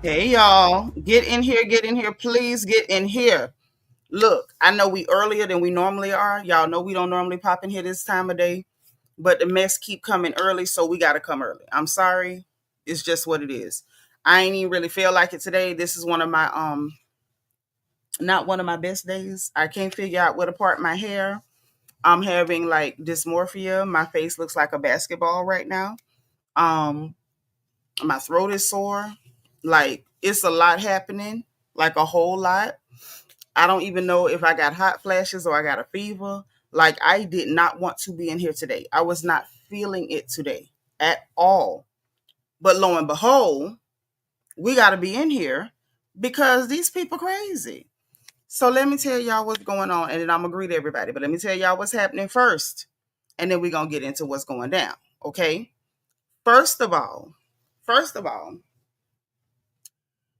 Hey y'all, get in here, please get in here. Look, I know we earlier than we normally are. Y'all know we don't normally pop in here this time of day, but the mess keep coming early, so we gotta come early. I'm sorry. It's just what it is. I ain't even really feel like it today. This is one of my not one of my best days. I can't figure out where to part my hair. I'm having like dysmorphia. My face looks like a basketball right now. Um my throat is sore. Like it's a lot happening, like a whole lot. I don't even know if I got hot flashes or I got a fever. Like I did not want to be in here today. I was not feeling it today at all. But lo and behold, we got to be in here because these people crazy. So let me tell y'all what's going on, and then I'm gonna greet everybody. But let me tell y'all what's happening first, and then we're gonna get into what's going down. Okay. First of all, first of all,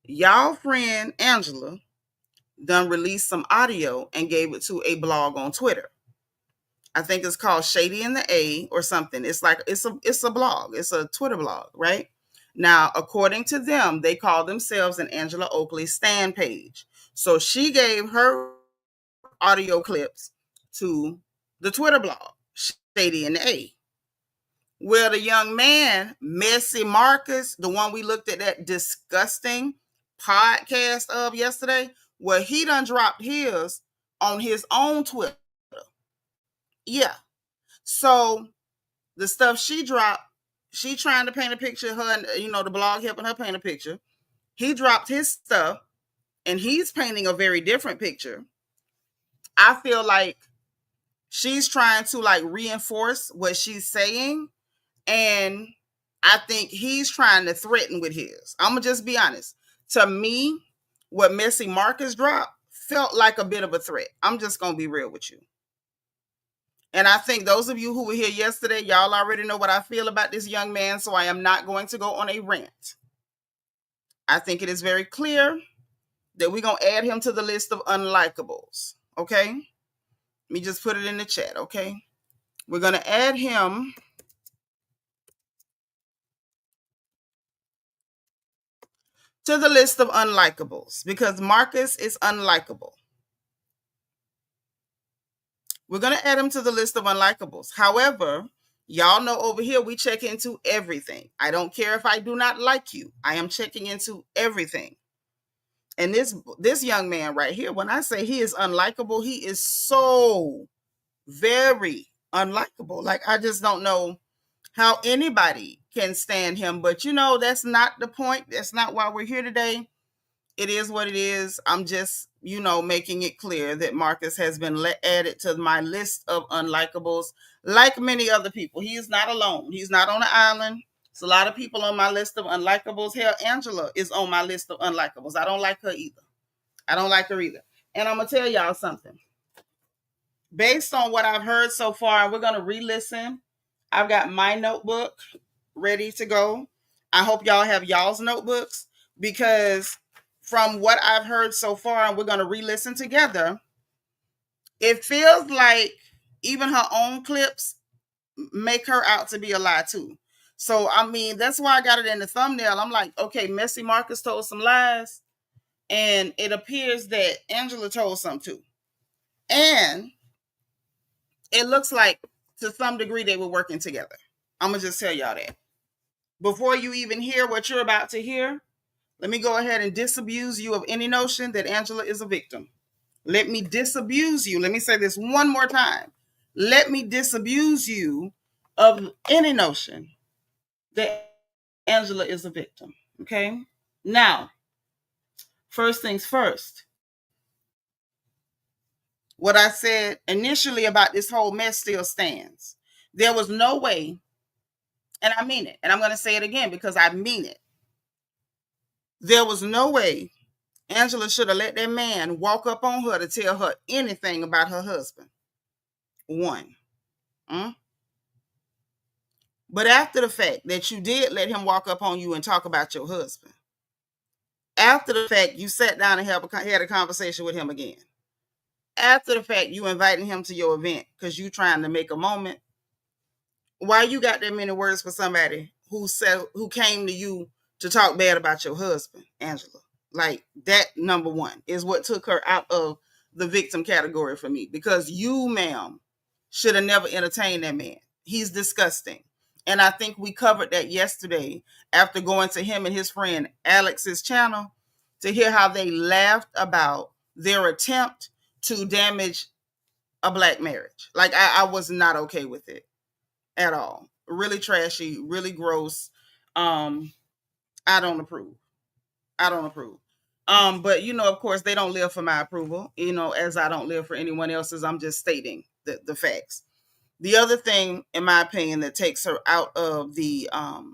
y'all friend Angela done released some audio and gave it to a blog on Twitter. I think it's called Shady in the A or something. It's a blog. It's a Twitter blog, right? Now, according to them, they call themselves an Angela Oakley stan page. So she gave her audio clips to the Twitter blog, Shady in the A. Where the young man, Messy Marcus, the one we looked at that disgusting podcast of yesterday, where he done dropped his on his own Twitter. Yeah. So the stuff she dropped, she trying to paint a picture, her and the blog helping her paint a picture. He dropped his stuff and he's painting a very different picture. I feel like she's trying to like reinforce what she's saying. And I think he's trying to threaten with his. I'm going to just be honest. To me, what Messy Marcus dropped felt like a bit of a threat. I'm just going to be real with you. And I think those of you who were here yesterday, y'all already know what I feel about this young man, so I am not going to go on a rant. I think it is very clear that we're going to add him to the list of unlikables, okay? Let me just put it in the chat, okay? We're going to add him to the list of unlikables because Marcus is unlikable. We're going to add him to the list of unlikables. However, y'all know over here we check into everything. I don't care if I do not like you. I am checking into everything. And this young man right here, when I say he is unlikable, he is so very unlikable. Like I just don't know how anybody can stand him. But that's not the point. That's not why we're here today. It is what it is. I'm just, making it clear that Marcus has been added to my list of unlikables, like many other people. He is not alone. He's not on the island. It's a lot of people on my list of unlikables. Hell, Angela is on my list of unlikables. I don't like her either. I don't like her either. And I'm going to tell y'all something. Based on what I've heard so far, we're going to re-listen. I've got my notebook ready to go. I hope y'all have y'all's notebooks because from what I've heard so far, and we're going to re-listen together, it feels like even her own clips make her out to be a lie too. So, I mean, that's why I got it in the thumbnail. I'm like, okay, Messy Marcus told some lies, and it appears that Angela told some too. And it looks like to some degree they were working together. I'm going to just tell y'all that. Before you even hear what you're about to hear, let me go ahead and disabuse you of any notion that Angela is a victim. Let me disabuse you. Let me say this one more time. Let me disabuse you of any notion that Angela is a victim. Okay? Now, first things first. What I said initially about this whole mess still stands. There was no way, and I mean it, and I'm going to say it again because I mean it. There was no way Angela should have let that man walk up on her to tell her anything about her husband. One. But after the fact that you did let him walk up on you and talk about your husband, after the fact you sat down and had a conversation with him again, after the fact you invited him to your event because you trying to make a moment, why you got that many words for somebody who came to you to talk bad about your husband, Angela. Like that, number one, is what took her out of the victim category for me, because you, ma'am, should have never entertained that man. He's disgusting. And I think we covered that yesterday after going to him and his friend Alex's channel to hear how they laughed about their attempt to damage a black marriage. Like I was not okay with it at all. Really trashy, really gross. I don't approve. I don't approve. But of course, they don't live for my approval, as I don't live for anyone else's. I'm just stating the facts. The other thing, in my opinion, that takes her out of the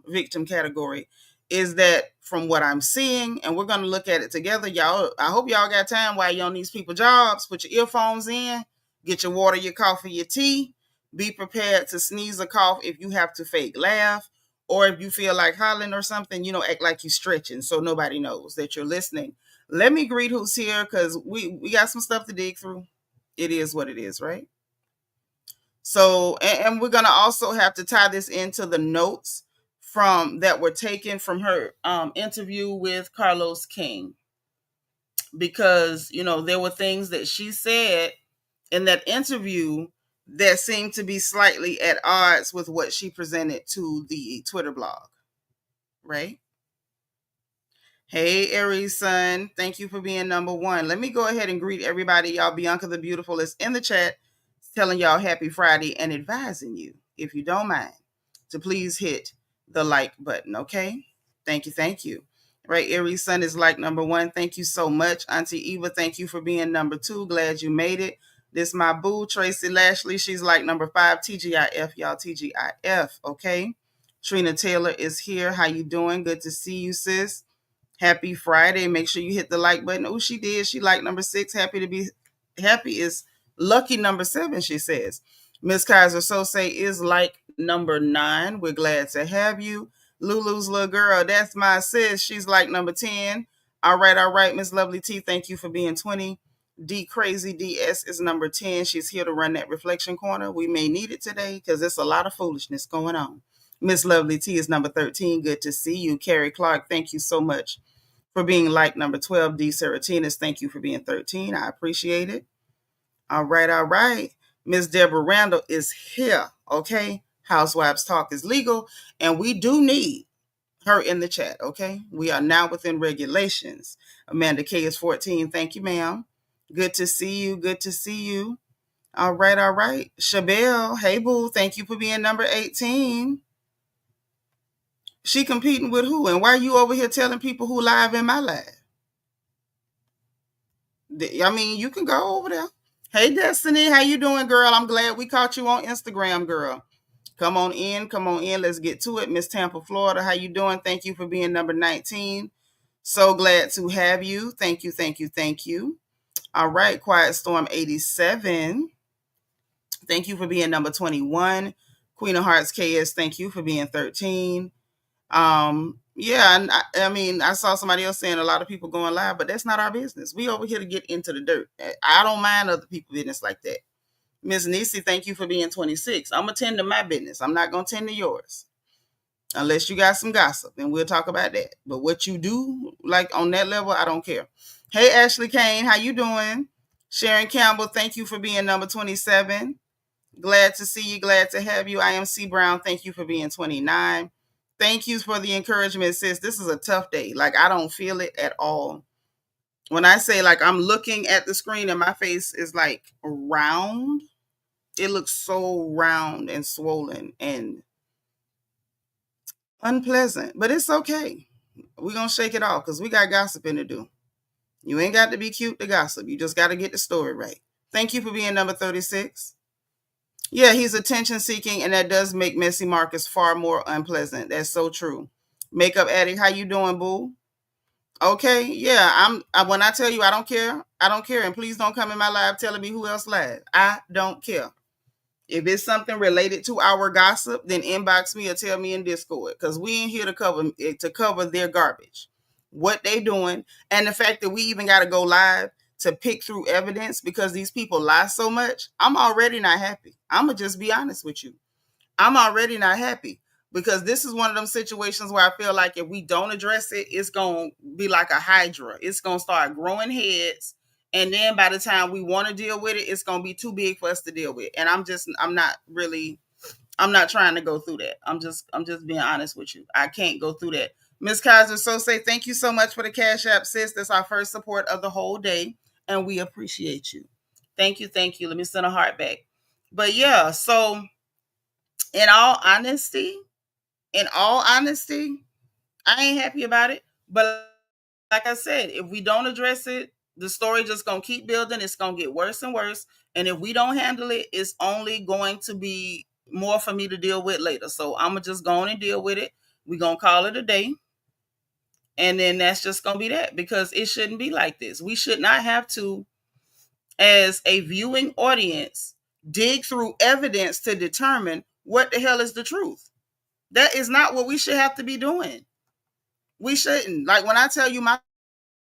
victim category is that from what I'm seeing, and we're going to look at it together, y'all. I hope y'all got time while you're on these people jobs. Put your earphones in, get your water, your coffee, your tea. Be prepared to sneeze or cough if you have to fake laugh, or if you feel like hollering or something, act like you're stretching so nobody knows that you're listening. Let me greet who's here, because we got some stuff to dig through. It is what it is, right? So, and we're going to also have to tie this into the notes from that were taken from her interview with Carlos King, because, there were things that she said in that interview that seemed to be slightly at odds with what she presented to the Twitter blog, right? Hey, Aries Sun, thank you for being number one. Let me go ahead and greet everybody. Y'all, Bianca the Beautiful is in the chat telling y'all happy Friday and advising you, if you don't mind, to please hit the like button, okay? Thank you, thank you. Right, Aries Sun is like number one. Thank you so much. Auntie Eva, thank you for being number two. Glad you made it. This my boo, Tracy Lashley. She's like number five. TGIF, y'all, TGIF, okay? Trina Taylor is here. How you doing? Good to see you, sis. Happy Friday. Make sure you hit the like button. Oh, she did. She liked number 6. Happy is lucky number 7, she says. Miss Kaiser Sose is like number 9. We're glad to have you. Lulu's little girl, that's my sis. She's like number 10. All right, Miss Lovely T, thank you for being 20. D Crazy DS is number 10. She's here to run that reflection corner. We may need it today because there's a lot of foolishness going on. Miss Lovely T is number 13. Good to see you. Carrie Clark, thank you so much for being like number 12. D Seratinas, thank you for being 13. I appreciate it. All right. Miss Deborah Randall is here, okay? Housewives Talk is legal, and we do need her in the chat, okay? We are now within regulations. Amanda K is 14. Thank you, ma'am. Good to see you. All right. Shabelle, hey, boo, thank you for being number 18. She competing with who? And why are you over here telling people who live in my live? I mean, you can go over there. Hey, Destiny, how you doing, girl? I'm glad we caught you on Instagram, girl. Come on in. Let's get to it. Miss Tampa, Florida, how you doing? Thank you for being number 19. So glad to have you. Thank you. All right, Quiet Storm 87. Thank you for being number 21. Queen of Hearts KS, thank you for being 13. Yeah, and I mean, I saw somebody else saying a lot of people going live, but that's not our business. We over here to get into the dirt. I don't mind other people's business like that. Miss Nisi, thank you for being 26. I'm going to tend to my business. I'm not going to tend to yours. Unless you got some gossip, and we'll talk about that. But what you do, like on that level, I don't care. Hey, Ashley Kane, how you doing? Sharon Campbell, thank you for being number 27. Glad to see you. Glad to have you. I am C. Brown. Thank you for being 29. Thank you for the encouragement, sis. This is a tough day. Like, I don't feel it at all. When I say, like, I'm looking at the screen and my face is, like, round, it looks so round and swollen and unpleasant. But it's okay. We're going to shake it off because we got gossiping to do. You ain't got to be cute to gossip. You just got to get the story right. Thank you for being number 36. Yeah, he's attention seeking, and that does make Messy Marcus far more unpleasant. That's so true. Makeup addict, how you doing, boo? Okay, yeah, when I tell you I don't care, and please don't come in my live telling me who else live. I don't care. If it's something related to our gossip, then inbox me or tell me in Discord, because we ain't here to cover their garbage, what they doing, and the fact that we even got to go live to pick through evidence because these people lie so much. I'm already not happy. I'm going to just be honest with you. I'm already not happy. because this is one of them situations where I feel like if we don't address it, it's going to be like a hydra. It's going to start growing heads. And then by the time we want to deal with it, it's going to be too big for us to deal with. And I'm not trying to go through that. I'm just being honest with you. I can't go through that. Miss Kaiser so say, thank you so much for the Cash App, sis. That's our first support of the whole day. And we appreciate you. Thank you. Thank you. Let me send a heart back. But yeah, so in all honesty, I ain't happy about it. But like I said, if we don't address it, the story just gonna keep building. It's gonna get worse and worse. And if we don't handle it, it's only going to be more for me to deal with later. So I'm gonna just go on and deal with it. We're gonna call it a day. And then that's just gonna be that, because it shouldn't be like this. We should not have to, as a viewing audience, dig through evidence to determine what the hell is the truth. That is not what we should have to be doing. We shouldn't. Like when I tell you my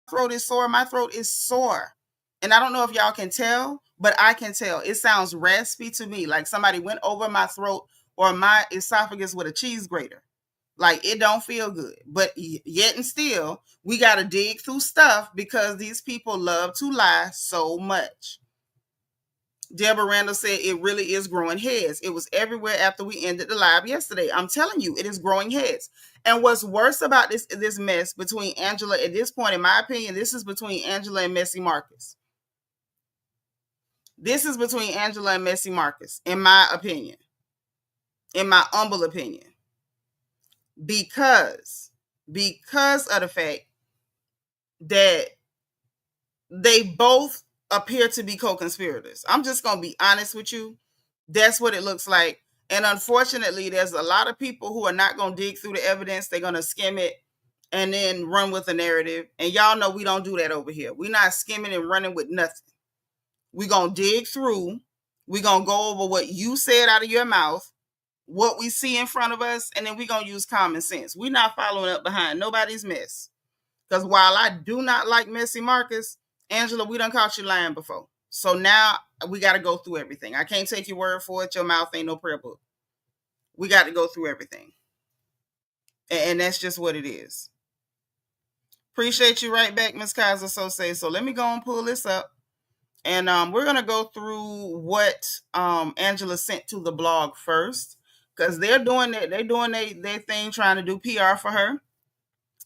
throat is sore, my throat is sore. And I don't know if y'all can tell, but I can tell. It sounds raspy to me, like somebody went over my throat or my esophagus with a cheese grater. Like it don't feel good. But yet and still, we got to dig through stuff because these people love to lie so much. Deborah Randall said it really is growing heads. It was everywhere after we ended the live yesterday. I'm telling you, it is growing heads. And what's worse about this mess between Angela, at this point, in my opinion, this is between Angela and Messy Marcus. This is between Angela and Messy Marcus, in my opinion. In my humble opinion. Because of the fact that they both appear to be co-conspirators. I'm just going to be honest with you. That's what it looks like. And unfortunately, there's a lot of people who are not going to dig through the evidence. They're going to skim it and then run with the narrative. And y'all know we don't do that over here. We're not skimming and running with nothing. We're going to dig through. We're going to go over what you said out of your mouth, what we see in front of us, and then we're going to use common sense. We're not following up behind nobody's mess. Because while I do not like Messy Marcus, Angela, we done caught you lying before. So now we got to go through everything. I can't take your word for it. Your mouth ain't no prayer book. We got to go through everything. And that's just what it is. Appreciate you right back, Miss Kaiser. So let me go and pull this up. And we're going to go through what Angela sent to the blog first. Because they're doing their thing, trying to do PR for her.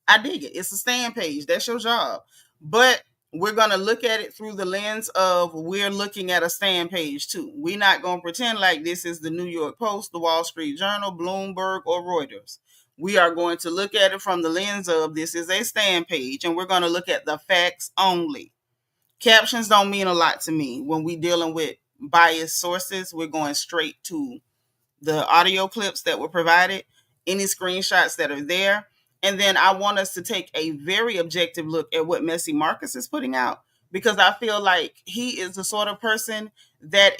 I dig it. It's a stand page. That's your job. But we're going to look at it through the lens of we're looking at a stand page too. We're not going to pretend like this is the New York Post, the Wall Street Journal, Bloomberg, or Reuters. We are going to look at it from the lens of this is a stand page, and we're going to look at the facts only. Captions don't mean a lot to me. When we're dealing with biased sources, we're going straight to the audio clips that were provided, any screenshots that are there. And then I want us to take a very objective look at what Messy Marcus is putting out, because I feel like he is the sort of person that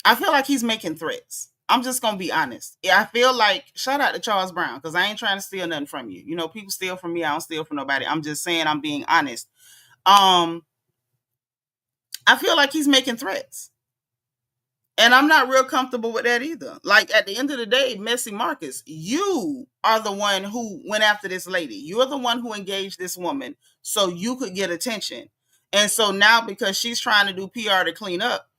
I feel like he's making threats. I'm just going to be honest. I feel like, shout out to Charles Brown, because I ain't trying to steal nothing from you. You know, people steal from me. I don't steal from nobody. I'm just saying I'm being honest. I feel like he's making threats. And I'm not real comfortable with that either. Like at the end of the day, Messy Marcus, you are the one who went after this lady. You're the one who engaged this woman so you could get attention. And so now, because she's trying to do PR to clean up,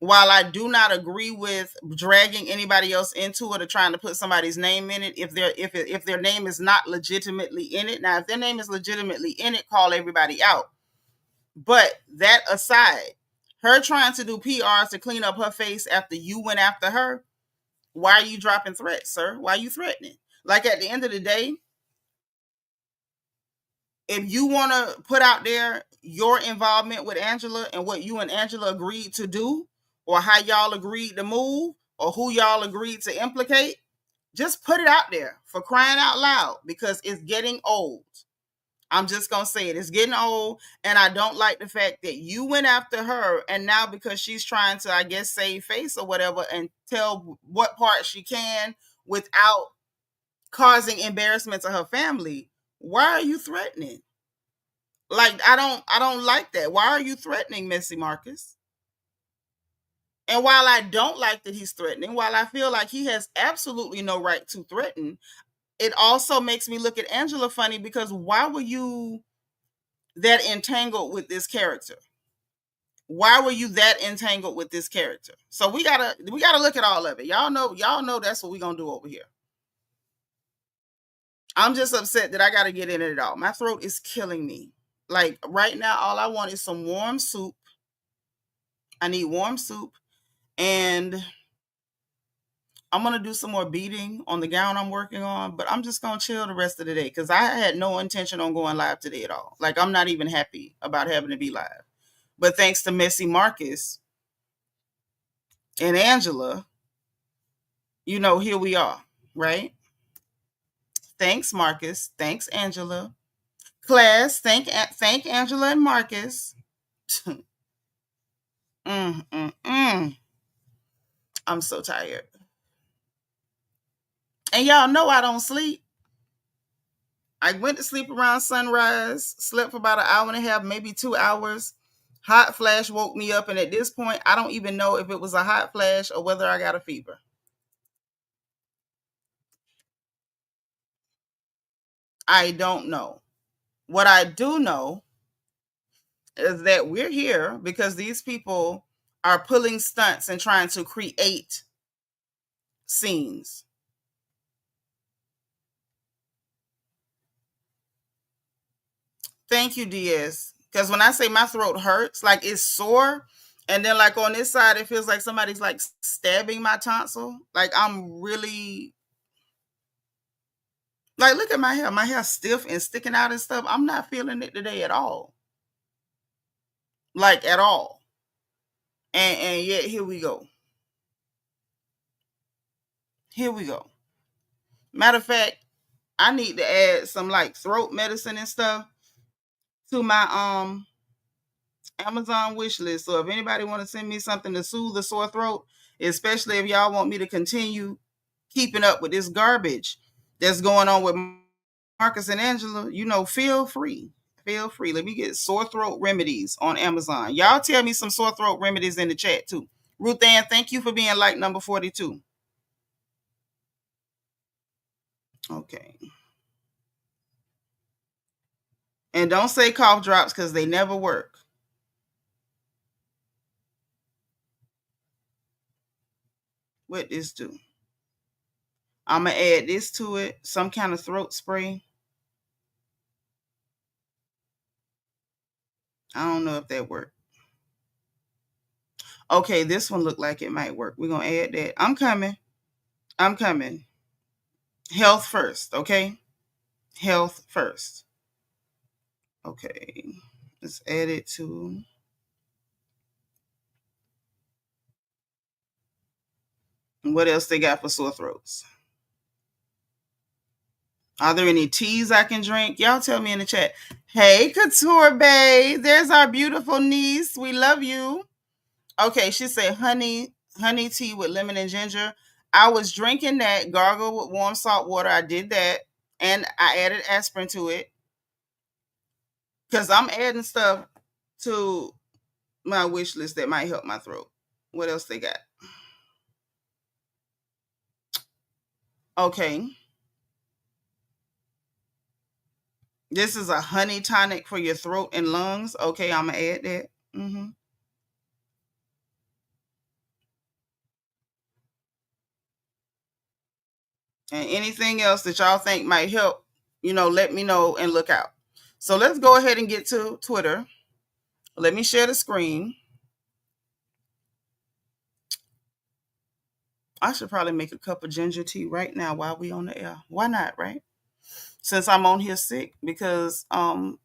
while I do not agree with dragging anybody else into it or trying to put somebody's name in it, if their name is not legitimately in it. Now, if their name is legitimately in it, call everybody out. But that aside, her trying to do PRs to clean up her face after you went after her, why are you dropping threats, sir? Why are you threatening? Like at the end of the day, if you want to put out there your involvement with Angela and what you and Angela agreed to do, or how y'all agreed to move, or who y'all agreed to implicate, just put it out there, for crying out loud, because it's getting old. I'm just going to say it. It's getting old, and I don't like the fact that you went after her, and now because she's trying to, I guess, save face or whatever and tell what part she can without causing embarrassment to her family, why are you threatening? Like, I don't like that. Why are you threatening, Messy Marcus? And while I don't like that he's threatening, while I feel like he has absolutely no right to threaten, it also makes me look at Angela funny, because why were you that entangled with this character? Why were you that entangled with this character? So we gotta look at all of it. Y'all know that's what we're gonna do over here. I'm just upset that I gotta get in it all. My throat is killing me. Like right now, all I want is some warm soup. I need warm soup, and I'm gonna do some more beading on the gown I'm working on, but I'm just gonna chill the rest of the day because I had no intention on going live today at all. Like I'm not even happy about having to be live. But thanks to Messy Marcus and Angela, here we are, right? Thanks, Marcus. Thanks, Angela. Class, thank Angela and Marcus. mm, mm, mm. I'm so tired. And y'all know I don't sleep. I went to sleep around sunrise, slept for about an hour and a half, maybe 2 hours. Hot flash woke me up, and at this point, I don't even know if it was a hot flash or whether I got a fever. I don't know. What I do know is that we're here because these people are pulling stunts and trying to create scenes. Thank you, DS. Because when I say my throat hurts, like it's sore, and then like on this side, it feels like somebody's like stabbing my tonsil. Like I'm really like, look at my hair. My hair's stiff and sticking out and stuff. I'm not feeling it today at all. Like at all. And yet here we go. Here we go. Matter of fact, I need to add some like throat medicine and stuff to my Amazon wish list. So if anybody want to send me something to soothe the sore throat, especially if y'all want me to continue keeping up with this garbage that's going on with Marcus and Angela, feel free. Feel free. Let me get sore throat remedies on Amazon. Y'all tell me some sore throat remedies in the chat too. Ruth Ann, thank you for being like number 42. Okay. And don't say cough drops because they never work. What this do? I'm going to add this to it. Some kind of throat spray. I don't know if that worked. Okay, this one looked like it might work. We're going to add that. I'm coming. I'm coming. Health first, okay? Health first. Okay. Let's add it to... What else they got for sore throats? Are there any teas I can drink? Y'all tell me in the chat. Hey, Couture Bay. There's our beautiful niece. We love you. Okay, she said honey tea with lemon and ginger. I was drinking that, gargle with warm salt water. I did that. And I added aspirin to it. Because I'm adding stuff to my wish list that might help my throat. What else they got? Okay. This is a honey tonic for your throat and lungs. Okay, I'm going to add that. Mm-hmm. And anything else that y'all think might help, let me know and look out. So let's go ahead and get to Twitter. Let me share the screen. I should probably make a cup of ginger tea right now while we on the air. Why not, right? Since I'm on here sick because of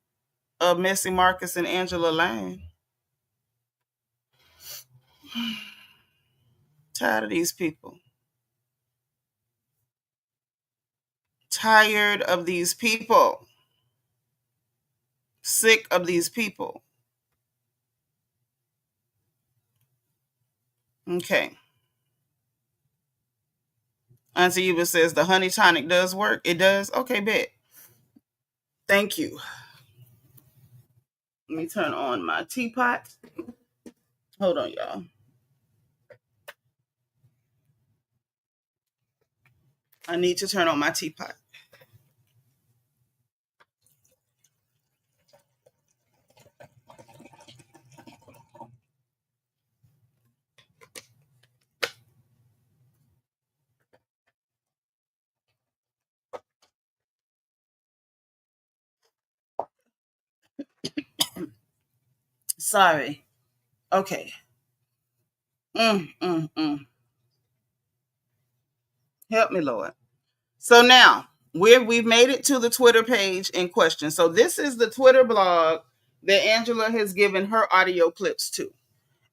Messy Marcus and Angela Lang. Tired of these people. Tired of these people. Sick of these people. Okay. Auntie Eva says the honey tonic does work. It does? Okay, bet. Thank you. Let me turn on my teapot. Hold on, y'all. I need to turn on my teapot. Sorry. Okay. Mm, mm, mm. Help me, Lord. So now we've made it to the Twitter page in question. So this is the Twitter blog that Angela has given her audio clips to.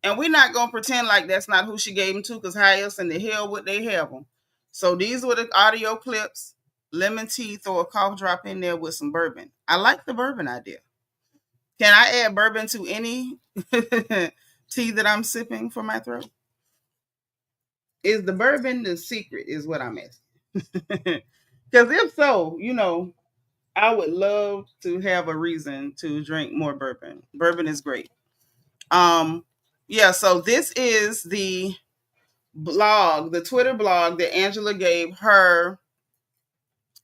And we're not going to pretend like that's not who she gave them to, because how else in the hell would they have them? So these were the audio clips. Lemon tea, throw a cough drop in there with some bourbon. I like the bourbon idea. Can I add bourbon to any tea that I'm sipping for my throat? Is the bourbon the secret, is what I'm asking. Because if so, I would love to have a reason to drink more bourbon. Bourbon is great. Yeah, so this is the blog, the Twitter blog that Angela gave her.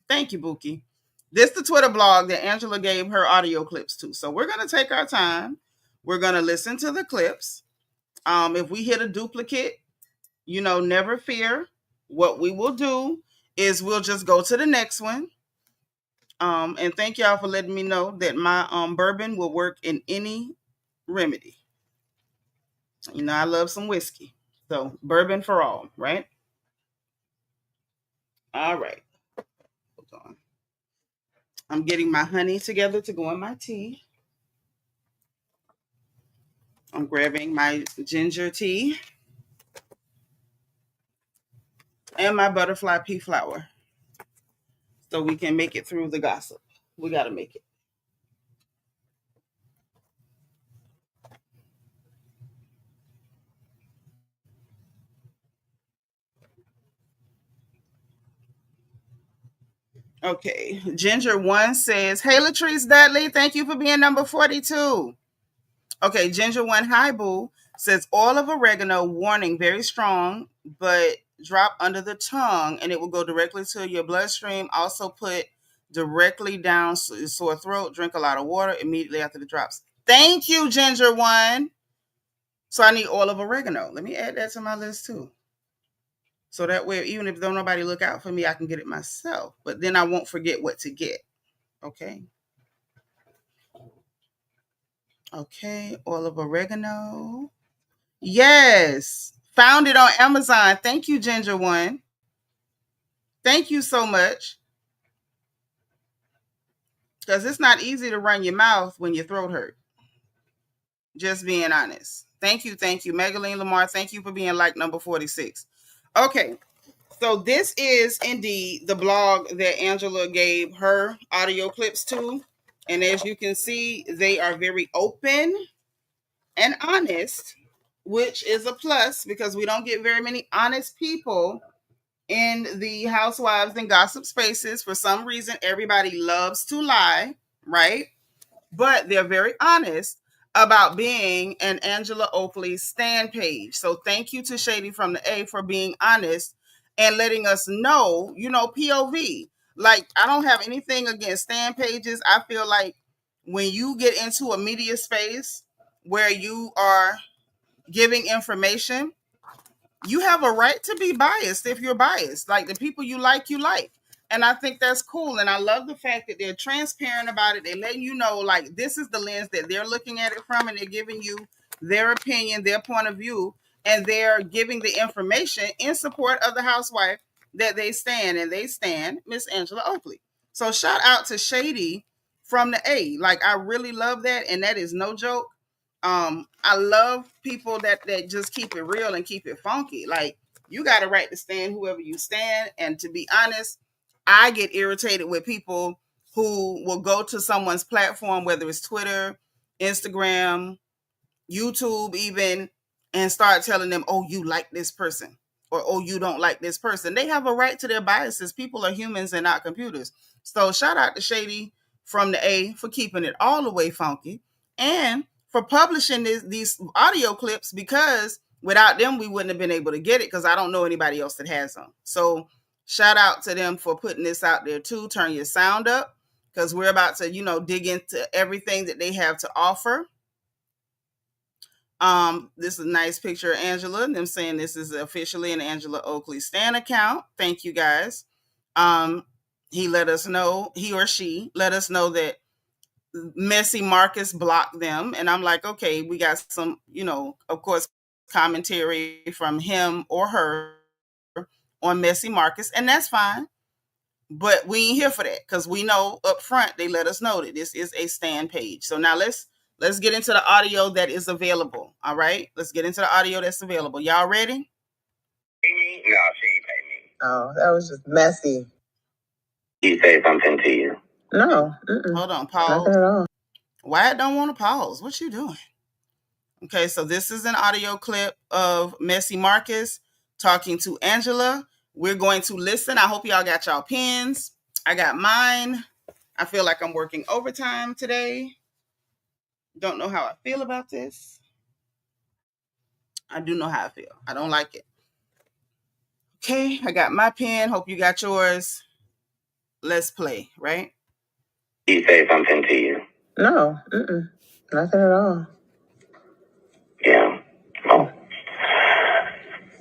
Thank you, Buki. This is the Twitter blog that Angela gave her audio clips to. So we're going to take our time. We're going to listen to the clips. If we hit a duplicate, never fear. What we will do is we'll just go to the next one. And thank y'all for letting me know that my bourbon will work in any remedy. I love some whiskey. So bourbon for all, right? All right. Hold on. I'm getting my honey together to go in my tea. I'm grabbing my ginger tea and my butterfly pea flower so we can make it through the gossip. We got to make it. Okay. Ginger 1 says, "Hey, Latrice Dudley, thank you for being number 42. Okay. Ginger 1, "Hi, boo," says, "Oil of oregano, warning, very strong, but drop under the tongue and it will go directly to your bloodstream. Also put directly down sore throat. Drink a lot of water immediately after the drops." Thank you, Ginger 1. So I need oil of oregano. Let me add that to my list too. So that way, even if don't nobody look out for me, I can get it myself. But then I won't forget what to get. Okay. Okay. Oil of oregano. Yes. Found it on Amazon. Thank you, Ginger 1. Thank you so much. Because it's not easy to run your mouth when your throat hurt. Just being honest. Thank you. Thank you. Megaline Lamar, thank you for being like number 46. Okay. So this is indeed the blog that Angela gave her audio clips to. And as you can see, they are very open and honest, which is a plus because we don't get very many honest people in the housewives and gossip spaces. For some reason, everybody loves to lie, right? But they're very honest about being an Angela Oakley stan page. So thank you to Shady from the A for being honest and letting us know, POV. Like, I don't have anything against stan pages. I feel like when you get into a media space where you are giving information, you have a right to be biased if you're biased. Like, the people you like, you like. And I think that's cool. And I love the fact that they're transparent about it. They're letting you know, like, this is the lens that they're looking at it from, and they're giving you their opinion, their point of view, and they're giving the information in support of the housewife that they stand. And they stand Miss Angela Oakley. So shout out to Shady from the A. Like, I really love that. And that is no joke. I love people that just keep it real and keep it funky. Like, you got a right to stand whoever you stand. And to be honest, I get irritated with people who will go to someone's platform, whether it's Twitter, Instagram, YouTube even, and start telling them, "Oh, you like this person," or "Oh, you don't like this person." They have a right to their biases. People are humans and not computers. So shout out to Shady from the A for keeping it all the way funky and for publishing these audio clips, because without them, we wouldn't have been able to get it, because I don't know anybody else that has them. So Shout out to them for putting this out there too. Turn your sound up because we're about to, dig into everything that they have to offer. This is a nice picture of Angela. Them saying this is officially an Angela Oakley Stan account. Thank you guys. He let us know, he or she let us know that Messy Marcus blocked them. And I'm like, okay, we got some, of course, commentary from him or her on Messy Marcus, and that's fine. But we ain't here for that because we know up front they let us know that this is a Stan page. So now let's get into the audio that is available. All right, let's get into the audio that's available. Y'all ready? Pay me? No, she ain't pay me. Oh, that was just messy. He say something to you? No. Hold on, pause. Nothing at all. Wyatt don't want to pause. What you doing? Okay, so this is an audio clip of Messy Marcus talking to Angela. We're going to listen. I hope y'all got y'all pens. I got mine. I feel like I'm working overtime today. Don't know how I feel about this. I do know how I feel. I don't like it. Okay, I got my pen. Hope you got yours. Let's play, right? He say something to you? No. Nothing at all. Yeah. Oh.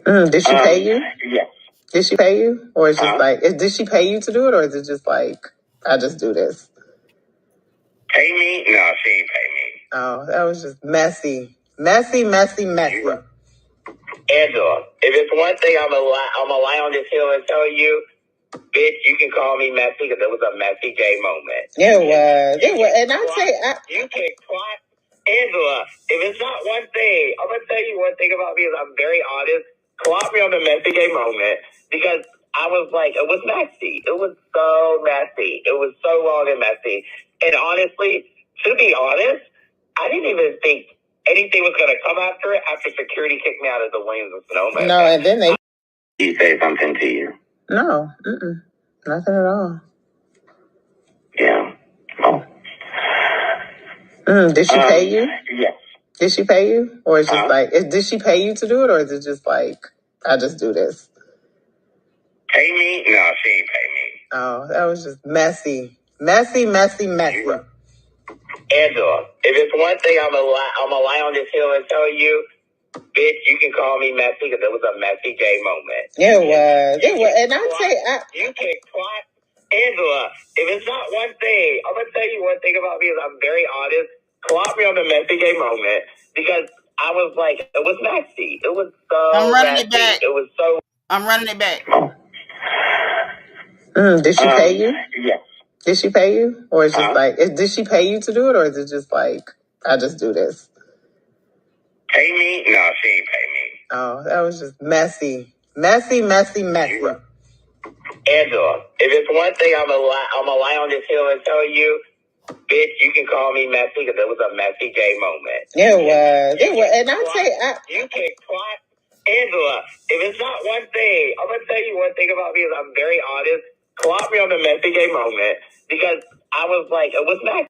Did she pay you? Yes. Did she pay you? Or is just like, did she pay you to do it? Or is it just like, I just do this? Pay me? No, she ain't pay me. Oh, that was just messy. Messy. Angela, if it's one thing I'm gonna lie on this hill and tell you, bitch, you can call me messy because it was a messy gay moment. It was. And you can clock Angela. If it's not one thing, I'm gonna tell you one thing about me is I'm very honest. Clock me on the messy gay moment because I was like, it was messy. It was so messy. It was so wrong and messy. And honestly, to be honest, I didn't even think anything was gonna come after it after security kicked me out of the Williams and Sonoma. No, and then He say something to you? No. Nothing at all. Yeah. Oh. Did she pay you? Yes. Did she pay you? Or is it just like, did she pay you to do it? Or is it just like, I just do this? Pay me? No, she ain't pay me. Oh, that was just messy. Messy. Angela, if it's one thing I'm gonna lie on this hill and tell you, bitch, you can call me messy because it was a messy gay moment. It was. And you can clock Angela. If it's not one thing, I'm gonna tell you one thing about me is I'm very honest. Clock me on the messy gay moment because I was like, it was messy. It was so I'm running messy. it back. It was so. I'm running it back. Did she pay you? Yes. Did she pay you? Or is it just like, did she pay you to do it? Or is it just like, I just do this? Pay me? No, she ain't pay me. Oh, that was just messy. Messy. Angela, if it's one thing I'm gonna lie on this hill and tell you, bitch, you can call me messy because it was a messy gay moment. It was. And you can clock Angela. If it's not one thing, I'm gonna tell you one thing about me is I'm very honest. Clock me on the messy gay moment because I was like, it was messy.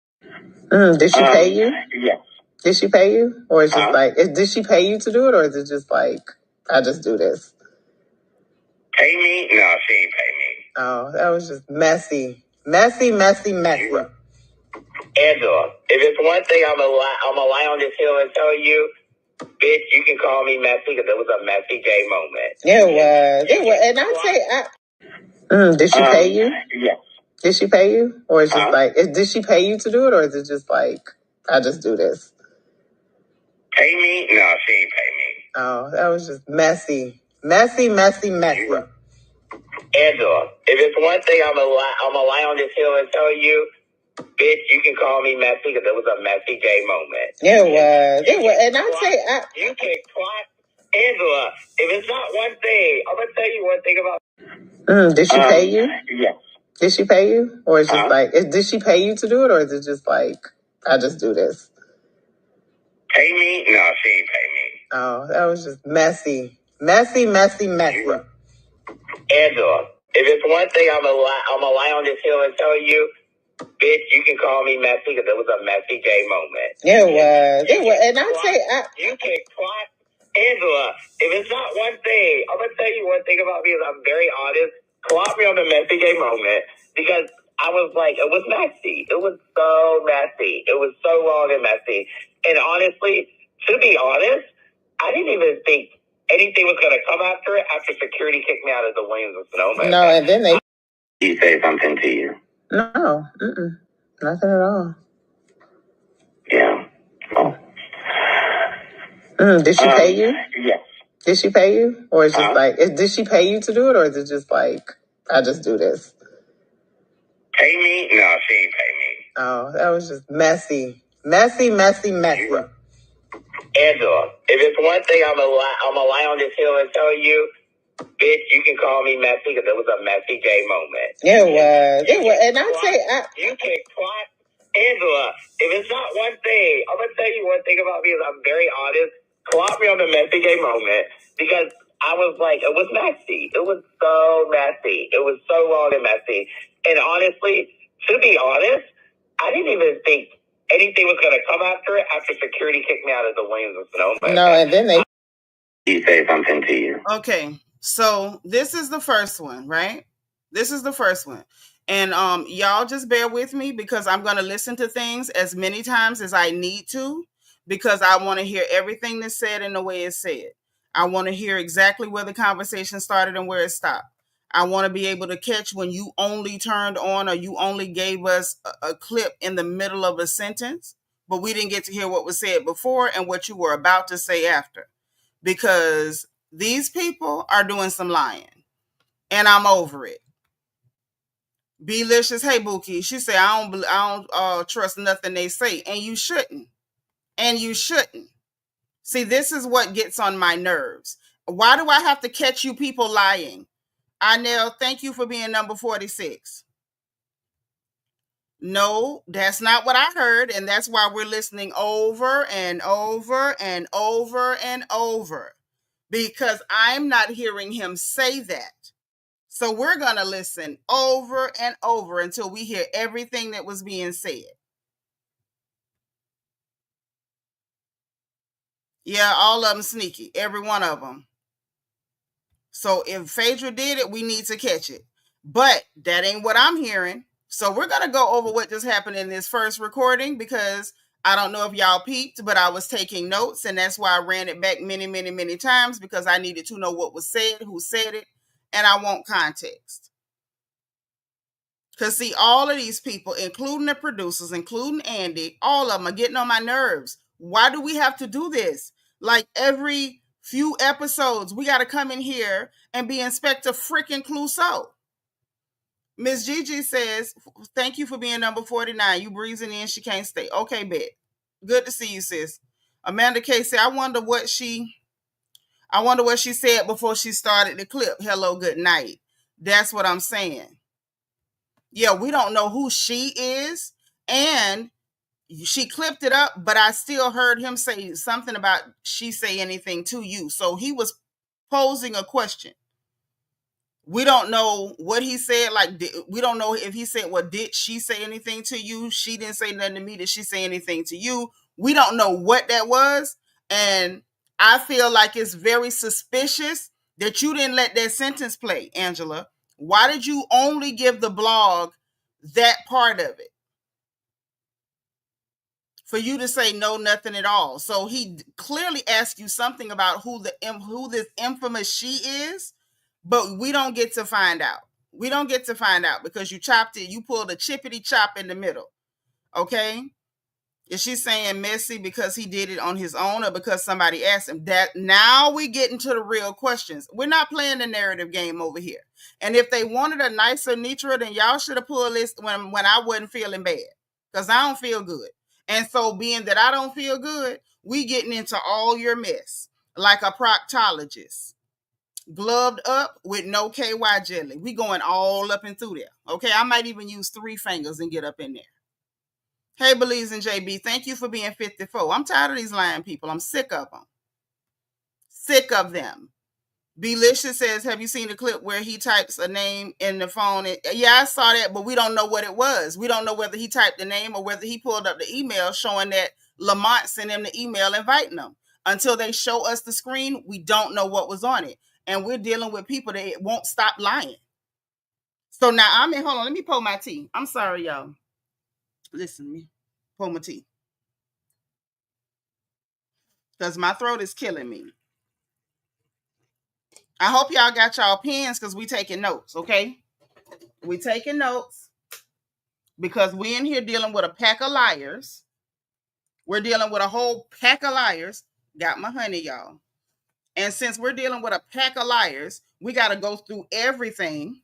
Did she pay you? Yes. Did she pay you? Or is it just like, did she pay you to do it? Or is it just like, I just do this? Pay me? No, she ain't pay me. Oh, that was just messy. Messy. Angela, if it's one thing I'm gonna lie on this hill and tell you, bitch, you can call me messy because it was a messy gay moment. It was. And did she pay you? Yes. Did she pay you? Or is it just like, did she pay you to do it? Or is it just like, I just do this? Pay me? No, she ain't pay me. Oh, that was just messy. Messy. Angela, if it's one thing I'm gonna lie on this hill and tell you, bitch, you can call me messy because it was a messy gay moment. It was. And you can clock Angela. If it's not one thing, I'm gonna tell you one thing about. Did she pay you? Yes. Did she pay you? Or is it just like, did she pay you to do it? Or is it just like, I just do this? Pay me? No, she ain't pay me. Oh, that was just messy. Messy. Angela, if it's one thing I'm gonna lie on this hill and tell you, bitch, you can call me messy because it was a messy gay moment. It was. And you can clock Angela. If it's not one thing, I'm gonna tell you one thing about me is I'm very honest. clock me on the messy gay moment because I was like, it was messy. It was so messy. It was so long and messy. And honestly, to be honest, I didn't even think anything was going to come after it after security kicked me out of the Williams and Sonoma. No, and then they... He say something to you? No, nothing at all. Yeah. Oh. Did she pay you? Yes. Did she pay you? Or is it just like, did she pay you to do it? Or is it just like, I just do this? Pay me? No, she ain't pay me. Oh, that was just messy. Messy. Angela, if it's one thing I'm gonna lie on this hill and tell you, bitch, you can call me messy because it was a messy gay moment. It was. And you can clock Angela. If it's not one thing, I'm gonna tell you one thing about me is I'm very honest. Clock me on the messy gay moment because I was like, it was messy. It was so messy. It was so long and messy. And honestly, to be honest, I didn't even think anything was going to come after it after security kicked me out of the Williams and Sonoma. No, and then they... He say something to you. Okay, so this is the first one, right? This is the first one. And y'all just bear with me because I'm going to listen to things as many times as I need to because I want to hear everything that's said and the way it's said. I want to hear exactly where the conversation started and where it stopped. I want to be able to catch when you only turned on or you only gave us a clip in the middle of a sentence, but we didn't get to hear what was said before and what you were about to say after. Because these people are doing some lying. And I'm over it. Belicious, hey Bookie, she said I don't trust nothing they say, and you shouldn't. See, this is what gets on my nerves. Why do I have to catch you people lying? Inell, thank you for being number 46. No, that's not what I heard, and that's why we're listening over and over and over and over, because I'm not hearing him say that. So we're going to listen over and over until we hear everything that was being said. Yeah, all of them sneaky, every one of them. So if Phaedra did it, we need to catch it. But that ain't what I'm hearing. So we're going to go over what just happened in this first recording because I don't know if y'all peeped, but I was taking notes, and that's why I ran it back many times because I needed to know what was said, who said it, and I want context. Because, see, all of these people, including the producers, including Andy, all of them are getting on my nerves. Why do we have to do this? Like every few episodes, we got to come in here and be Inspector freaking Clouseau. Miss Gigi says, thank you for being number 49. You breezing in, she can't stay. Okay, bet. Good to see you, sis. Amanda K said, I wonder what she said before she started the clip. Hello, good night. That's what I'm saying. Yeah, we don't know who she is, and she clipped it up, but I still heard him say something about she say anything to you. So he was posing a question. We don't know what he said. Like, we don't know if he said, well, did she say anything to you? She didn't say nothing to me. Did she say anything to you? We don't know what that was. And I feel like it's very suspicious that you didn't let that sentence play, Angela. Why did you only give the blog that part of it? For you to say no, nothing at all. So he clearly asked you something about who this infamous she is, but we don't get to find out. We don't get to find out because you chopped it. You pulled a chippity chop in the middle. Okay? Is she saying messy because he did it on his own or because somebody asked him? That now we get into the real questions. We're not playing the narrative game over here. And if they wanted a nicer Nitra, then y'all should have pulled this when I wasn't feeling bad. Because I don't feel good. And so being that I don't feel good, we getting into all your mess. Like a proctologist. Gloved up with no KY jelly. We going all up and through there. Okay, I might even use 3 fingers and get up in there. Hey, Belize and JB, thank you for being 54. I'm tired of these lying people. I'm sick of them. Sick of them. Belicious says, have you seen the clip where he types a name in the phone? Yeah, I saw that, but we don't know what it was. We don't know whether he typed the name or whether he pulled up the email showing that Lamont sent him the email inviting him. Until they show us the screen, we don't know what was on it. And we're dealing with people that won't stop lying. So now I'm in, hold on, let me pour my tea. I'm sorry, y'all. Listen to me. Pour my tea. Because my throat is killing me. I hope y'all got y'all pens because we taking notes, okay? We taking notes because we in here dealing with a pack of liars. We're dealing with a whole pack of liars. Got my honey, y'all. And since we're dealing with a pack of liars, we got to go through everything.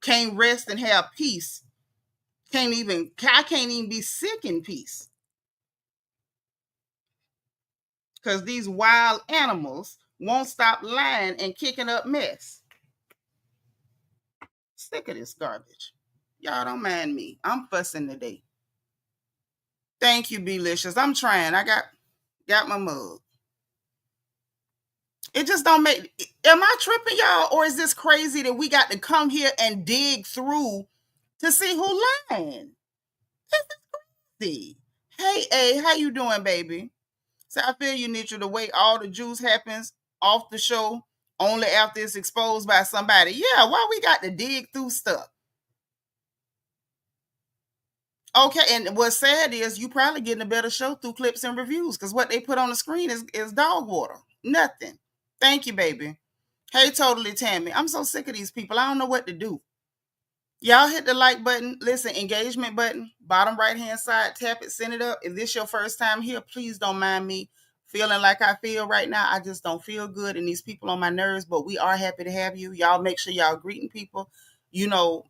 Can't rest and have peace. I can't even be sick in peace. Because these wild animals won't stop lying and kicking up mess. Sick of this garbage. Y'all don't mind me. I'm fussing today. Thank you, Belicious. I'm trying. I got my mug. It just don't make. Am I tripping, y'all, or is this crazy that we got to come here and dig through to see who lying? This is crazy. Hey, A, how you doing, baby? So I feel you, Nitra, the way all the juice happens off the show only after it's exposed by somebody. Yeah, why we got to dig through stuff? Okay, and what's sad is you probably getting a better show through clips and reviews because what they put on the screen is dog water. Nothing. Thank you, baby. Hey, totally Tammy. I'm so sick of these people. I don't know what to do. Y'all hit the like button. Listen, engagement button, bottom right hand side, tap it, send it up. If this your first time here, please don't mind me feeling like I feel right now. I just don't feel good and these people on my nerves, but we are happy to have you. Y'all make sure y'all greeting people,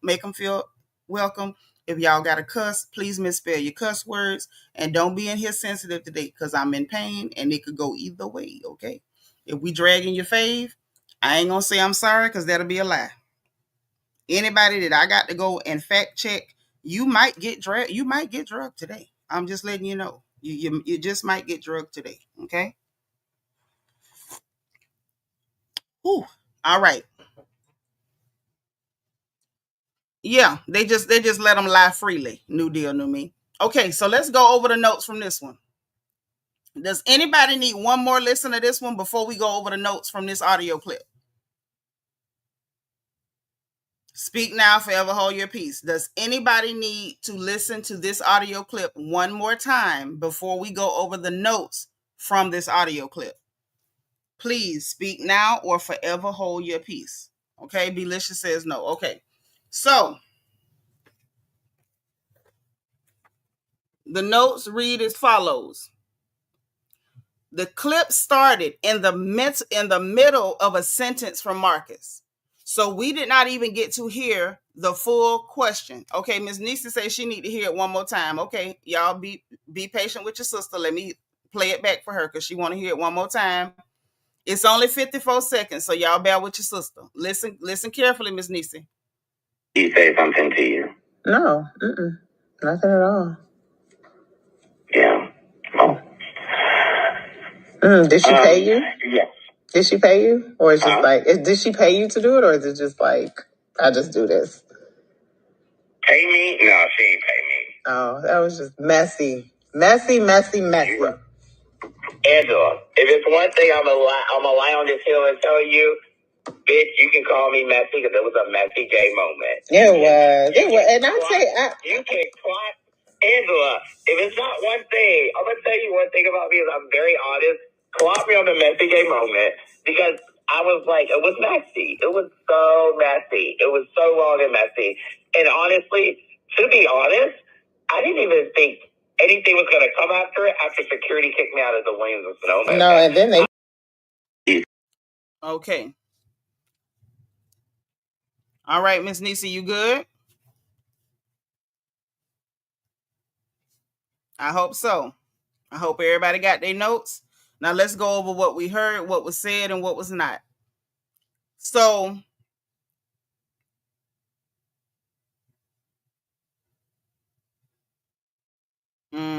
make them feel welcome. If y'all got a cuss, please misspell your cuss words and don't be in here sensitive today because I'm in pain and it could go either way, okay? If we dragging your fave, I ain't gonna say I'm sorry because that'll be a lie. Anybody that I got to go and fact check, you might get drugged. You might get drugged today. I'm just letting you know. You just might get drugged today. Okay. Whew. All right. Yeah, they just let them lie freely. New deal, new me. Okay, so let's go over the notes from this one. Does anybody need one more listen to this one before we go over the notes from this audio clip? Speak now, forever hold your peace. Does anybody need to listen to this audio clip one more time before we go over the notes from this audio clip? Please speak now or forever hold your peace. Okay, Belicious says no. Okay, so the notes read as follows. The clip started in the middle of a sentence from Marcus. So we did not even get to hear the full question. Okay, Ms. Nisa says she need to hear it one more time. Okay, y'all be patient with your sister. Let me play it back for her because she want to hear it one more time. It's only 54 seconds, so y'all bear with your sister. Listen carefully, Ms. Nisa. He say something to you? No, nothing at all. Yeah. Oh. Did she pay you? Yes. Did she pay you? Or is it just like, did she pay you to do it? Or is it just like, I just do this? Pay me? No, she ain't pay me. Oh, that was just messy. Messy. Angela, if it's one thing I'm gonna lie on this hill and tell you, bitch, you can call me messy because it was a messy gay moment. It was. And you can clock Angela. If it's not one thing, I'm gonna tell you one thing about me is I'm very honest. Clock me on the messy gay moment because I was like, it was messy. It was so messy. It was so long and messy. And honestly, to be honest, I didn't even think anything was gonna come after it after security kicked me out of the Williams and Sonoma. No, and then they. Okay. All right, Miss Nisa, you good? I hope so. I hope everybody got their notes. Now let's go over what we heard, what was said, and what was not. So, we're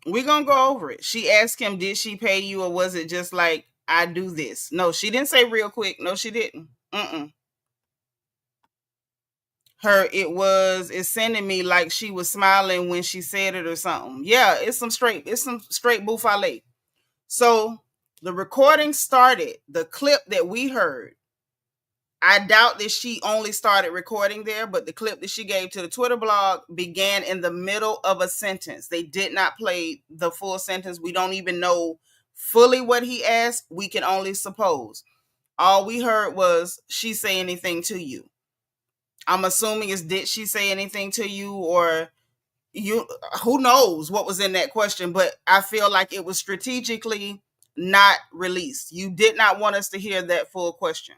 going to go over it. She asked him, did she pay you or was it just like, I do this? No, she didn't say real quick. No, she didn't. It's sending me like she was smiling when she said it or something. Yeah, it's some straight buffale. So the recording started, the clip that we heard I doubt that she only started recording there, but the clip that she gave to the Twitter blog began in the middle of a sentence. They did not play the full sentence. We don't even know fully what he asked. We can only suppose. All we heard was, she say anything to you? I'm assuming is, did she say anything to you, or you, who knows what was in that question, but I feel like it was strategically not released. You did not want us to hear that full question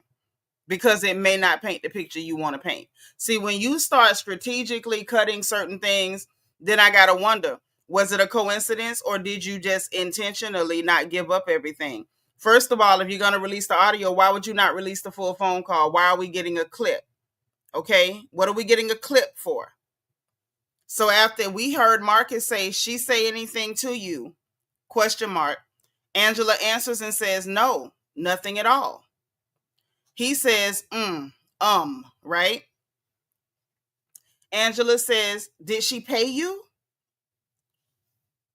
because it may not paint the picture you want to paint. See, when you start strategically cutting certain things, then I got to wonder, was it a coincidence, or did you just intentionally not give up everything? First of all, if you're going to release the audio, why would you not release the full phone call? Why are we getting a clip? Okay, what are we getting a clip for? So after we heard Marcus say, she say anything to you? Question mark. Angela answers and says, no, nothing at all. He says, right? Angela says, did she pay you?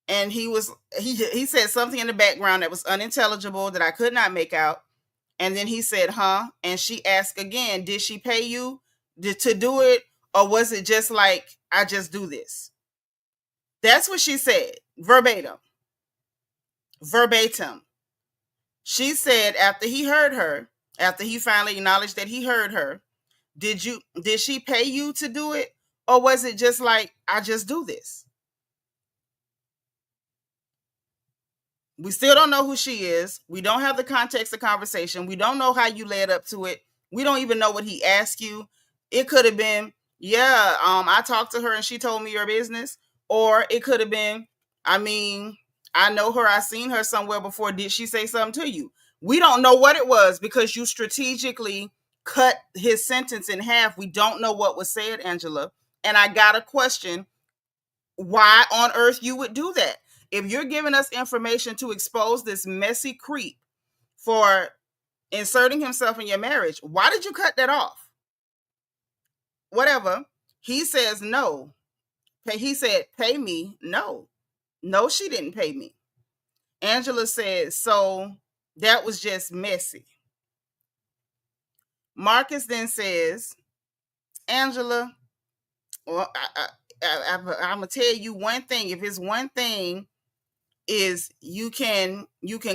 And he said something in the background that was unintelligible that I could not make out. And then he said, huh? And she asked again, did she pay you to do it? Or was it just like, I just do this? That's what she said, verbatim. She said after he heard her, after he finally acknowledged that he heard her, did she pay you to do it? Or was it just like, I just do this? We still don't know who she is. We don't have the context of conversation. We don't know how you led up to it. We don't even know what he asked you. It could have been, yeah, I talked to her and she told me your business. Or it could have been, I mean, I know her. I seen her somewhere before. Did she say something to you? We don't know what it was because you strategically cut his sentence in half. We don't know what was said, Angela. And I got a question, why on earth you would do that? If you're giving us information to expose this messy creep for inserting himself in your marriage, why did you cut that off? Whatever. He says no. He said, pay me. No, she didn't pay me. Angela said, so that was just messy. Marcus then says, Angela, well, I'm going to tell you one thing. If it's one thing, is you can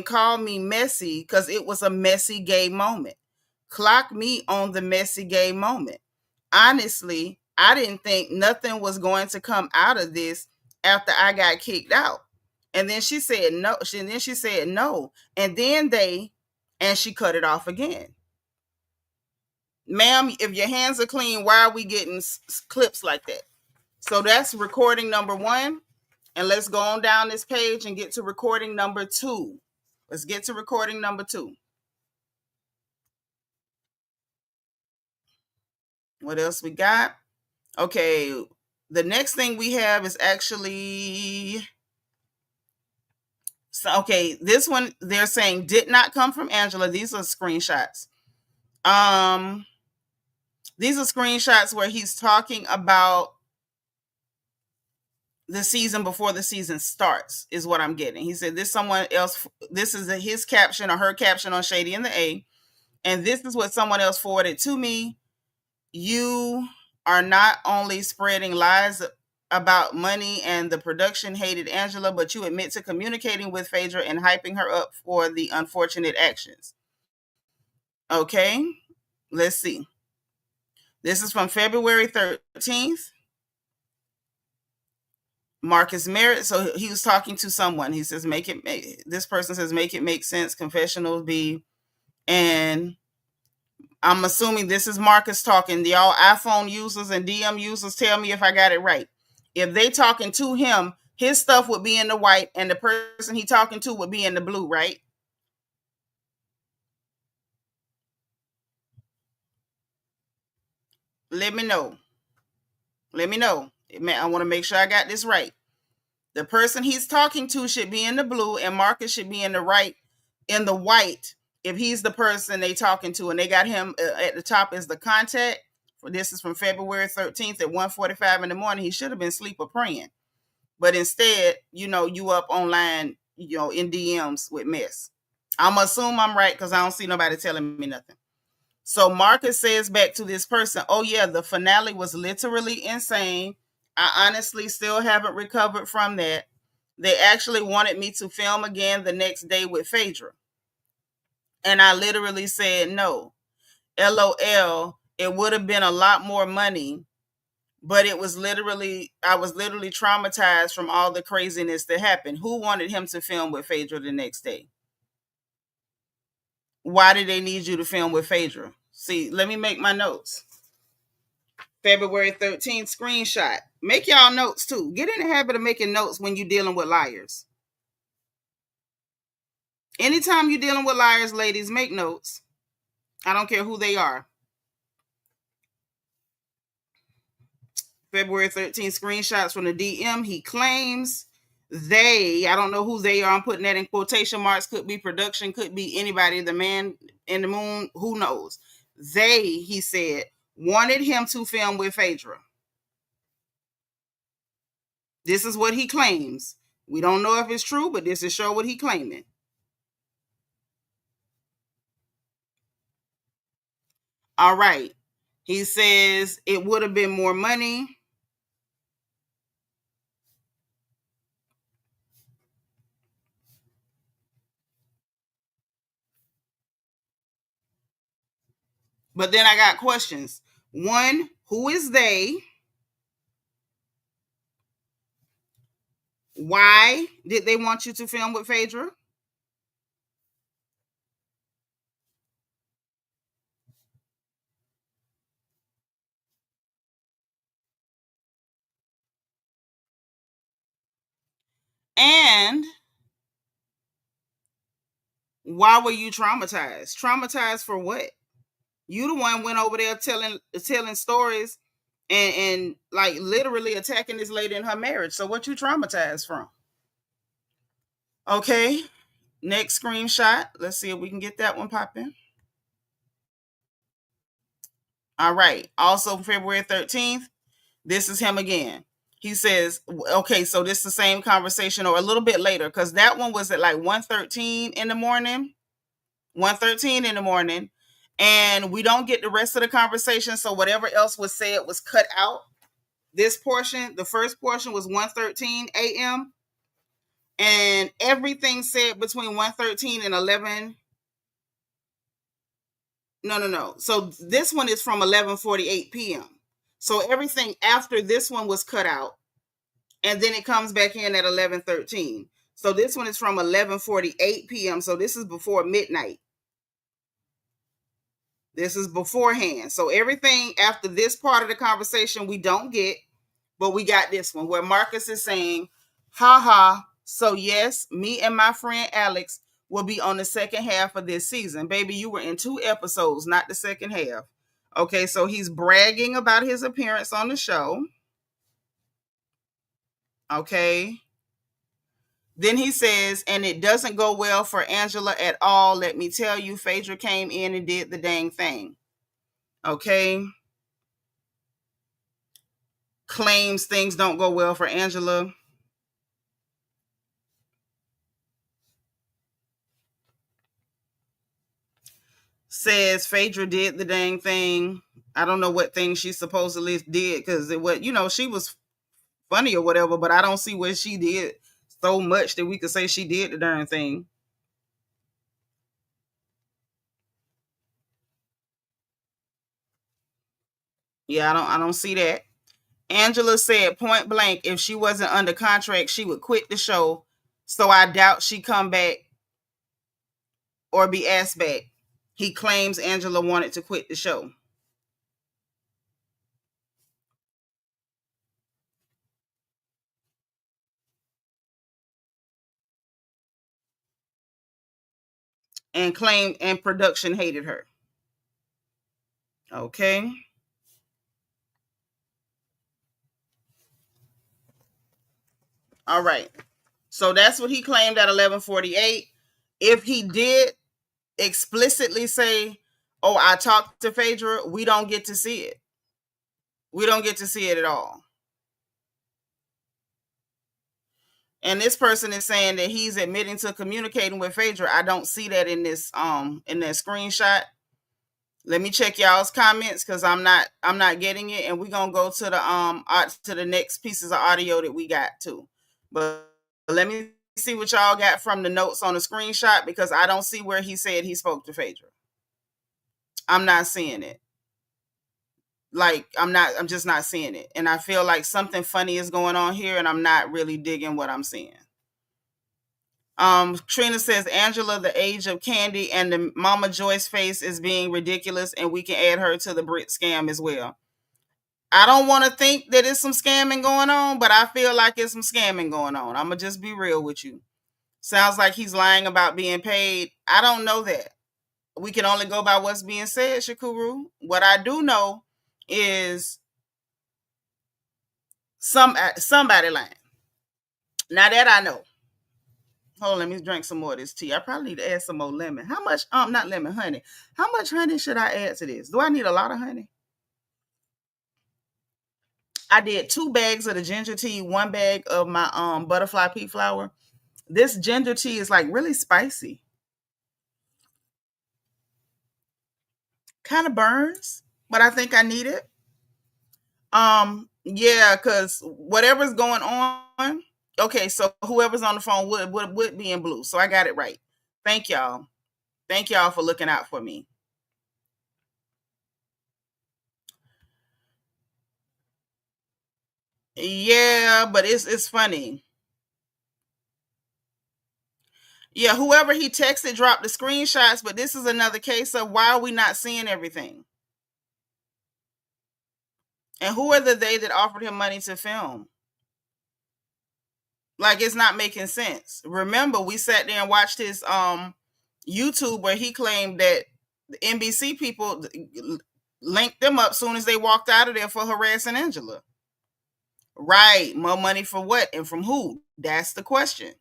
call me messy because it was a messy gay moment. Clock me on the messy gay moment. Honestly, I didn't think nothing was going to come out of this after I got kicked out. And then she said no. And then she cut it off again. Ma'am, if your hands are clean, why are we getting clips like that? So that's recording number 1. And let's go on down this page and get to recording number 2. Let's get to recording number 2. What else we got? Okay, the next thing we have is actually... So, okay, this one they're saying did not come from Angela. These are screenshots. These are screenshots where he's talking about the season before the season starts, is what I'm getting. He said this someone else, this is his caption or her caption on Shady and the A, and this is what someone else forwarded to me. You are not only spreading lies about money and the production hated Angela, but you admit to communicating with Phaedra and hyping her up for the unfortunate actions. Okay, let's see. This is from February 13th. Marcus Merritt. So he was talking to someone. He says, this person says, make it make sense. Confessionals be, and I'm assuming this is Marcus talking. Y'all iPhone users and DM users, tell me if I got it right. If they talking to him, his stuff would be in the white and the person he talking to would be in the blue, right? Let me know. I want to make sure I got this right. The person he's talking to should be in the blue and Marcus should be in the white if he's the person they talking to, and they got him at the top as the contact. This is from February 13th at 1:45 in the morning. He should have been asleep or praying. But instead, you up online, in DMs with mess. I'm assuming I'm right because I don't see nobody telling me nothing. So Marcus says back to this person, oh yeah, the finale was literally insane. I honestly still haven't recovered from that. They actually wanted me to film again the next day with Phaedra. And I literally said no. LOL. It would have been a lot more money, but I was literally traumatized from all the craziness that happened. Who wanted him to film with Phaedra the next day? Why did they need you to film with Phaedra? See, let me make my notes. February 13th screenshot. Make y'all notes too. Get in the habit of making notes when you're dealing with liars. Anytime you're dealing with liars, ladies, make notes. I don't care who they are. February 13th screenshots from the DM. He claims I don't know who they are. I'm putting that in quotation marks. Could be production, could be anybody. The man in the moon, who knows? He said, wanted him to film with Phaedra. This is what he claims. We don't know if it's true, but this is sure what he claiming. All right. He says it would have been more money. But then I got questions. One, who is they? Why did they want you to film with Phaedra? And why were you traumatized? Traumatized for what? You the one went over there telling stories and like literally attacking this lady in her marriage. So what you traumatized from? Okay. Next screenshot. Let's see if we can get that one popping. All right. Also February 13th. This is him again. He says, okay, so this is the same conversation or a little bit later, because that one was at like 1:13 in the morning. 1:13 in the morning. And we don't get the rest of the conversation. So whatever else was said was cut out. This portion, the first portion was 1:13 a.m. And everything said between 1:13 and 11. No. So this one is from 11:48 p.m. So everything after this one was cut out. And then it comes back in at 11:13. So this one is from 11:48 p.m. So this is before midnight. This is beforehand. So everything after this part of the conversation we don't get, but we got this one where Marcus is saying, haha, so yes, me and my friend Alex will be on the second half of this season. Baby, you were in 2 episodes, not the second half. Okay, so he's bragging about his appearance on the show. Okay. Then he says, and it doesn't go well for Angela at all. Let me tell you, Phaedra came in and did the dang thing. Okay. Claims things don't go well for Angela. Says Phaedra did the dang thing. I don't know what thing she supposedly did because it was, she was funny or whatever, but I don't see what she did so much that we could say she did the darn thing. Yeah, I don't see that. Angela said point blank, if she wasn't under contract, she would quit the show. So I doubt she come back or be asked back. He claims Angela wanted to quit the show. And claimed and production hated her. Okay. All right. So that's what he claimed at 11:48. If he did explicitly say, "Oh, I talked to Phaedra," we don't get to see it. We don't get to see it at all. And this person is saying that he's admitting to communicating with Phaedra. I don't see that in this in that screenshot. Let me check y'all's comments because I'm not getting it, and we're gonna go to the next pieces of audio that we got too. But let me see what y'all got from the notes on the screenshot because I don't see where he said he spoke to Phaedra. I'm not seeing it. Like I'm just not seeing it. And I feel like something funny is going on here and I'm not really digging what I'm seeing. Trina says Angela, the age of Candy, and the Mama Joyce face is being ridiculous, and we can add her to the Brit scam as well. I don't want to think that it's some scamming going on, but I feel like it's some scamming going on. I'm gonna just be real with you. Sounds like he's lying about being paid. I don't know that. We can only go by what's being said, Shakuru. What I do know is somebody lying. Now that I know. Hold on, let me drink some more of this tea. I probably need to add some more lemon. How much? Not lemon, honey. How much honey should I add to this? Do I need a lot of honey? I did 2 bags of the ginger tea, 1 bag of my butterfly pea flower. This ginger tea is like really spicy. Kind of burns, but I think I need it. Yeah, because whatever's going on. Okay, so whoever's on the phone would be in blue. So I got it right. Thank y'all. Thank y'all for looking out for me. Yeah, but it's funny. Yeah, whoever he texted dropped the screenshots, but this is another case of why are we not seeing everything? And who are the they that offered him money to film? Like it's not making sense. Remember, we sat there and watched his YouTube where he claimed that the NBC people linked them up soon as they walked out of there for harassing Angela. Right. More money for what and from who? That's the question.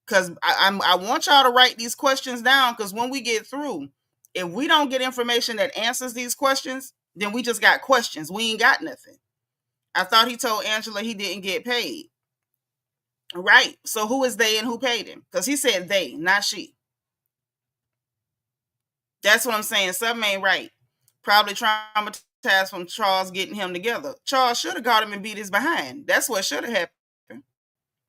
Because I want y'all to write these questions down because when we get through, if we don't get information that answers these questions, then we just got questions. We ain't got nothing. I thought he told Angela he didn't get paid. Right. So who is they and who paid him? Because he said they, not she. That's what I'm saying. Something ain't right. Probably traumatized from Charles getting him together. Charles should have got him and beat his behind. That's what should have happened.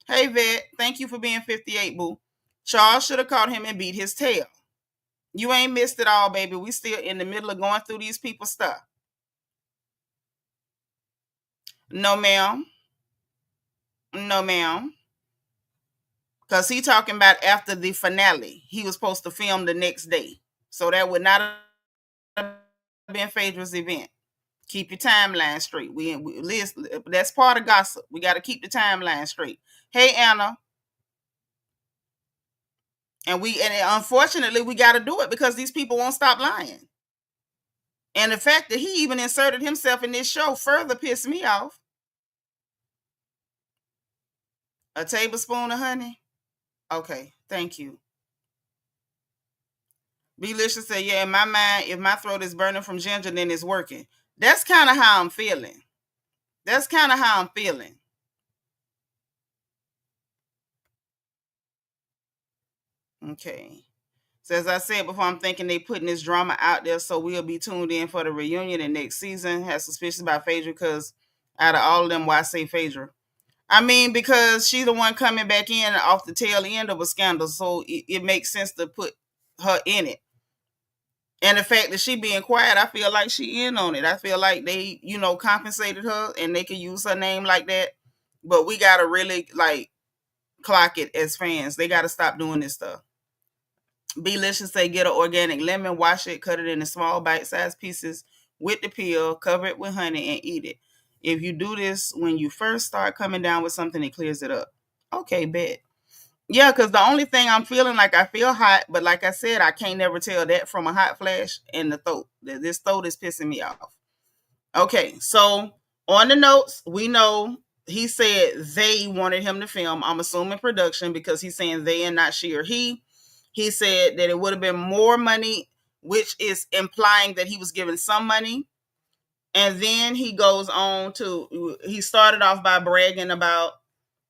Hey, Vet, thank you for being 58, boo. Charles should have caught him and beat his tail. You ain't missed it all, baby. We still in the middle of going through these people's stuff. No, ma'am. No, ma'am. Because he talking about after the finale. He was supposed to film the next day. So that would not have been Phaedra's event. Keep your timeline straight. That's part of gossip. We got to keep the timeline straight. Hey, Anna. And unfortunately we got to do it because these people won't stop lying. And the fact that he even inserted himself in this show further pissed me off. A tablespoon of honey? Okay, thank you. Belicious said, yeah, in my mind, if my throat is burning from ginger, then it's working. That's kind of how I'm feeling. Okay. So as I said before, I'm thinking they putting this drama out there so we'll be tuned in for the reunion and next season. Have suspicions about Phaedra because out of all of them, why say Phaedra? I mean, because she's the one coming back in off the tail end of a scandal, so it makes sense to put her in it. And the fact that she being quiet, I feel like she in on it. I feel like they, compensated her and they can use her name like that. But we gotta really clock it as fans. They gotta stop doing this stuff. Belicious say get an organic lemon, wash it, cut it into small bite-sized pieces with the peel, cover it with honey, and eat it. If you do this when you first start coming down with something, it clears it up. Okay, bet. Yeah, because the only thing I'm feeling like I feel hot, but like I said, I can't never tell that from a hot flash and the throat. This throat is pissing me off. Okay, so on the notes, we know he said they wanted him to film. I'm assuming production because he's saying they and not she or he. He said that it would have been more money, which is implying that he was given some money. And then he goes on he started off by bragging about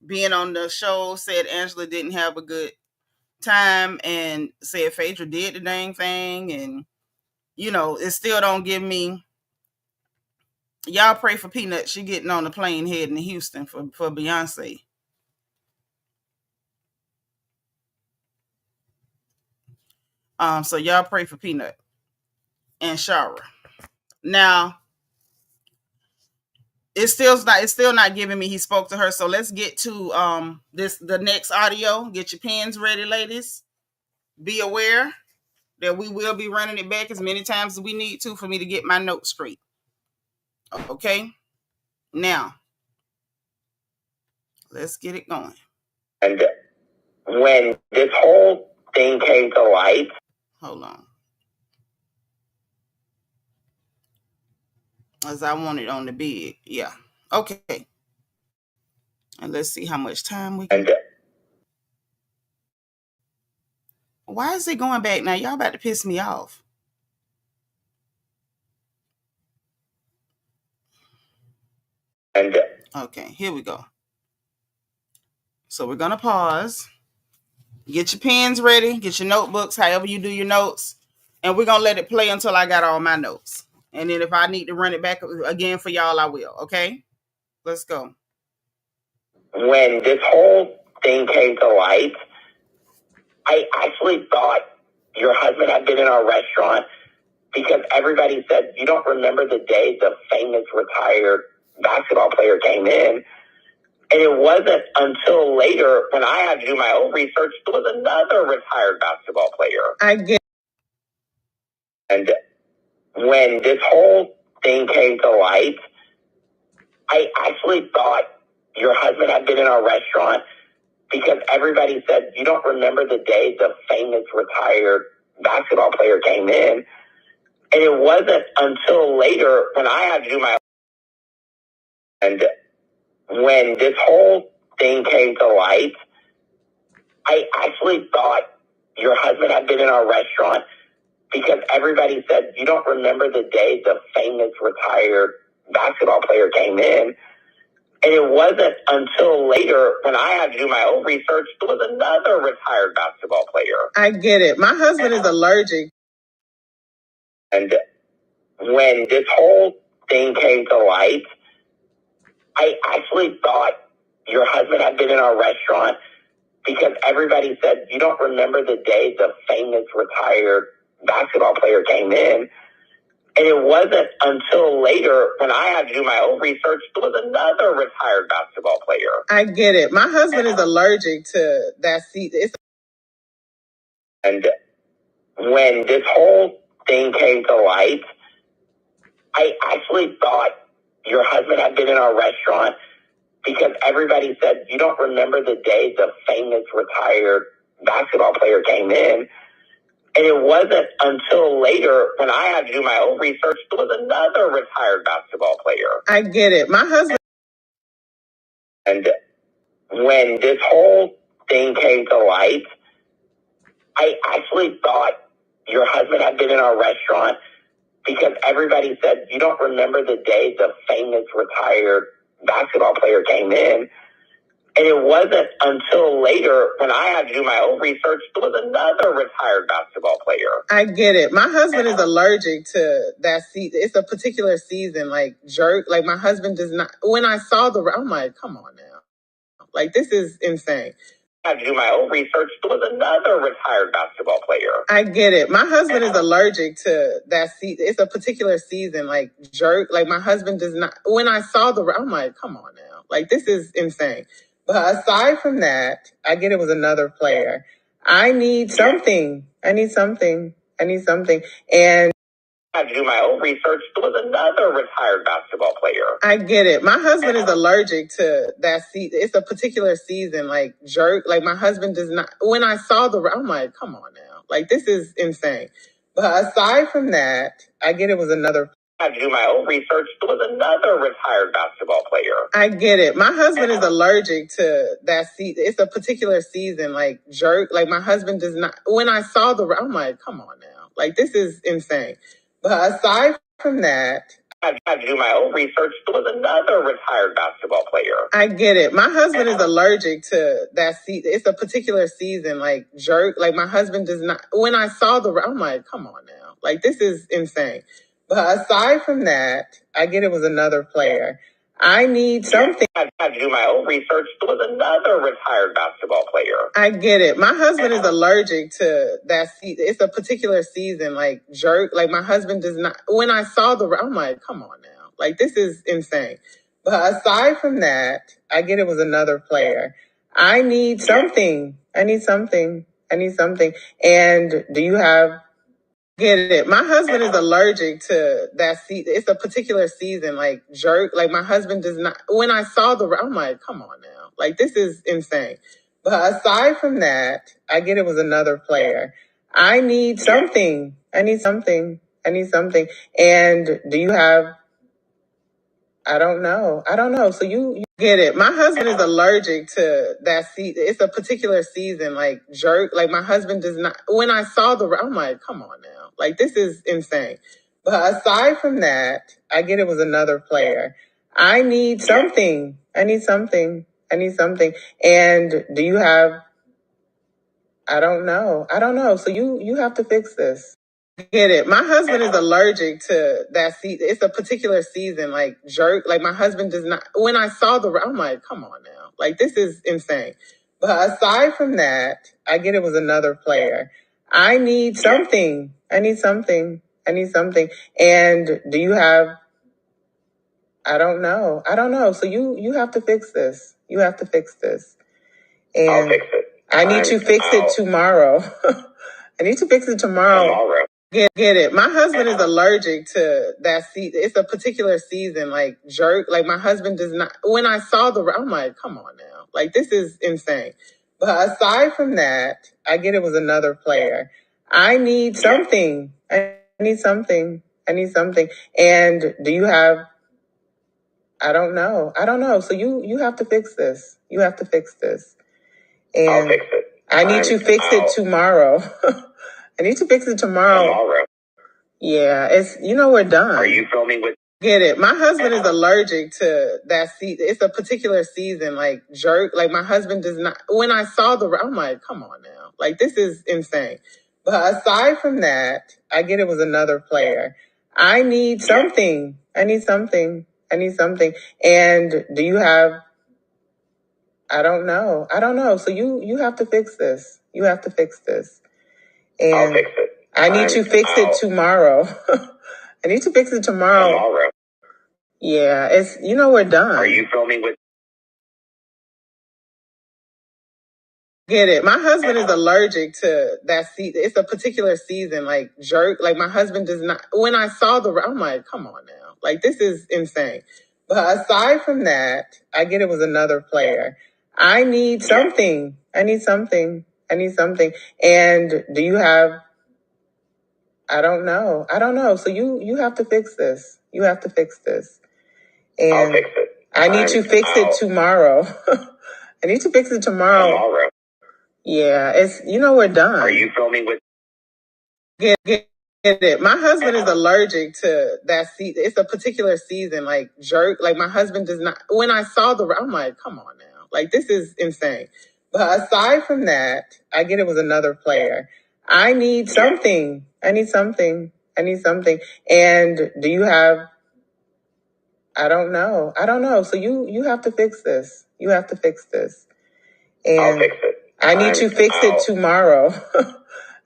being on the show, said Angela didn't have a good time and said Phaedra did the dang thing. And it still don't give me. Y'all pray for Peanut. She getting on the plane heading to Houston for Beyonce. So y'all pray for Peanut and Shara. Now, it's still not giving me he spoke to her. So let's get to the next audio. Get your pens ready, ladies. Be aware that we will be running it back as many times as we need to for me to get my notes straight. Okay? Now, let's get it going. And when this whole thing came to light... Hold on. As I want it on the bed. Yeah. Okay. And let's see how much time we can... Why is it going back now? Y'all about to piss me off. Okay, here we go. So we're going to pause. Get your pens ready. Get your notebooks, however you do your notes. And we're going to let it play until I got all my notes. And then if I need to run it back again for y'all, I will. Okay? Let's go. When this whole thing came to light, I actually thought your husband had been in our restaurant because everybody said, you don't remember the day the famous retired basketball player came in. And it wasn't until later when I had to do my own research, there was another retired basketball player. I get. And when this whole thing came to light, I actually thought your husband had been in our restaurant because everybody said, you don't remember the day the famous retired basketball player came in. And it wasn't until later when I had to do my own. And when this whole thing came to light, I actually thought your husband had been in our restaurant because everybody said, you don't remember the day the famous retired basketball player came in. And it wasn't until later when I had to do my own research, there was another retired basketball player. I get it. My husband is allergic. And when this whole thing came to light, I actually thought your husband had been in our restaurant because everybody said, you don't remember the day the famous retired basketball player came in. And it wasn't until later when I had to do my own research, there was another retired basketball player. I get it. My husband is allergic to that seed. And when this whole thing came to light, I actually thought your husband had been in our restaurant because everybody said, you don't remember the day the famous retired basketball player came in. And it wasn't until later when I had to do my own research, there was another retired basketball player. I get it. My husband. And when this whole thing came to light, I actually thought your husband had been in our restaurant because everybody said, you don't remember the day the famous retired basketball player came in. And it wasn't until later when I had to do my own research, there was another retired basketball player. I get it. My husband is allergic to that season. It's a particular season, like jerk. Like my husband does not. When I saw I'm like, come on now. Like this is insane. I had to do my own research. There was another retired basketball player. I get it. My husband is allergic to that season. It's a particular season, like jerk. Like my husband does not. When I saw I'm like, come on now. Like this is insane. But aside from that, I get it was another player. I need something. I need something. And I had to do my own research. There was another retired basketball player. I get it. My husband is allergic to that season. It's a particular season, like jerk. Like my husband does not. When I saw I'm like, come on now. Like this is insane. But aside from that, I get it was another. I had to do my own research. There was another retired basketball player. I get it. My husband is allergic to that season. It's a particular season, like jerk. Like my husband does not. When I saw I'm like, come on now. Like this is insane. But aside from that, I had to do my own research. There was another retired basketball player. I get it. My husband is allergic to that season. It's a particular season, like jerk. Like my husband does not. When I saw I'm like, come on now. Like, this is insane. But aside from that, I get it was another player. I need something. I had to do my own research. There was another retired basketball player. I get it. My husband is allergic to that. It's a particular season, like jerk. Like, my husband does not. When I saw I'm like, come on now. Like, this is insane. But aside from that, I get it was another player. I need something. I need something. I need something. And do you have? Get it. My husband is allergic to that season. It's a particular season, like jerk. Like, my husband does not. When I saw I'm like, come on now. Like, this is insane. But aside from that, I get it was another player. I need something. I need something. I need something. And do you have? I don't know. I don't know. So you get it. My husband is allergic to that season. It's a particular season, like jerk. Like, my husband does not. When I saw I'm like, come on now. Like, this is insane. But aside from that, I get it was another player. I need something. I need something. I need something. And do you have? I don't know. I don't know. So you have to fix this. Get it. My husband is allergic to that season. It's a particular season, like jerk. Like, my husband does not. When I saw I'm like, come on now. Like, this is insane. But aside from that, I get it was another player. I need something. I need something. I need something. And do you have? I don't know. I don't know. So you have to fix this. You have to fix this. And I'll fix it. I need to fix it tomorrow. I need to fix it tomorrow. Get it. My husband is allergic to that season. It's a particular season, like jerk. Like, my husband does not. When I saw I'm like, come on now. Like, this is insane. But aside from that, I get it was another player. I need something. I need something. I need something. And do you have? I don't know. I don't know. So you have to fix this. You have to fix this. And I'll fix it. I need to fix it tomorrow. I need to fix it tomorrow. Yeah, we're done. Are you filming with? Get it. My husband is allergic to that season. It's a particular season, like jerk. Like, my husband does not. When I saw I'm like, come on now. Like, this is insane. But aside from that, I get it was another player. I need something. I need something. I need something. And do you have? I don't know. I don't know. So you have to fix this. You have to fix this. And I'll fix it. I need to fix it tomorrow. I need to fix it tomorrow. Yeah, we're done. Are you filming with? Get it. My husband is allergic to that season. It's a particular season, like jerk. Like, my husband does not. When I saw I'm like, come on now. Like, this is insane. But aside from that, I get it was another player. I need something. I need something. I need something. And do you have? I don't know. I don't know. So you have to fix this. You have to fix this. And I'll fix it. I need to fix it tomorrow. I need to fix it tomorrow. Yeah, we're done. Are you filming with? Get it. My husband is allergic to that season. It's a particular season, like jerk. Like, my husband does not. When I saw I'm like, come on now. Like, this is insane. But aside from that, I get it was another player. I need something. I need something. I need something. And do you have? I don't know. I don't know. So you have to fix this. You have to fix this. And I'll fix it. I need to fix it tomorrow.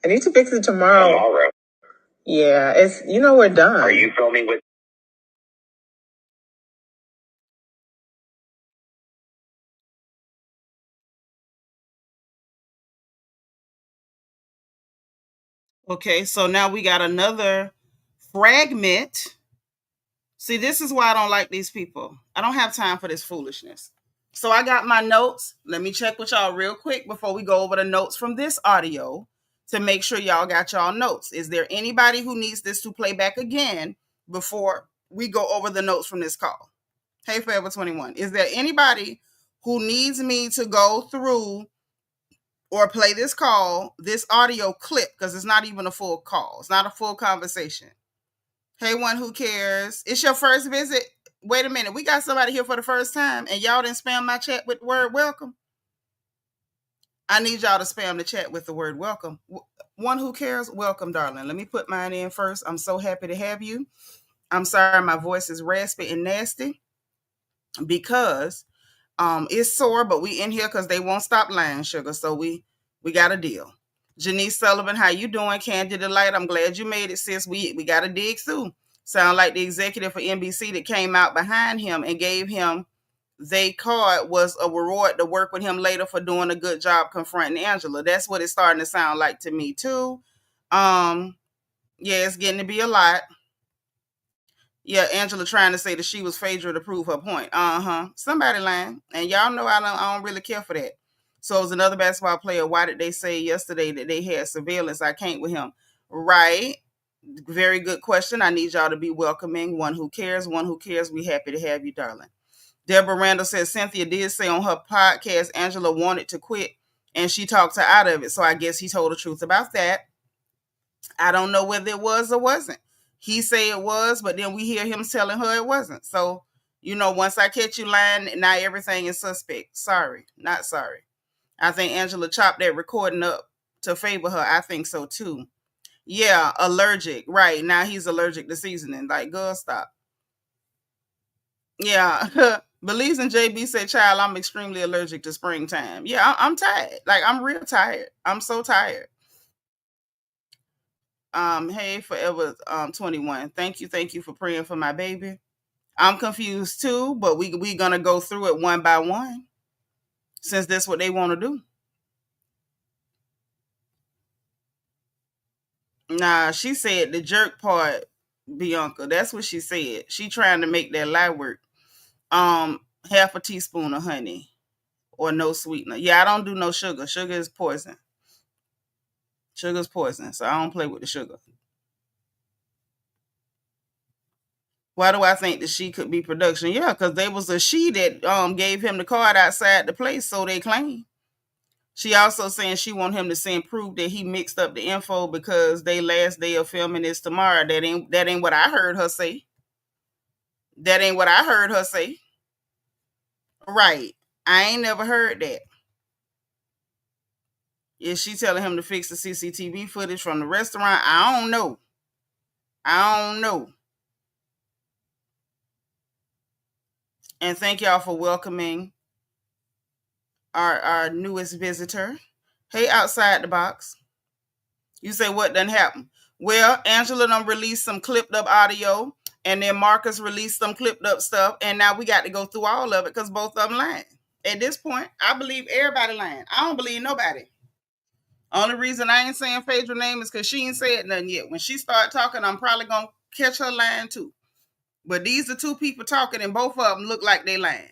I need to fix it tomorrow. Yeah, we're done. Are you filming with? Okay, so now we got another fragment. See, this is why I don't like these people. I don't have time for this foolishness. So I got my notes. Let me check with y'all real quick before we go over the notes from this audio to make sure y'all got y'all notes. Is there anybody who needs this to play back again before we go over the notes from this call? Hey, Forever 21. Is there anybody who needs me to go through or play this call, this audio clip, because it's not even a full call. It's not a full conversation. Hey, one who cares. It's your first visit. Wait a minute. We got somebody here for the first time and y'all didn't spam my chat with the word welcome. I need y'all to spam the chat with the word welcome. One who cares, welcome, darling. Let me put mine in first. I'm so happy to have you. I'm sorry my voice is raspy and nasty because it's sore, but we in here because they won't stop lying, sugar. So we got a deal. Janice Sullivan, how you doing? Candy Delight, I'm glad you made it, sis. We got to dig through. Sound like the executive for NBC that came out behind him and gave him they card was a reward to work with him later for doing a good job confronting Angela. That's what it's starting to sound like to me too. Yeah, it's getting to be a lot. Yeah, Angela trying to say that she was Phaedra to prove her point. Somebody lying. And y'all know I don't really care for that. So as another basketball player, why did they say yesterday that they had surveillance? I can't with him. Right. Very good question. I need y'all to be welcoming. One who cares. We happy to have you, darling. Deborah Randall says Cynthia did say on her podcast Angela wanted to quit and she talked her out of it. So I guess he told the truth about that. I don't know whether it was or wasn't. He say it was, but then we hear him telling her it wasn't. So, once I catch you lying, now everything is suspect. Sorry, not sorry. I think Angela chopped that recording up to favor her. I think so too. Yeah, allergic. Right. Now he's allergic to seasoning. Like, girl, stop. Yeah. Believes in JB said, child, I'm extremely allergic to springtime. Yeah, I'm tired. Like, I'm real tired. I'm so tired. Hey, Forever 21. Thank you for praying for my baby. I'm confused too, but we gonna go through it one by one, since that's what they want to do. Nah, she said the jerk part, Bianca. That's what she said. She trying to make that lie work. Half a teaspoon of honey or no sweetener. Yeah, I don't do no sugar. Sugar is poison. Sugar's poison, so I don't play with the sugar. Why do I think that she could be production? Yeah, because there was a she that gave him the card outside the place, so they claim. She also saying she want him to send proof that he mixed up the info because they last day of filming is tomorrow. That ain't what I heard her say. That ain't what I heard her say. Right. I ain't never heard that. Is she telling him to fix the CCTV footage from the restaurant? I don't know. And thank y'all for welcoming our newest visitor. Hey, outside the box. You say what done happened? Well, Angela done released some clipped up audio, and then Marcus released some clipped up stuff, and now we got to go through all of it because both of them lying. At this point, I believe everybody lying. I don't believe nobody. Only reason I ain't saying Phaedra's name is because she ain't said nothing yet. When she start talking, I'm probably going to catch her lying too. But these are two people talking, and both of them look like they lying.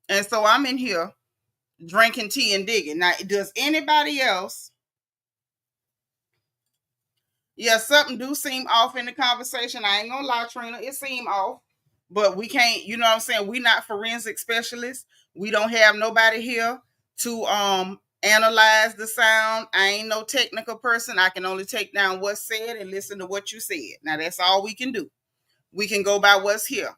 And so I'm in here drinking tea and digging. Now, does anybody else? Yeah, something do seem off in the conversation. I ain't gonna lie, Trina, it seemed off. But we can't, you know what I'm saying? We not forensic specialists. We don't have nobody here to analyze the sound. I ain't no technical person. I can only take down what's said and listen to what you said. Now that's all we can do. We can go by what's here.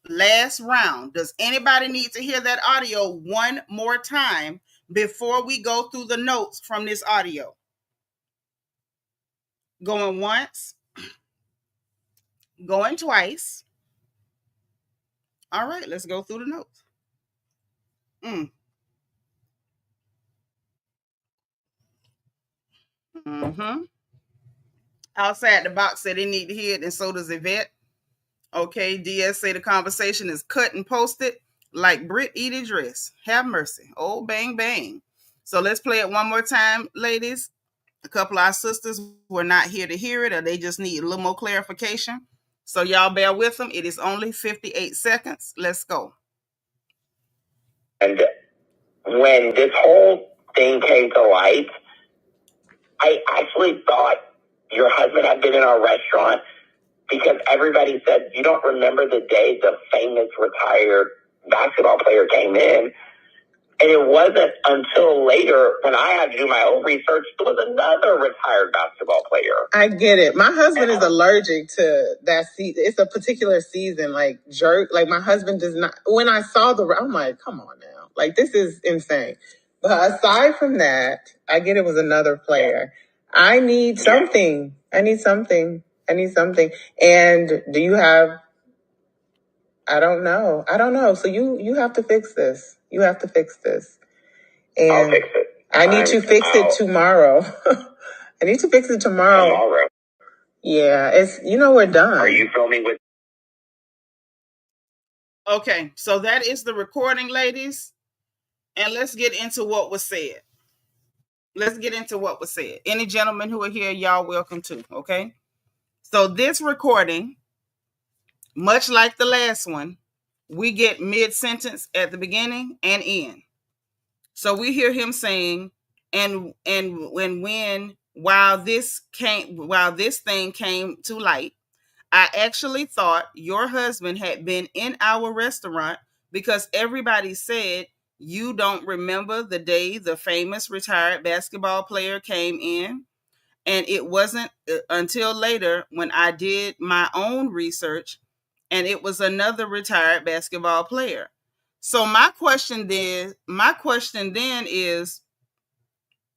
Last round. Does anybody need to hear that audio one more time before we go through the notes from this audio? Going once, going twice. All right, let's go through the notes. Outside the box said they need to hear it, and so does Yvette. Okay, DS say the conversation is cut and posted like Brit Eaty dress. Have mercy. Oh, bang, bang. So let's play it one more time, ladies. A couple of our sisters were not here to hear it, or they just need a little more clarification. So y'all bear with them. It is only 58 seconds. Let's go. And when this whole thing came to light, I actually thought your husband had been in our restaurant because everybody said, you don't remember the day the famous retired basketball player came in. And it wasn't until later when I had to do my own research, there was another retired basketball player. I get it. My husband is allergic to that season. It's a particular season, like jerk. Like my husband does not, when I saw I'm like, come on now. Like this is insane. But aside from that, I get it was another player. I need something. I need something. And do you have, I don't know. So you have to fix this. And I'll fix it. I need to fix it tomorrow. I need to fix it tomorrow. Yeah, we're done. Are you filming with? Okay, so that is the recording, ladies. And let's get into what was said. Any gentlemen who are here, y'all welcome to, okay? So this recording, much like the last one, we get mid-sentence at the beginning and end. So we hear him saying, and when while this thing came to light, I actually thought your husband had been in our restaurant because everybody said you don't remember the day the famous retired basketball player came in. And it wasn't until later when I did my own research and it was another retired basketball player. So my question then is,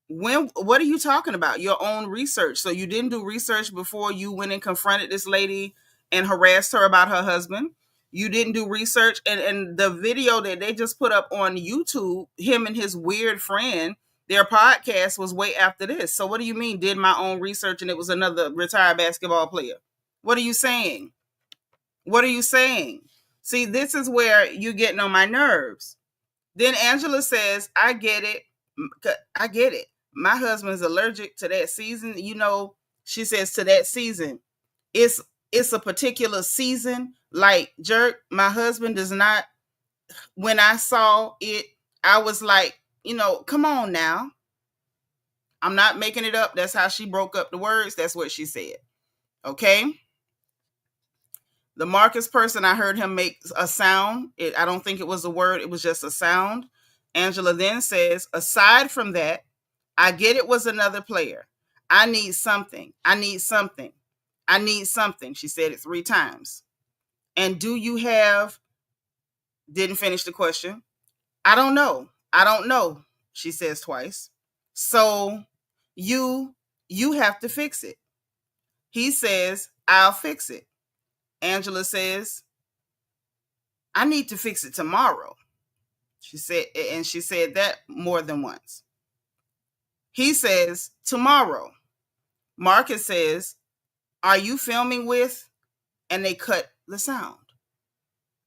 what are you talking about? Your own research. So you didn't do research before you went and confronted this lady and harassed her about her husband. You didn't do research, and the video that they just put up on YouTube, him and his weird friend, their podcast was way after this. So what do you mean did my own research and it was another retired basketball player? What are you saying? See, this is where you're getting on my nerves. Then Angela says, I get it. My husband's allergic to that season. She says to that season. It's a particular season. Like, jerk, my husband does not. When I saw it, I was like, come on now. I'm not making it up. That's how she broke up the words. That's what she said. Okay. The Marcus person, I heard him make a sound. I don't think it was a word. It was just a sound. Angela then says, aside from that, I get it was another player. I need something. She said it 3 times. And do you have, didn't finish the question. I don't know. She says twice. So you have to fix it. He says, I'll fix it. Angela says, I need to fix it tomorrow. She said that more than once. He says, tomorrow. Marcus says, are you filming with? And they cut the sound.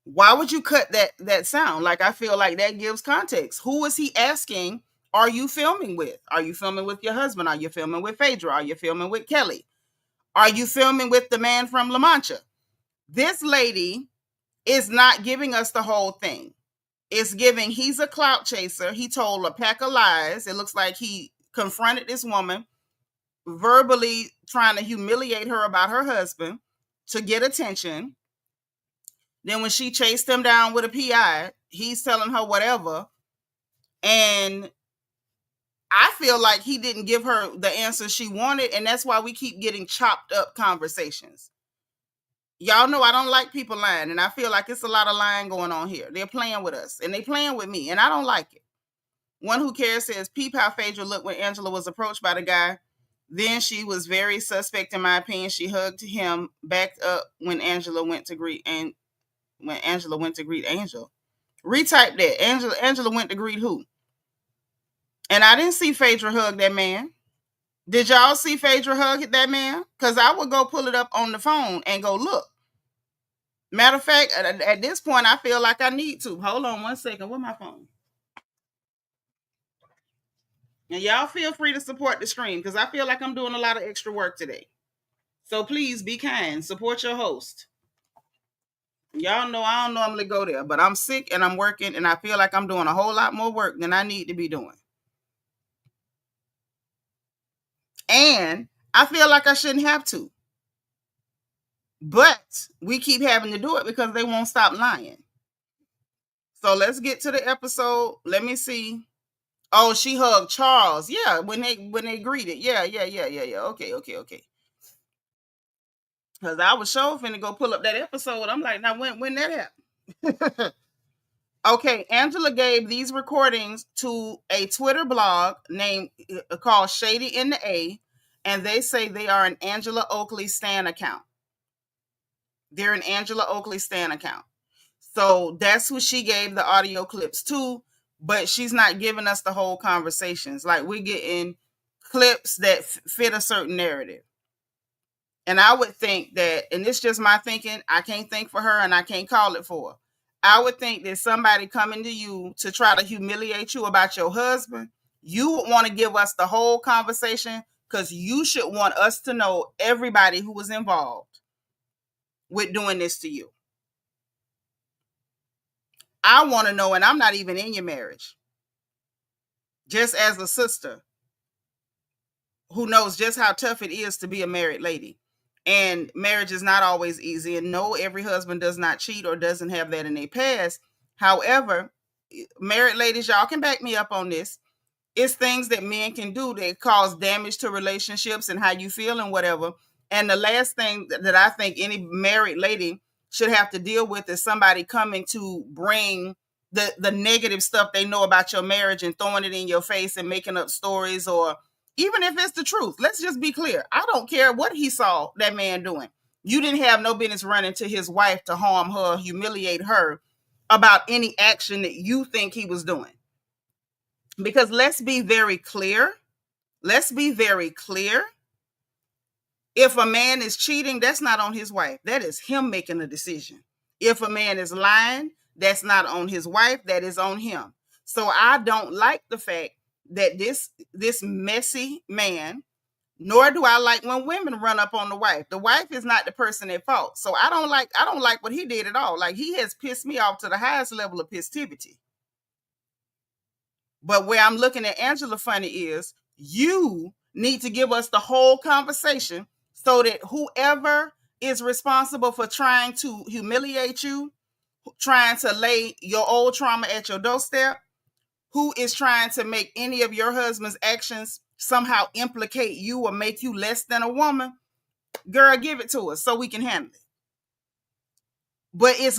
Why would you cut that sound? Like, I feel like that gives context. Who is he asking, are you filming with? Are you filming with your husband? Are you filming with Phaedra? Are you filming with Kelly? Are you filming with the man from La Mancha? This lady is not giving us the whole thing. It's giving, he's a clout chaser. He told a pack of lies. It looks like he confronted this woman, verbally trying to humiliate her about her husband to get attention. Then when she chased him down with a PI, he's telling her whatever. And I feel like he didn't give her the answer she wanted. And that's why we keep getting chopped up conversations. Y'all know I don't like people lying. And I feel like it's a lot of lying going on here. They're playing with us. And they playing with me. And I don't like it. One Who Cares says, peep how Phaedra looked when Angela was approached by the guy. Then she was very suspect, in my opinion. She hugged him, backed up when Angela went to greet Angel. Retype that. Angela went to greet who? And I didn't see Phaedra hug that man. Did y'all see Phaedra hug that man? Because I would go pull it up on the phone and go look. Matter of fact, at this point, I feel like I need to. Hold on 1 second. Where's my phone? And y'all feel free to support the stream because I feel like I'm doing a lot of extra work today. So please be kind. Support your host. Y'all know I don't normally go there, but I'm sick and I'm working and I feel like I'm doing a whole lot more work than I need to be doing. And I feel like I shouldn't have to. But we keep having to do it because they won't stop lying. So let's get to the episode. Let me see. Oh, she hugged Charles. Yeah, when they greeted. Yeah. Okay. Because I was sure finna go pull up that episode. I'm like, now when that happened? Okay, Angela gave these recordings to a Twitter blog named called Shady in the A, and they say they are an Angela Oakley stan account. They're an Angela Oakley stan account. So that's who she gave the audio clips to, but she's not giving us the whole conversations. Like, we're getting clips that fit a certain narrative. And I would think that, and it's just my thinking, I can't think for her and I can't call it for her. I would think that somebody coming to you to try to humiliate you about your husband, you would want to give us the whole conversation, because you should want us to know everybody who was involved with doing this to you. I want to know, and I'm not even in your marriage. Just as a sister who knows just how tough it is to be a married lady. And marriage is not always easy. And no, every husband does not cheat or doesn't have that in their past. However, married ladies, y'all can back me up on this. It's things that men can do that cause damage to relationships and how you feel and whatever. And the last thing that I think any married lady should have to deal with is somebody coming to bring the negative stuff they know about your marriage and throwing it in your face and making up stories, or even if it's the truth. Let's just be clear. I don't care what he saw that man doing. You didn't have no business running to his wife to harm her, humiliate her about any action that you think he was doing. Because let's be very clear. Let's be very clear. If a man is cheating, that's not on his wife. That is him making a decision. If a man is lying, that's not on his wife. That is on him. So I don't like the fact that this messy man, nor do I like when women run up on the wife. The wife is not the person at fault. So I don't like what he did at all. Like, he has pissed me off to the highest level of pissivity. But where I'm looking at Angela funny is, you need to give us the whole conversation so that whoever is responsible for trying to humiliate you, trying to lay your old trauma at your doorstep, who is trying to make any of your husband's actions somehow implicate you or make you less than a woman, girl, give it to us so we can handle it. But it's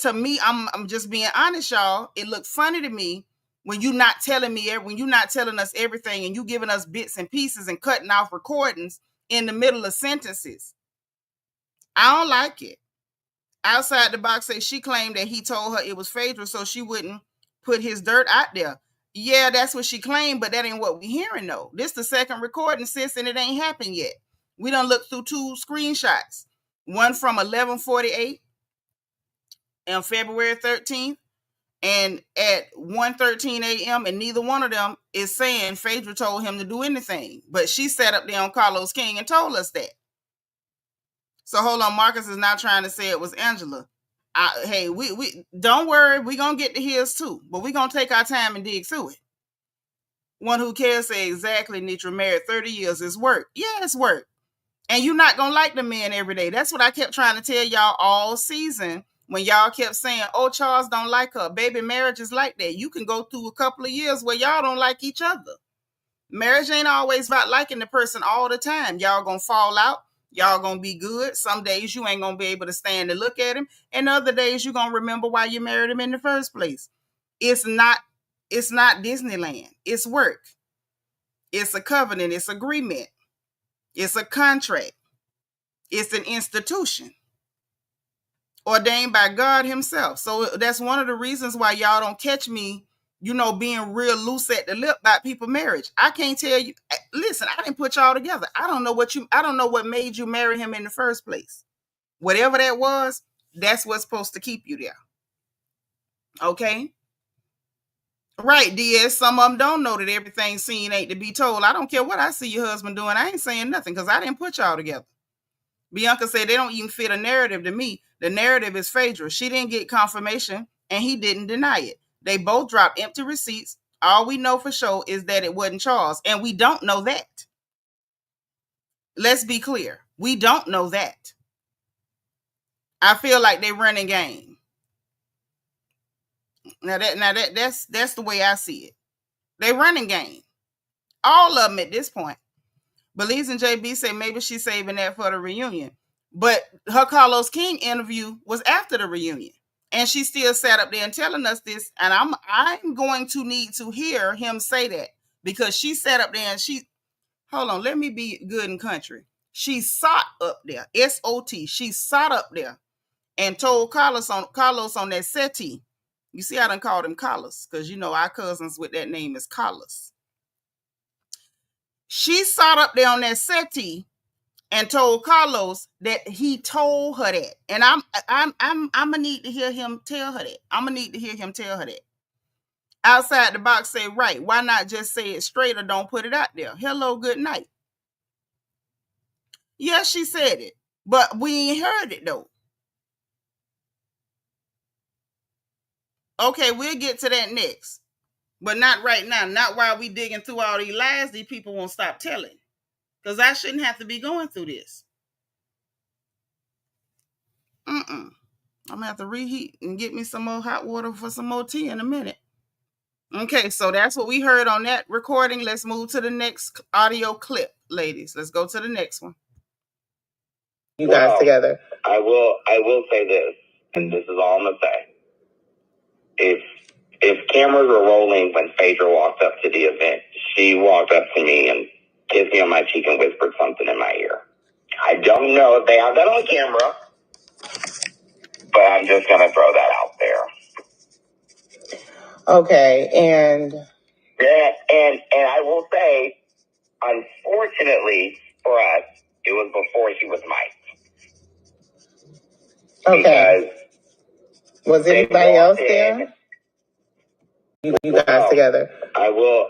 to me, I'm just being honest, y'all. It looked funny to me when you're not telling us everything, and you giving us bits and pieces and cutting off recordings in the middle of sentences. I don't like it. Outside the box say she claimed that he told her it was Phaedra so she wouldn't put his dirt out there. Yeah, that's what she claimed, but that ain't what we hearing though. This the second recording, sis, and it ain't happened yet. We done looked through two screenshots. One from 11:48 on February 13th, and at 1:13 a.m., and neither one of them is saying Phaedra told him to do anything. But she sat up there on Carlos King and told us that. So hold on, Marcus is now trying to say it was Angela. Hey, we don't worry, we're going to get to his too, but we're going to take our time and dig through it. One who cares say, exactly, Nitra, married 30 years is work. Yeah, it's work. And you're not going to like the men every day. That's what I kept trying to tell y'all all season, when y'all kept saying, oh, Charles don't like her. Baby, marriage is like that. You can go through a couple of years where y'all don't like each other. Marriage ain't always about liking the person all the time. Y'all going to fall out. Y'all going to be good. Some days you ain't going to be able to stand and look at him. And other days you're going to remember why you married him in the first place. It's not Disneyland. It's work. It's a covenant. It's agreement. It's a contract. It's an institution ordained by God himself. So that's one of the reasons why y'all don't catch me, being real loose at the lip about people's marriage. I can't tell you. Listen, I didn't put y'all together. I don't know what made you marry him in the first place. Whatever that was, that's what's supposed to keep you there. Okay? Right, DS. Some of them don't know that everything seen ain't to be told. I don't care what I see your husband doing. I ain't saying nothing because I didn't put y'all together. Bianca said they don't even fit a narrative to me. The narrative is Phaedra. She didn't get confirmation and he didn't deny it. They both dropped empty receipts. All we know for sure is that it wasn't Charles, and we don't know that. Let's be clear. We don't know that. I feel like they running game. That's the way I see it. They running game. All of them at this point. Belize and JB say maybe she's saving that for the reunion. But her Carlos King interview was after the reunion. And she still sat up there and telling us this. And I'm going to need to hear him say that. Because she sat up there and hold on, let me be good and country. She sat up there, S-O-T. She sat up there and told Carlos on that settee. You see, I done called him Carlos because you know our cousins with that name is Carlos. She sat up there on that settee and told Carlos that he told her that. And I'm gonna need to hear him tell her that. I'm gonna need to hear him tell her that. Outside the box, say, right. Why not just say it straight or don't put it out there? Hello, good night. Yes, she said it, but we ain't heard it though. Okay, we'll get to that next. But not right now. Not while we digging through all these lies these people won't stop telling. Because I shouldn't have to be going through this. I'm going to have to reheat and get me some more hot water for some more tea in a minute. Okay, so that's what we heard on that recording. Let's move to the next audio clip, ladies. Let's go to the next one. You guys together. I will say this, and this is all I'm gonna say. If cameras were rolling when Phaedra walked up to the event, she walked up to me and kissed me on my cheek and whispered something in my ear. I don't know if they have that on camera, but I'm just gonna throw that out there. Okay, and I will say, unfortunately for us, it was before she was mic'd. Okay. Was anybody else there? You guys together. I will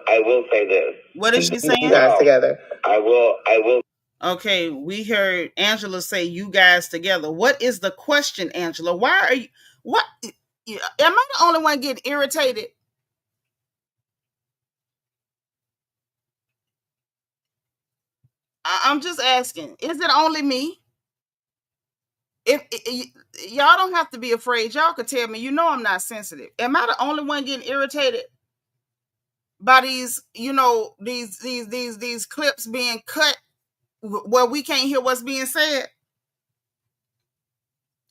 say this. What is she saying? You guys together. I will. Okay, we heard Angela say you guys together. What is the question, Angela? Why are you, what, am I the only one getting irritated? I'm just asking, is it only me? If y'all don't have to be afraid, y'all could tell me, you know I'm not sensitive. Am I the only one getting irritated by these, you know, these clips being cut where we can't hear what's being said?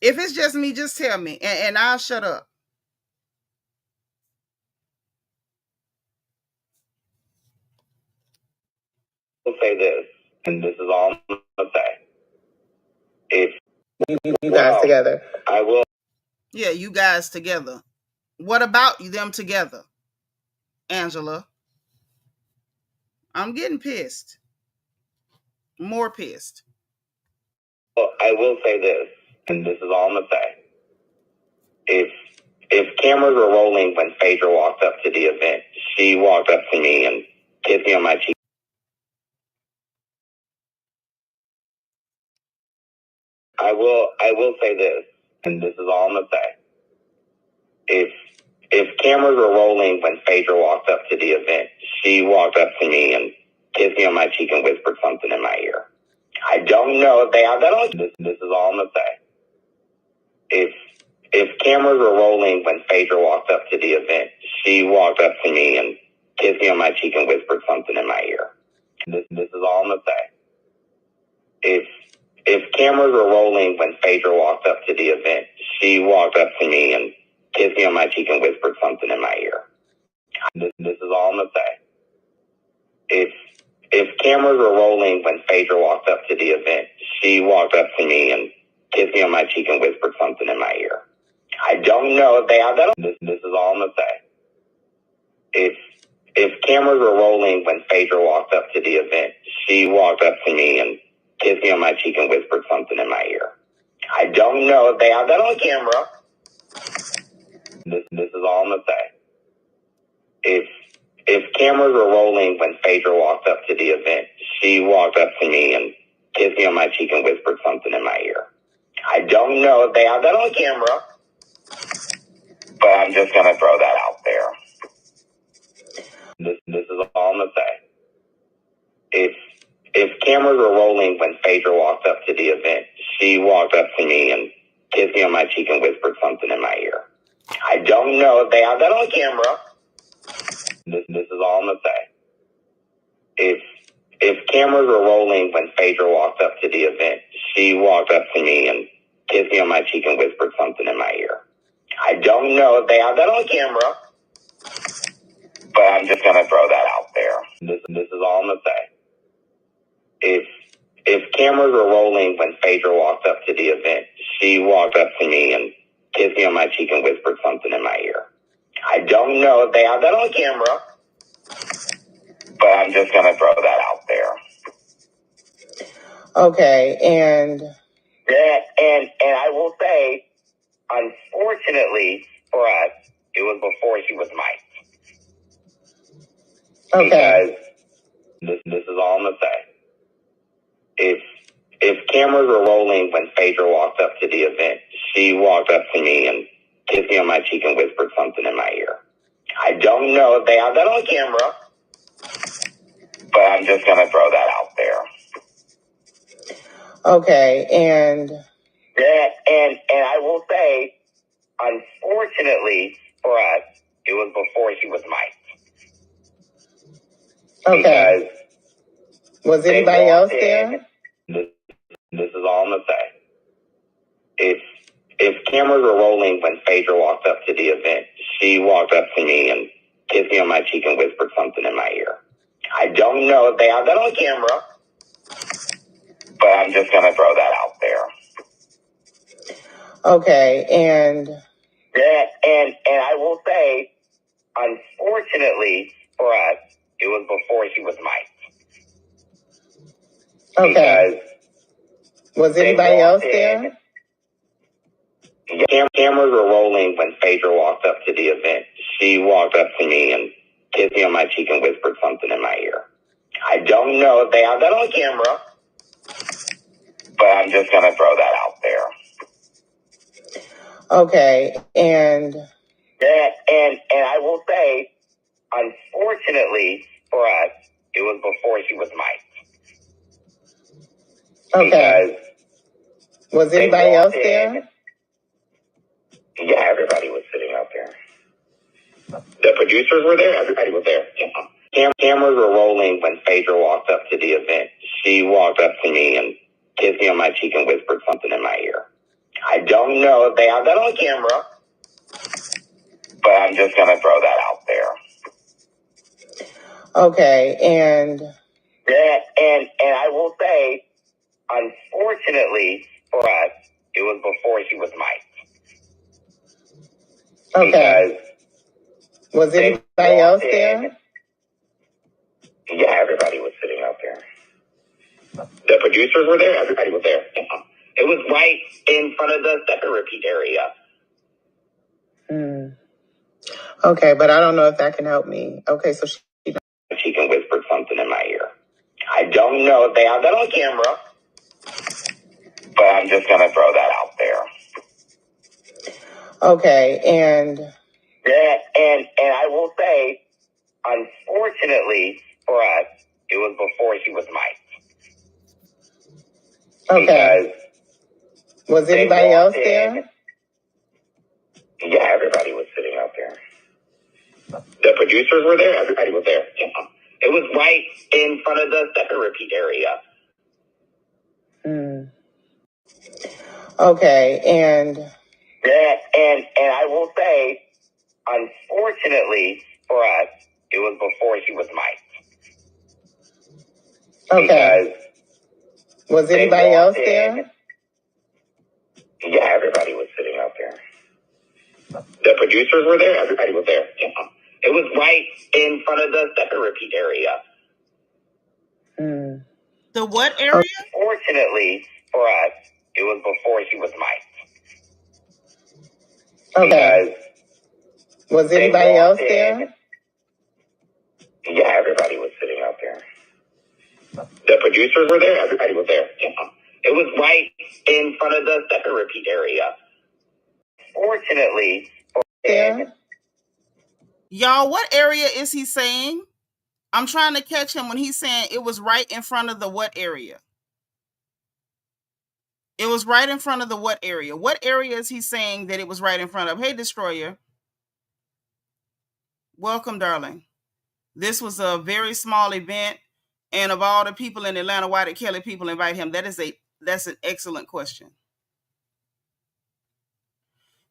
If it's just me, just tell me and I'll shut up. I'll say this, and this is all I'm gonna say. If you guys together. I will. Yeah, you guys together. What about them together, Angela? I'm getting pissed. More pissed. Well, I will say this, and this is all I'm gonna say. If cameras were rolling when Phaedra walked up to the event, she walked up to me and kissed me on my cheek. I will say this, and this is all I'm gonna say. If cameras were rolling when Phaedra walked up to the event, she walked up to me and kissed me on my cheek and whispered something in my ear. I don't know if they have that on. This is all I'm gonna say. If cameras were rolling when Phaedra walked up to the event, she walked up to me and kissed me on my cheek and whispered something in my ear. This is all I'm gonna say. If cameras were rolling when Phaedra walked up to the event, she walked up to me and kissed me on my cheek and whispered something in my ear. This is all I'm gonna say. If cameras were rolling when Phaedra walked up to the event, she walked up to me and kissed me on my cheek and whispered something in my ear. I don't know if they have that on. This is all I'm gonna say. If cameras were rolling when Phaedra walked up to the event, she walked up to me and kissed me on my cheek and whispered something in my ear. I don't know if they have that on camera. This is all I'm gonna say. If cameras were rolling when Phaedra walked up to the event, she walked up to me and kissed me on my cheek and whispered something in my ear. I don't know if they have that on camera, but I'm just gonna throw that out there. This is all I'm gonna say. If cameras were rolling when Phaedra walked up to the event, she walked up to me and kissed me on my cheek and whispered something in my ear. I don't know if they have that on camera. This is all I'm gonna say. If cameras were rolling when Phaedra walked up to the event, she walked up to me and kissed me on my cheek and whispered something in my ear. I don't know if they have that on camera, but I'm just gonna throw that out there. This is all I'm gonna say. If cameras were rolling when Phaedra walked up to the event, she walked up to me and kissed me on my cheek and whispered something in my ear. I don't know if they have that on camera, but I'm just going to throw that out there. Okay, and I will say, unfortunately for us, it was before she was mic'd. okay. Because this is all I'm going to say. If cameras were rolling when Phaedra walked up to the event, she walked up to me and kissed me on my cheek and whispered something in my ear. I don't know if they have that on camera, but I'm just going to throw that out there. Okay, and I will say, unfortunately for us, it was before she was mic'd. Okay. Was anybody else there? This is all I'm going to say. If cameras were rolling when Phaedra walked up to the event, she walked up to me and kissed me on my cheek and whispered something in my ear. I don't know if they have that on camera, but I'm just going to throw that out there. Okay, and I will say, unfortunately for us, it was before she was mic'd. Okay. Was anybody else there? Cameras were rolling when Phaedra walked up to the event. She walked up to me and kissed me on my cheek and whispered something in my ear. I don't know if they have that on camera, but I'm just going to throw that out there. Okay, and I will say, unfortunately for us, it was before she was mic'd. Okay. Was anybody else there? Yeah, everybody was sitting out there. The producers were there. Everybody was there. Cameras were rolling when Phaedra walked up to the event. She walked up to me and kissed me on my cheek and whispered something in my ear. I don't know if they have that on camera, but I'm just going to throw that out there. Okay, and I will say, unfortunately for us, it was before she was mic'd. Okay. Was anybody else there? Yeah, everybody was sitting out there. The producers were there. Everybody was there. It was right in front of the second repeat area. Okay, but I don't know if that can help me. Okay, so she can whisper something in my ear. I don't know if they have that on camera, but I'm just going to throw that out there. Okay, and I will say, unfortunately for us, it was before she was mic'd. Okay. Was anybody else there? Yeah, everybody was sitting out there. The producers were there. Everybody was there. It was right in front of the second repeat area. Okay, and I will say, unfortunately for us, it was before she was mic'd. Okay. Was anybody else there? Yeah, everybody was sitting out there. The producers were there. Everybody was there. It was right in front of the second repeat area. The what area? Fortunately for us, it was before she was mic'd. Okay. Was anybody else there? Yeah, everybody was sitting out there. The producers were there. Everybody was there. It was right in front of the second repeat area. Fortunately. Y'all, what area is he saying? I'm trying to catch him when he's saying it was right in front of the what area? It was right in front of the what area? What area is he saying that it was right in front of? Hey, Destroyer. Welcome, darling. This was a very small event. And of all the people in Atlanta, why did Kelly people invite him? That's an excellent question.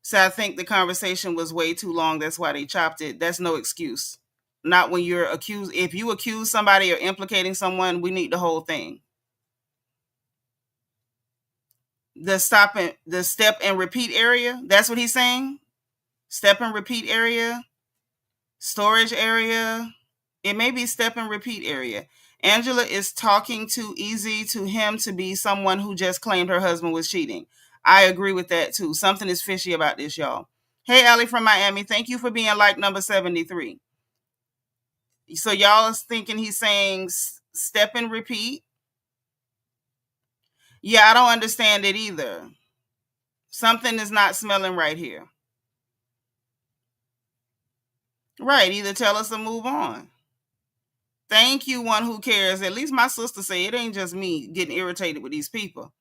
So I think the conversation was way too long. That's why they chopped it. That's no excuse. Not when you're accused. If you accuse somebody or implicating someone, we need the whole thing. the step and repeat area. That's what he's saying. Step and repeat area, storage area. It may be step and repeat area. Angela is talking too easy to him to be someone who just claimed her husband was cheating. I agree with that too. Something is fishy about this, y'all. Hey, Allie from Miami. Thank you for being like number 73. So y'all is thinking he's saying step and repeat. Yeah, I don't understand it either. Something is not smelling right here. Right, either tell us to move on. Thank you, one who cares. At least my sister say it ain't just me getting irritated with these people.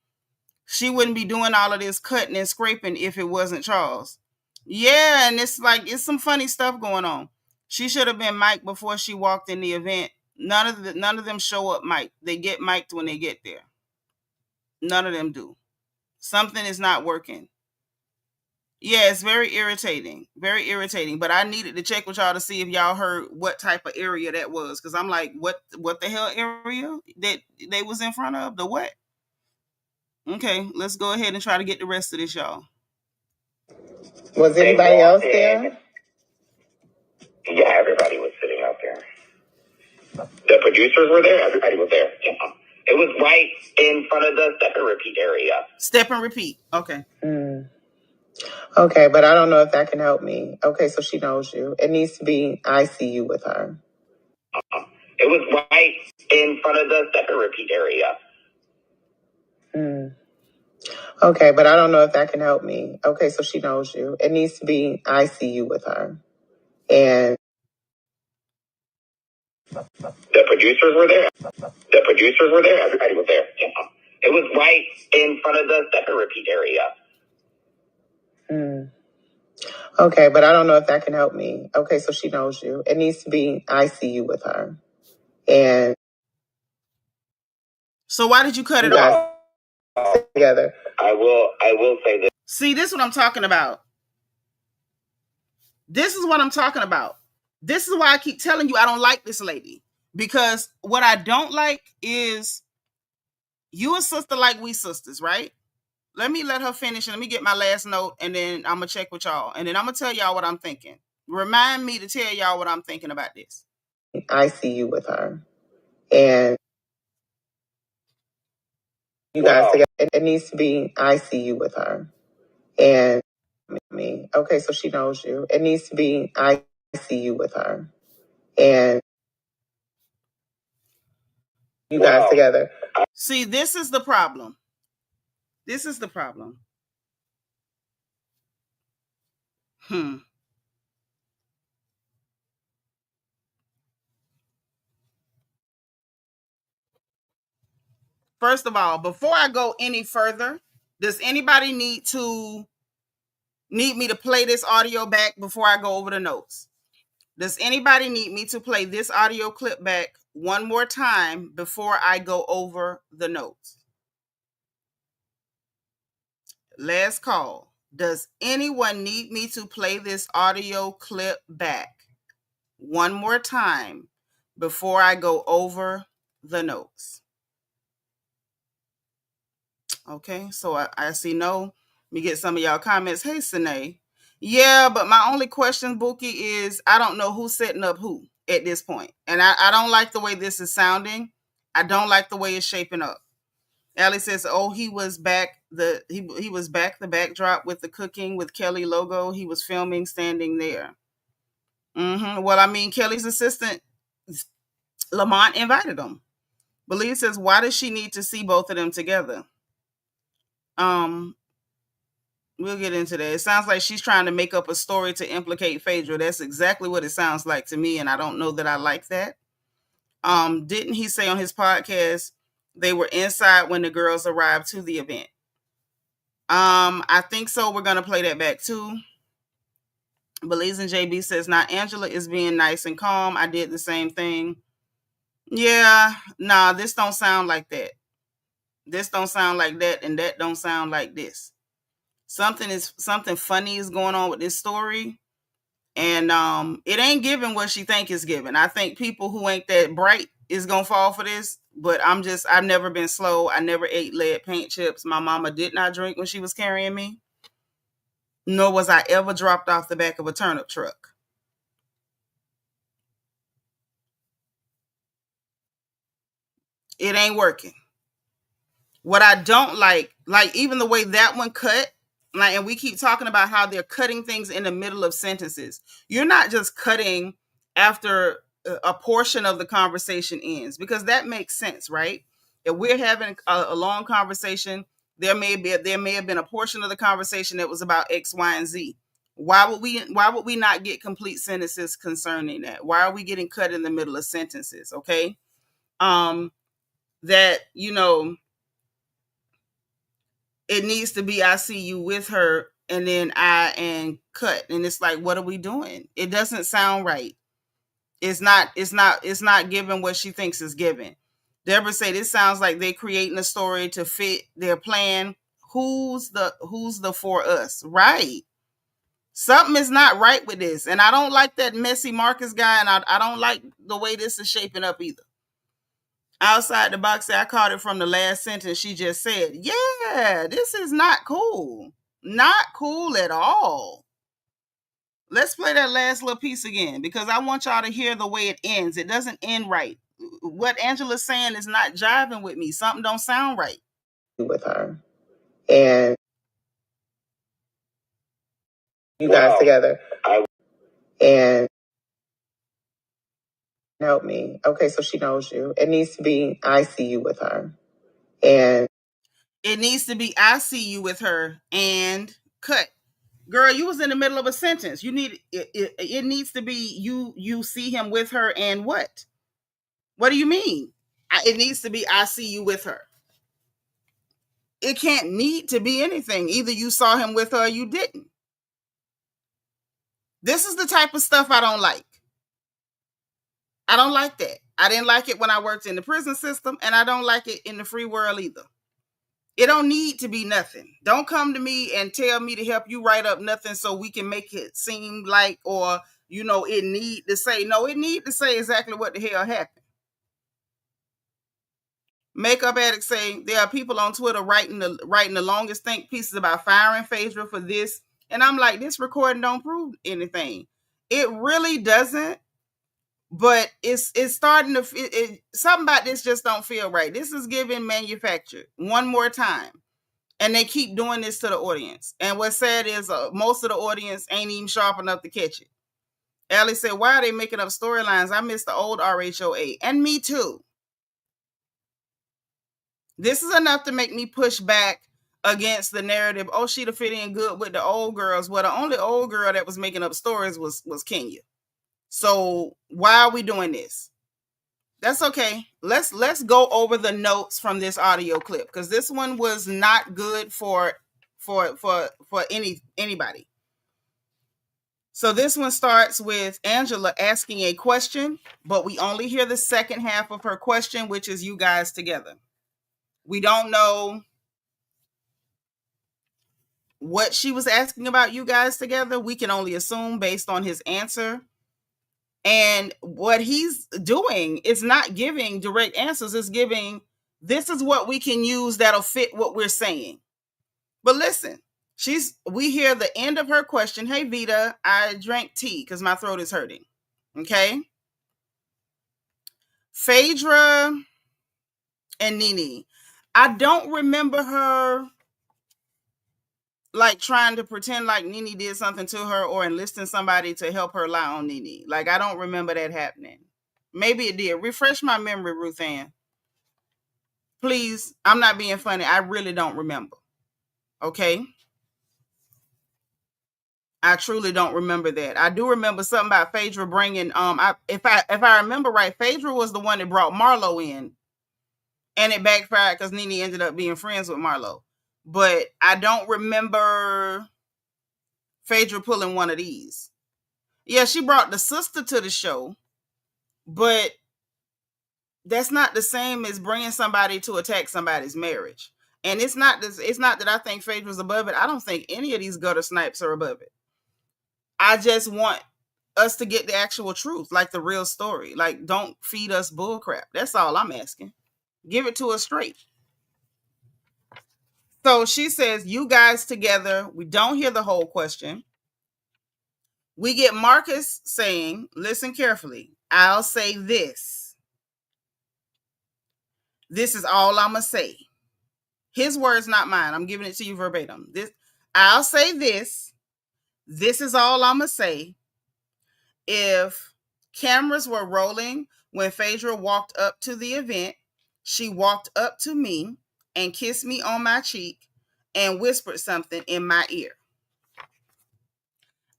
She wouldn't be doing all of this cutting and scraping if it wasn't Charles. Yeah, and it's like it's some funny stuff going on. She should have been mic'd before she walked in the event. None of them show up mic'd. They get mic'd when they get there. None of them do. Something is not working. Yeah, it's very irritating. Very irritating. But I needed to check with y'all to see if y'all heard what type of area that was. Because I'm like, what the hell area that they was in front of? The what? Okay, let's go ahead and try to get the rest of this, y'all. Was anybody else there? Yeah, everybody was sitting out there. The producers were there. Everybody was there. Yeah. It was right in front of the step and repeat area. Step and repeat. Okay. Okay, but I don't know if that can help me. Okay, so she knows you. It needs to be I see you with her. It was right in front of the step and repeat area. Okay, but I don't know if that can help me. Okay, so she knows you. It needs to be I see you with her. And the producers were there. The producers were there. Everybody was there. Yeah. It was right in front of the step and repeat area. Okay, but I don't know if that can help me. Okay, so she knows you. It needs to be I see you with her. And so why did you cut it off? Together. I will say this. See, this is what I'm talking about. This is what I'm talking about. This is why I keep telling you I don't like this lady. Because what I don't like is you a sister like we sisters, right? Let her finish and let me get my last note and then I'm going to check with y'all. And then I'm going to tell y'all what I'm thinking. Remind me to tell y'all what I'm thinking about this. I see you with her. And you guys together. It needs to be I see you with her. And me. Okay, so she knows you. It needs to be I see you with her. And you guys together. See, this is the problem. This is the problem. First of all, before I go any further, does anybody need me to play this audio back before I go over the notes? Does anybody need me to play this audio clip back one more time before I go over the notes? Last call. Does anyone need me to play this audio clip back one more time before I go over the notes? Okay, so I see no. Let me get some of y'all comments. Hey, Sine. Yeah, but my only question, Bookie, is I don't know who's setting up who at this point. And I don't like the way this is sounding. I don't like the way it's shaping up. Allie says, oh, he was back he was back the backdrop with the cooking with Kelli logo. He was filming standing there. Well, I mean, Kelly's assistant, Lamont, invited him. Believe says, why does she need to see both of them together? We'll get into that. It sounds like she's trying to make up a story to implicate Phaedra. That's exactly what it sounds like to me, and I don't know that I like that. Didn't he say on his podcast they were inside when the girls arrived to the event? I think so. We're gonna play that back too. Belize and JB says, now Angela is being nice and calm. I did the same thing. Yeah, nah, this don't sound like that. This don't sound like that, and that don't sound like this. Something funny is going on with this story, and it ain't giving what she think is giving. I think people who ain't that bright is gonna fall for this. But I've never been slow. I never ate lead paint chips. My mama did not drink when she was carrying me, nor was I ever dropped off the back of a turnip truck. It ain't working. What I don't like even the way that one cut, like, and we keep talking about how they're cutting things in the middle of sentences. You're not just cutting after a portion of the conversation ends, because that makes sense, right? If we're having a long conversation, there may have been a portion of the conversation that was about X, Y, and Z. Why would we not get complete sentences concerning that? Why are we getting cut in the middle of sentences? Okay. That, it needs to be I see you with her and then I and cut. And it's like, what are we doing? It doesn't sound right. It's not giving what she thinks is given. Deborah said it sounds like they're creating a story to fit their plan. Who's the for us? Right. Something is not right with this. And I don't like that messy Marcus guy, and I don't like the way this is shaping up either. Outside the box, I caught it from the last sentence she just said. Yeah, this is not cool. Not cool at all. Let's play that last little piece again, because I want y'all to hear the way it ends. It doesn't end right. What Angela's saying is not jiving with me. Something don't sound right. With her. And you guys together. And help me. Okay, so she knows you. It needs to be I see you with her. And it needs to be I see you with her and cut. Girl, you was in the middle of a sentence. You need it needs to be you see him with her and what? What do you mean? It needs to be I see you with her. It can't need to be anything. Either you saw him with her or you didn't. This is the type of stuff I don't like. I don't like that. I didn't like it when I worked in the prison system, and I don't like it in the free world either. It don't need to be nothing. Don't come to me and tell me to help you write up nothing so we can make it seem like, or, it need to say. No, it need to say exactly what the hell happened. Makeup addicts say there are people on Twitter writing the longest think pieces about firing Phaedra for this. And I'm like, this recording don't prove anything. It really doesn't. But it's starting to something about this just don't feel right. This is giving manufactured one more time. And they keep doing this to the audience. And what's sad is most of the audience ain't even sharp enough to catch it. Allie said, why are they making up storylines? I miss the old RHOA. And me too. This is enough to make me push back against the narrative. Oh, she'd have fit in good with the old girls. Well, the only old girl that was making up stories was Kenya. So why are we doing this? That's okay. Let's go over the notes from this audio clip, because this one was not good for anybody. So this one starts with Angela asking a question, but we only hear the second half of her question, which is you guys together. We don't know what she was asking about you guys together. We can only assume based on his answer. And what he's doing is not giving direct answers. It's giving, this is what we can use that'll fit what we're saying. But listen, we hear the end of her question. Hey, Vita, I drank tea because my throat is hurting. Okay. Phaedra and Nene. I don't remember her like trying to pretend like Nene did something to her or enlisting somebody to help her lie on Nene. Like, I don't remember that happening. Maybe it did. Refresh my memory, Ruth Ann. Please, I'm not being funny. I really don't remember. Okay? I truly don't remember that. I do remember something about Phaedra bringing, if I remember right, Phaedra was the one that brought Marlo in. And it backfired because Nene ended up being friends with Marlo. But I don't remember Phaedra pulling one of these. Yeah, she brought the sister to the show, but that's not the same as bringing somebody to attack somebody's marriage. And it's not that I think Phaedra's above it. I don't think any of these gutter snipes are above it. I just want us to get the actual truth, like the real story. Like, don't feed us bullcrap. That's all I'm asking. Give it to us straight. So she says, you guys together. We don't hear the whole question. We get Marcus saying, listen carefully. I'll say this. This is all I'm going to say. His words, not mine. I'm giving it to you verbatim. I'll say this. This is all I'm going to say. If cameras were rolling when Phaedra walked up to the event, she walked up to me and kissed me on my cheek and whispered something in my ear.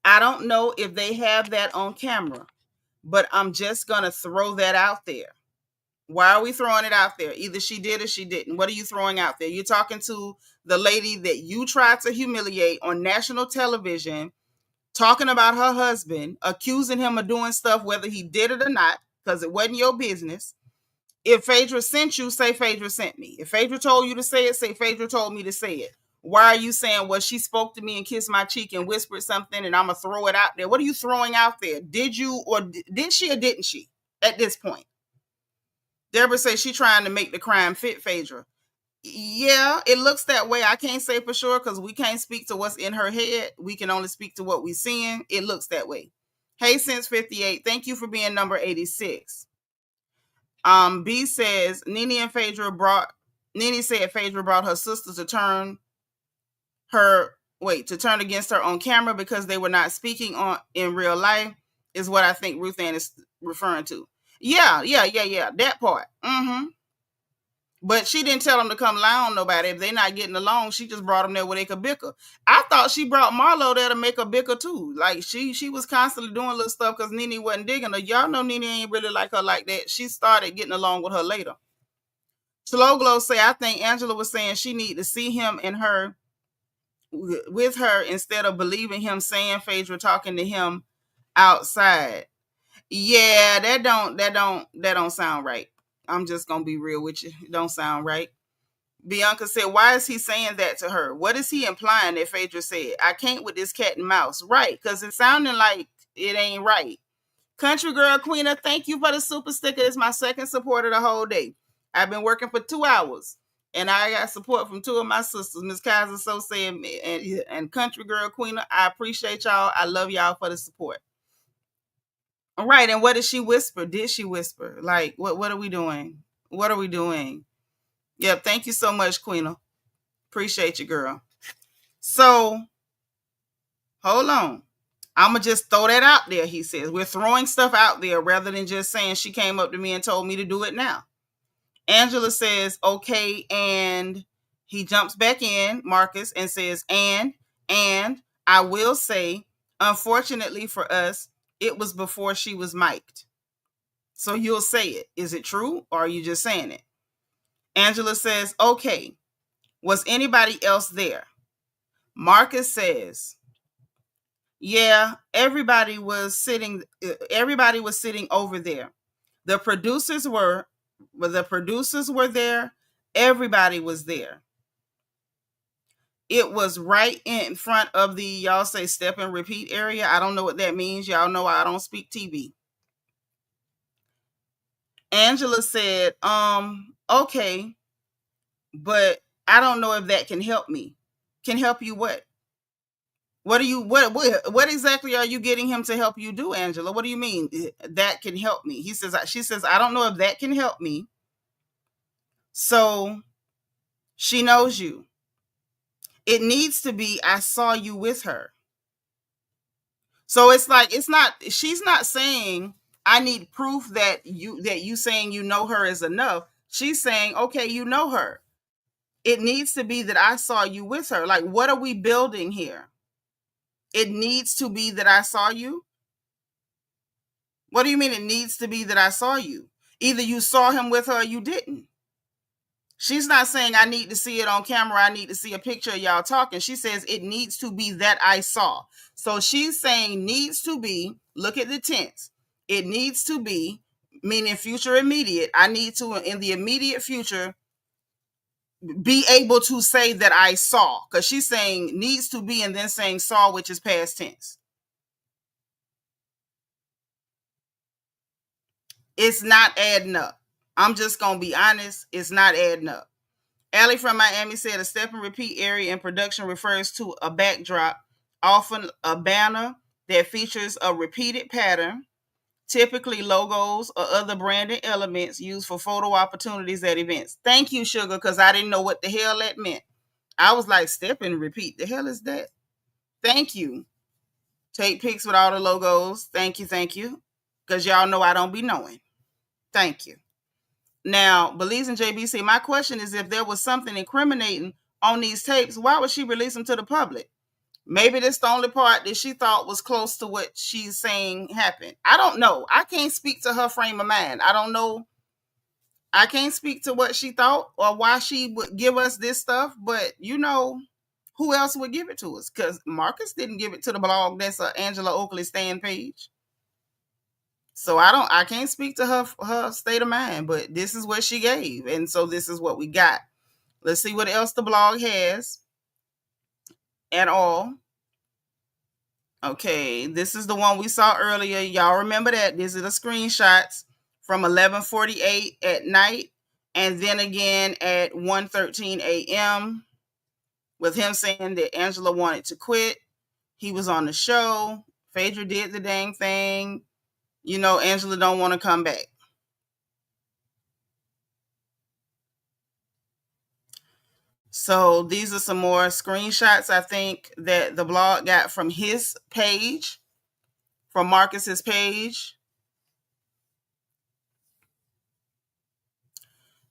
I don't know if they have that on camera, but I'm just going to throw that out there. Why are we throwing it out there? Either she did or she didn't. What are you throwing out there? You're talking to the lady that you tried to humiliate on national television, talking about her husband, accusing him of doing stuff, whether he did it or not, because it wasn't your business. If Phaedra sent you, say Phaedra sent me. If Phaedra told you to say it, say Phaedra told me to say it. Why are you saying, well, she spoke to me and kissed my cheek and whispered something and I'm going to throw it out there? What are you throwing out there? Did you or did she or didn't she at this point? Deborah says she's trying to make the crime fit Phaedra. Yeah, it looks that way. I can't say for sure because we can't speak to what's in her head. We can only speak to what we're seeing. It looks that way. Hey, since 58, thank you for being number 86. B says Nene said Phaedra brought her sister to turn against her on camera because they were not speaking on in real life, is what I think Ruth Ann is referring to. Yeah. That part. But she didn't tell them to come lie on nobody. If they're not getting along, she just brought them there where they could bicker. I thought she brought Marlo there to make her bicker too. Like she was constantly doing little stuff because Nene wasn't digging her. Y'all know Nene ain't really like her like that. She started getting along with her later. Slow Glow say, I think Angela was saying she need to see him and her with her instead of believing him saying Phaedra talking to him outside. Yeah, that don't sound right. I'm just gonna be real with you. It don't sound right. Bianca said, why is he saying that to her? What is he implying that Phaedra said? I can't with this cat and mouse. Right, because it's sounding like it ain't right. Country Girl Queena, thank you for the super sticker. It's my second support of the whole day. I've been working for 2 hours, and I got support from 2 of my sisters, Miss Kaiser So saying and Country Girl Queena. I appreciate y'all. I love y'all for the support. All right, and what did she whisper? Did she whisper? Like, what are we doing? What are we doing? Yep, thank you so much, Queena. Appreciate you, girl. So, hold on. I'm going to just throw that out there, he says. We're throwing stuff out there rather than just saying she came up to me and told me to do it now. Angela says, okay, and he jumps back in, Marcus, and says, and I will say, unfortunately for us, it was before she was mic'd. So you'll say it. Is it true or are you just saying it? Angela says, okay, was anybody else there? Marcus says, yeah, everybody was sitting over there. The producers were there. Everybody was there. It was right in front of the, y'all say step and repeat area. I don't know what that means. Y'all know I don't speak TV. Angela said, okay, but I don't know if that can help me. Can help you what? What exactly are you getting him to help you do, Angela? What do you mean that can help me? She says, I don't know if that can help me. So she knows you. It needs to be, I saw you with her. So it's like, she's not saying I need proof that you saying you know her is enough. She's saying, okay, you know her. It needs to be that I saw you with her. Like, what are we building here? It needs to be that I saw you. What do you mean it needs to be that I saw you? Either you saw him with her or you didn't. She's not saying I need to see it on camera. I need to see a picture of y'all talking. She says it needs to be that I saw. So she's saying needs to be, look at the tense. It needs to be, meaning future immediate. I need to, in the immediate future, be able to say that I saw. Because she's saying needs to be and then saying saw, which is past tense. It's not adding up. I'm just going to be honest, it's not adding up. Allie from Miami said a step and repeat area in production refers to a backdrop, often a banner that features a repeated pattern, typically logos or other branding elements used for photo opportunities at events. Thank you, Sugar, because I didn't know what the hell that meant. I was like, step and repeat. The hell is that? Thank you. Take pics with all the logos. Thank you, thank you. Because y'all know I don't be knowing. Thank you. Now, Belize and JBC, my question is if there was something incriminating on these tapes, why would she release them to the public? Maybe this the only part that she thought was close to what she's saying happened. I don't know. I can't speak to her frame of mind. I don't know. I can't speak to what she thought or why she would give us this stuff, but who else would give it to us? Because Marcus didn't give it to the blog. That's Angela Oakley stand page. So I can't speak to her state of mind, but this is what she gave, and so this is what we got. Let's see what else the blog has at all. Okay, this is the one we saw earlier. Y'all remember that? These are the screenshots from 11:48 at night, and then again at 1:13 a.m. with him saying that Angela wanted to quit. He was on the show. Phaedra did the dang thing. Angela don't want to come back. So these are some more screenshots, I think, that the blog got from his page, from Marcus's page.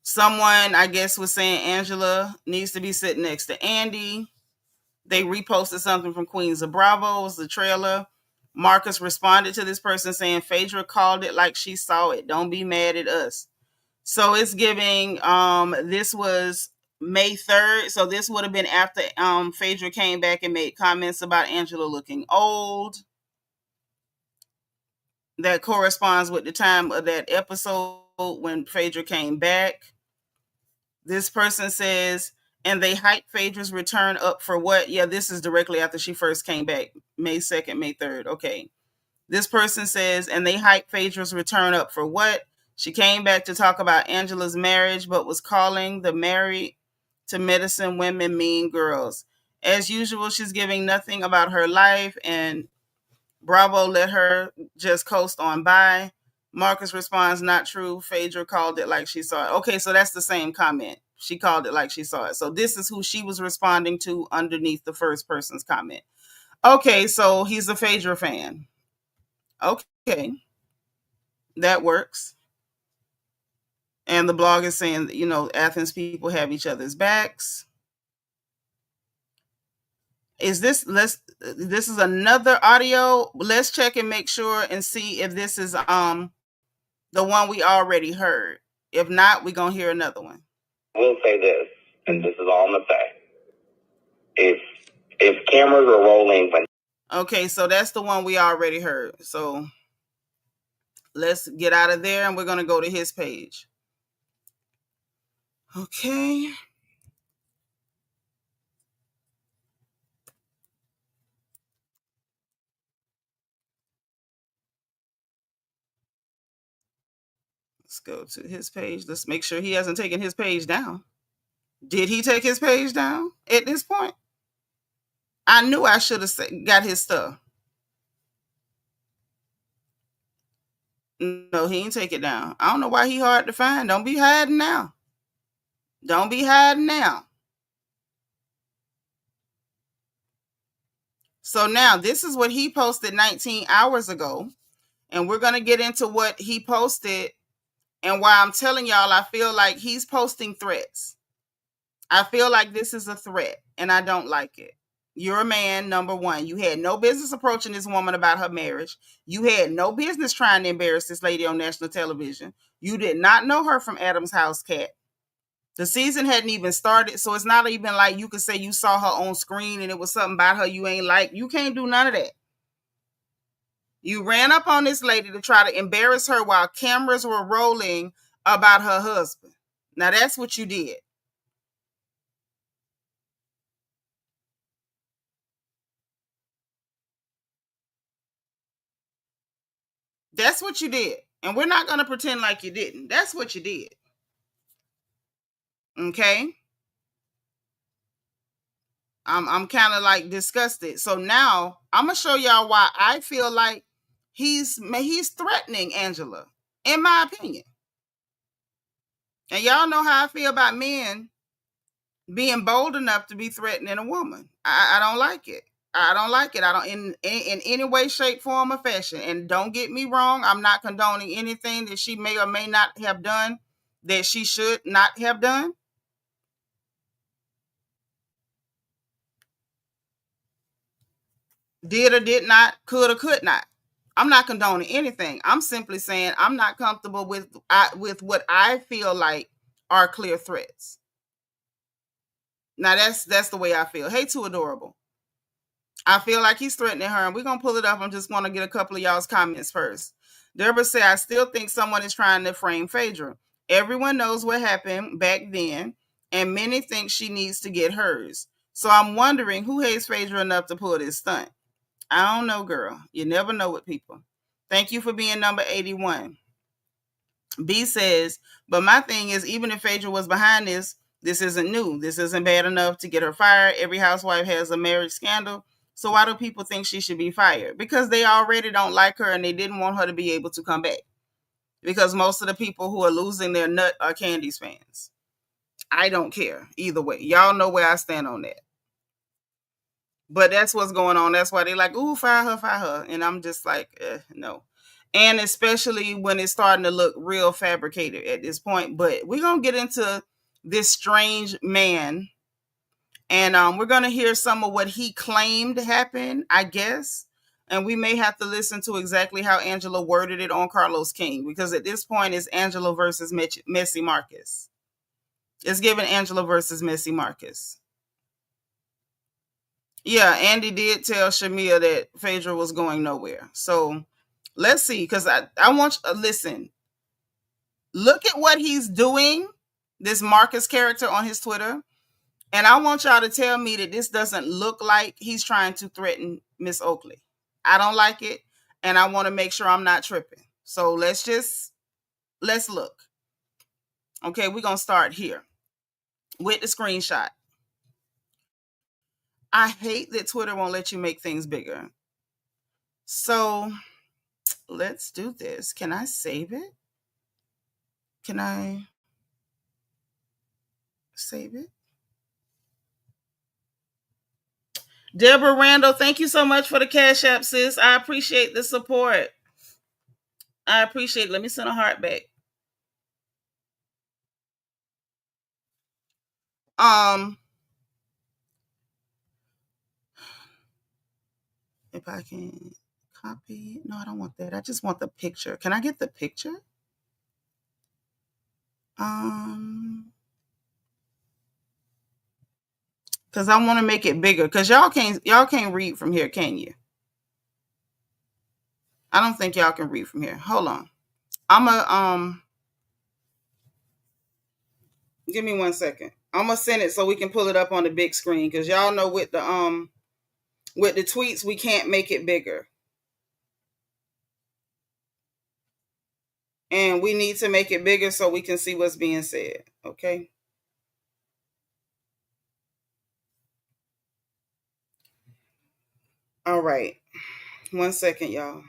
Someone, I guess, was saying Angela needs to be sitting next to Andy. They reposted something from Queens of Bravo. It was the trailer. Marcus responded to this person saying, Phaedra called it like she saw it. Don't be mad at us. So it's giving, this was May 3rd. So this would have been after Phaedra came back and made comments about Angela looking old. That corresponds with the time of that episode when Phaedra came back. This person says, and they hyped Phaedra's return up for what? Yeah, this is directly after she first came back. May 2nd, May 3rd. Okay. This person says, and they hyped Phaedra's return up for what? She came back to talk about Angela's marriage, but was calling the married to medicine women mean girls. As usual, she's giving nothing about her life, and Bravo let her just coast on by. Marcus responds, not true. Phaedra called it like she saw it. Okay, so that's the same comment. She called it like she saw it. So this is who she was responding to underneath the first person's comment. Okay, so he's a Phaedra fan. Okay, that works. And the blog is saying, Athens people have each other's backs. This is another audio? Let's check and make sure and see if this is the one we already heard. If not, we're going to hear another one. We'll say this, and this is all I'm going to say. If cameras are rolling when... Okay, so that's the one we already heard. So let's get out of there, and we're going to go to his page. Okay. Let's go to his page. Let's make sure he hasn't taken his page down. Did he take his page down at this point? I knew I should have got his stuff. No, he ain't take it down. I don't know why he hard to find. Don't be hiding now. Don't be hiding now. So now this is what he posted 19 hours ago. And we're going to get into what he posted and why I'm telling y'all I feel like he's posting threats. I feel like this is a threat and I don't like it. You're a man, number one. You had no business approaching this woman about her marriage. You had no business trying to embarrass this lady on national television. You did not know her from Adam's House Cat. The season hadn't even started, so it's not even like you could say you saw her on screen and it was something about her you ain't like. You can't do none of that. You ran up on this lady to try to embarrass her while cameras were rolling about her husband. Now that's what you did. That's what you did. And we're not going to pretend like you didn't. That's what you did. Okay? I'm kind of like disgusted. So now I'm going to show y'all why I feel like he's threatening Angela, in my opinion. And y'all know how I feel about men being bold enough to be threatening a woman. I don't like it. I don't like it. I don't in any way, shape, form, or fashion. And don't get me wrong, I'm not condoning anything that she may or may not have done that she should not have done. Did or did not, could or could not. I'm not condoning anything. I'm simply saying I'm not comfortable with what I feel like are clear threats. Now that's the way I feel. Hey, too adorable. I feel like he's threatening her, and we're gonna pull it up. I'm just want to get a couple of y'all's comments first. Deborah said, "I still think someone is trying to frame Phaedra. Everyone knows what happened back then, and many think she needs to get hers. So I'm wondering who hates Phaedra enough to pull this stunt. I don't know, girl. You never know with people. Thank you for being number 81. B says, but my thing is, even if Phaedra was behind this isn't new. This isn't bad enough to get her fired. Every housewife has a marriage scandal. So why do people think she should be fired? Because they already don't like her and they didn't want her to be able to come back. Because most of the people who are losing their nut are Candice fans. I don't care either way. Y'all know where I stand on that. But that's what's going on. That's why they like, ooh, fire her, fire her. And I'm just like, no. And especially when it's starting to look real fabricated at this point. But we're going to get into this strange man. And we're going to hear some of what he claimed happened, I guess. And we may have to listen to exactly how Angela worded it on Carlos King. Because at this point, it's Angela versus Messy Marcus. It's giving Angela versus Messy Marcus. Yeah, Andy did tell Shamia that Phaedra was going nowhere. So let's see, because I want you to listen. Look at what he's doing, this Marcus character on his Twitter. And I want y'all to tell me that this doesn't look like he's trying to threaten Miss Oakley. I don't like it. And I want to make sure I'm not tripping. So let's look. Okay, we're going to start here with the screenshot. I hate that Twitter won't let you make things bigger. So let's do this. Can I save it? Can I save it? Deborah Randall, thank you so much for the Cash App, sis. I appreciate the support. I appreciate it. Let me send a heart back. If I can copy. No, I don't want that. I just want the picture. Can I get the picture? Because I want to make it bigger. Because y'all can't read from here, can you? I don't think y'all can read from here. Hold on. I'm a give me 1 second. I'm gonna send it so we can pull it up on the big screen. Because y'all know with the tweets we can't make it bigger. And we need to make it bigger so we can see what's being said. Okay. All right. 1 second, y'all.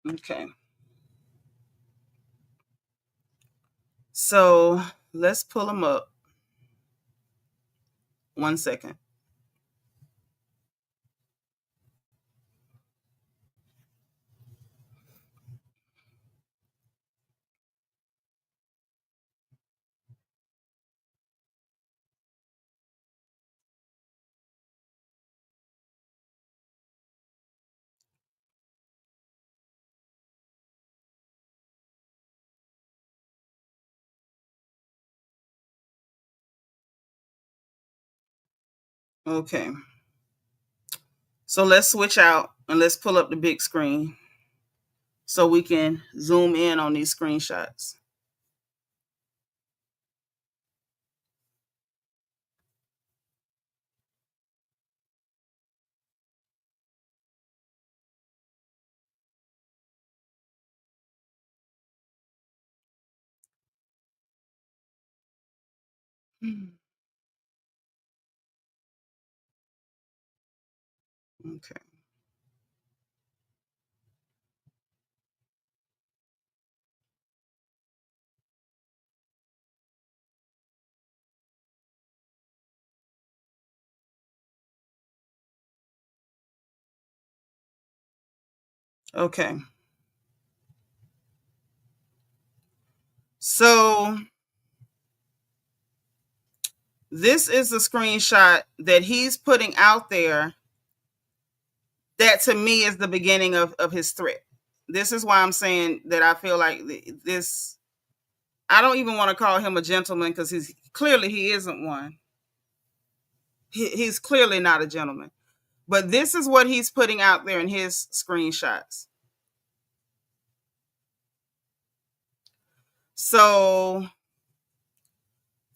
Okay. So let's pull them up. 1 second. Okay. So let's switch out and let's pull up the big screen so we can zoom in on these screenshots. Okay. Okay. So this is a screenshot that he's putting out there that to me is the beginning of his threat. This is why I'm saying that I feel like this, I don't even want to call him a gentleman because he isn't one. He's clearly not a gentleman. But this is what he's putting out there in his screenshots. So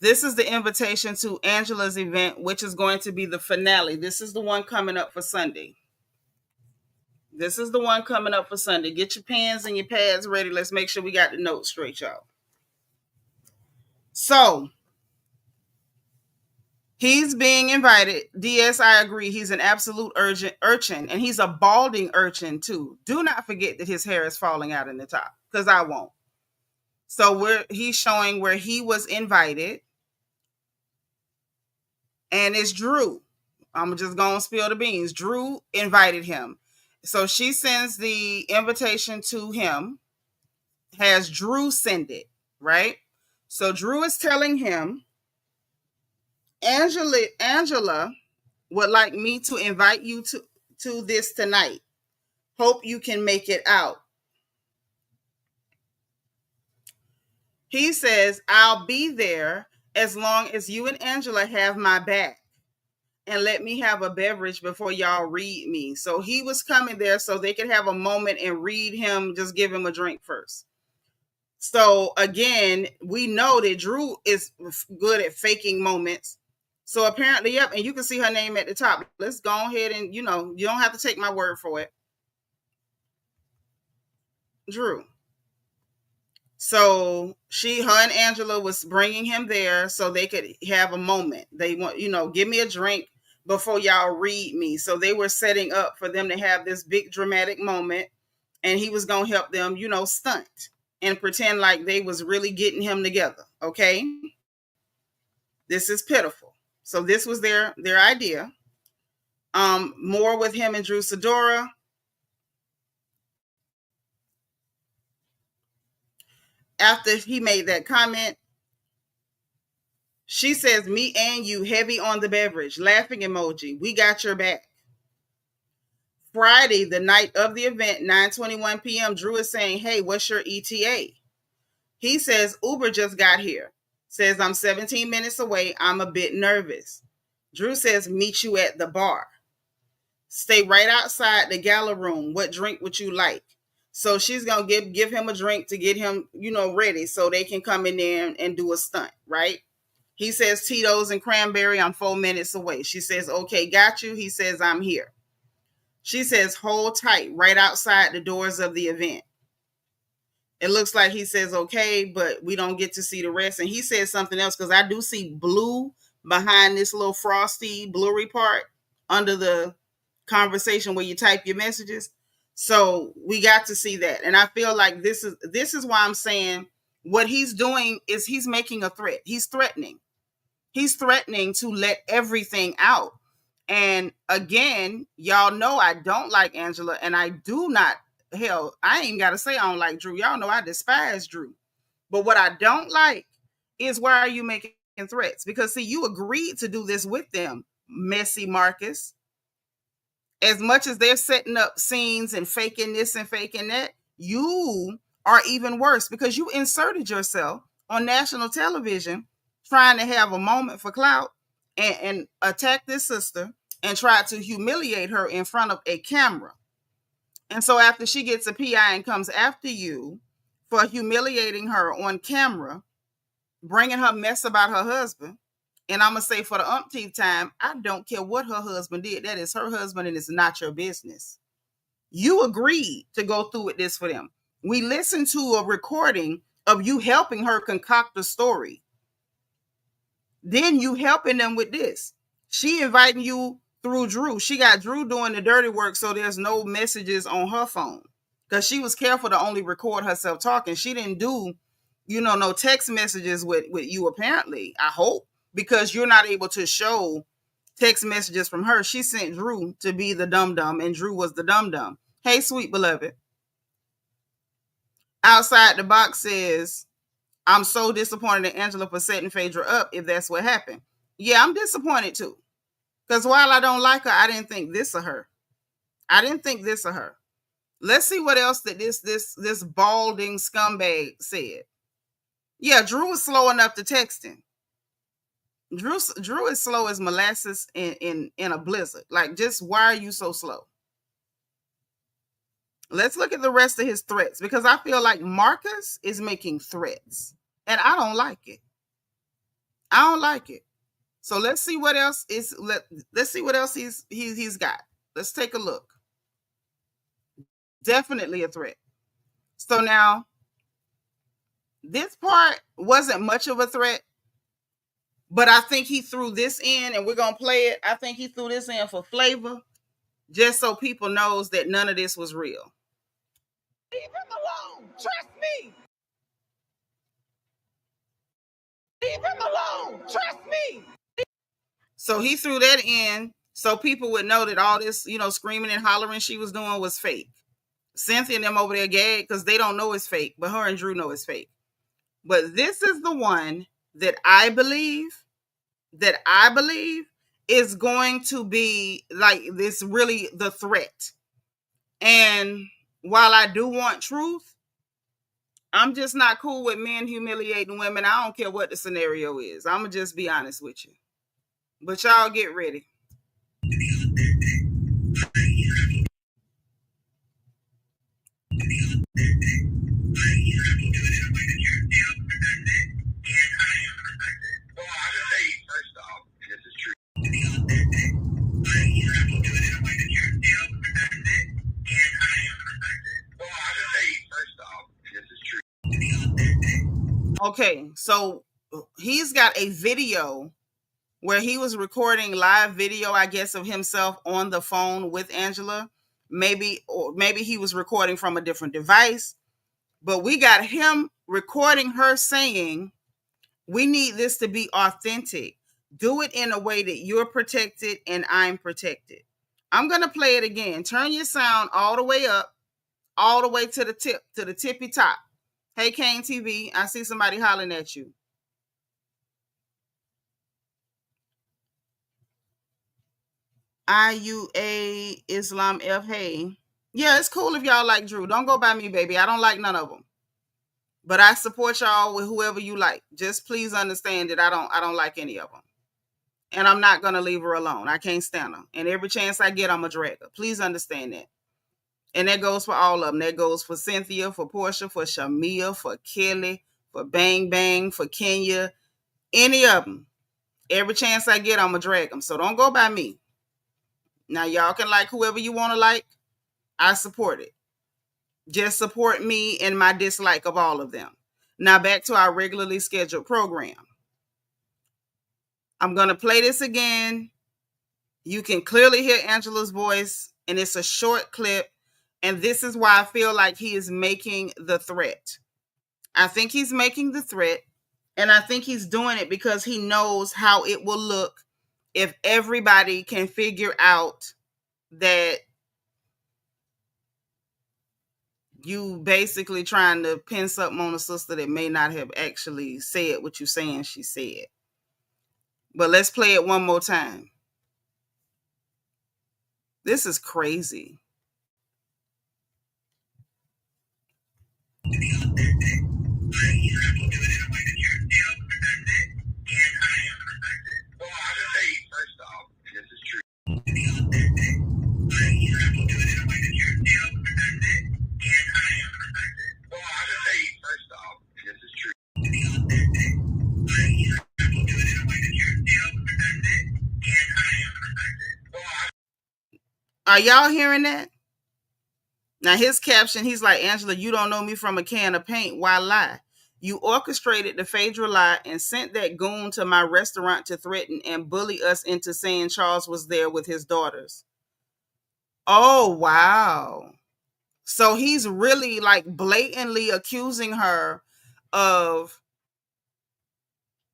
this is the invitation to Angela's event, which is going to be the finale. This is the one coming up for Sunday. This is the one coming up for Sunday. Get your pens and your pads ready. Let's make sure we got the notes straight, y'all. So he's being invited. DS, I agree. He's an absolute urchin, and he's a balding urchin too. Do not forget that his hair is falling out in the top, because I won't. So he's showing where he was invited, and it's Drew. I'm just going to spill the beans. Drew invited him. So she sends the invitation to him, has Drew send it, right? So Drew is telling him, Angela would like me to invite you to this tonight. Hope you can make it out. He says, I'll be there as long as you and Angela have my back. And let me have a beverage before y'all read me. So he was coming there so they could have a moment and read him, just give him a drink first. So again, we know that Drew is good at faking moments. So apparently, yep, and you can see her name at the top. Let's go ahead and, you don't have to take my word for it. Drew. So her and Angela was bringing him there so they could have a moment. They want, give me a drink before y'all read me. So they were setting up for them to have this big dramatic moment, and he was going to help them, stunt and pretend like they was really getting him together. Okay. This is pitiful. So this was their idea. More with him and Drew Sidora. After he made that comment, she says, me and you heavy on the beverage, laughing emoji. We got your back. Friday, the night of the event, 9:21 p.m., Drew is saying, hey, what's your ETA? He says, Uber just got here. Says, I'm 17 minutes away. I'm a bit nervous. Drew says, meet you at the bar. Stay right outside the gala room. What drink would you like? So she's going to give him a drink to get him, ready so they can come in there and do a stunt, right? He says, Tito's and cranberry, I'm 4 minutes away. She says, okay, got you. He says, I'm here. She says, hold tight right outside the doors of the event. It looks like he says, okay, but we don't get to see the rest. And he says something else, because I do see blue behind this little frosty, blurry part under the conversation where you type your messages. So we got to see that. And I feel like this is why I'm saying what he's doing is he's making a threat. He's threatening. He's threatening to let everything out. And again, y'all know I don't like Angela, and I do not, hell, I ain't got to say I don't like Drew. Y'all know I despise Drew. But what I don't like is, why are you making threats? Because see, you agreed to do this with them, messy Marcus. As much as they're setting up scenes and faking this and faking that, you are even worse, because you inserted yourself on national television trying to have a moment for clout and attack this sister and tried to humiliate her in front of a camera. And so after she gets a PI and comes after you for humiliating her on camera, bringing her mess about her husband, and I'm going to say for the umpteenth time, I don't care what her husband did. That is her husband and it's not your business. You agreed to go through with this for them. We listened to a recording of you helping her concoct a story. Then you helping them with this. She inviting you through Drew. She got Drew doing the dirty work so there's no messages on her phone. Because she was careful to only record herself talking. She didn't do, no text messages with you apparently, I hope. Because you're not able to show text messages from her. She sent Drew to be the dum-dum and Drew was the dum-dum. Hey, sweet beloved. Outside the box says, I'm so disappointed in Angela for setting Phaedra up if that's what happened. Yeah, I'm disappointed too. Because while I don't like her, I didn't think this of her. Let's see what else that this balding scumbag said. Yeah, Drew was slow enough to text him. Drew is slow as molasses in a blizzard. Like, just why are you so slow? Let's look at the rest of his threats, because I feel like Marcus is making threats and I don't like it. So let's see what else let's see what else he's got. Let's take a look. Definitely a threat. So now this part wasn't much of a threat, but I think he threw this in, and we're going to play it. I think he threw this in for flavor, just so people knows that none of this was real. Leave him alone. Trust me. Leave him alone. Trust me. So he threw that in so people would know that all this, screaming and hollering she was doing was fake. Cynthia and them over there gagged because they don't know it's fake, but her and Drew know it's fake. But this is the one that I believe is going to be like this, really the threat. And while I do want truth, I'm just not cool with men humiliating women. I don't care what the scenario is. I'm going to just be honest with you. But y'all get ready. Okay, so he's got a video where he was recording live video, I guess, of himself on the phone with Angela. Maybe he was recording from a different device, but we got him recording her saying, we need this to be authentic. Do it in a way that you're protected and I'm protected. I'm going to play it again. Turn your sound all the way up, all the way to the tip, to the tippy top. Hey, Kane TV, I see somebody hollering at you. IUA Islam F. Hey. Yeah, it's cool if y'all like Drew. Don't go by me, baby. I don't like none of them. But I support y'all with whoever you like. Just please understand that I don't like any of them. And I'm not going to leave her alone. I can't stand her. And every chance I get, I'm a drag her. Please understand that. And that goes for all of them. That goes for Cynthia, for Portia, for Shamia, for Kelli, for Bang Bang, for Kenya. Any of them. Every chance I get, I'm a drag them. So don't go by me. Now, y'all can like whoever you want to like. I support it. Just support me and my dislike of all of them. Now, back to our regularly scheduled program. I'm going to play this again. You can clearly hear Angela's voice, and it's a short clip. And this is why I feel like he is making the threat. I think he's making the threat, and I think he's doing it because he knows how it will look if everybody can figure out that you basically trying to pin something on a sister that may not have actually said what you're saying she said. But let's play it one more time. This is crazy. Are y'all hearing that? Now his caption, he's like, Angela, you don't know me from a can of paint. Why lie? You orchestrated the Phaedra lie and sent that goon to my restaurant to threaten and bully us into saying Charles was there with his daughters. Oh, wow. So he's really like blatantly accusing her of,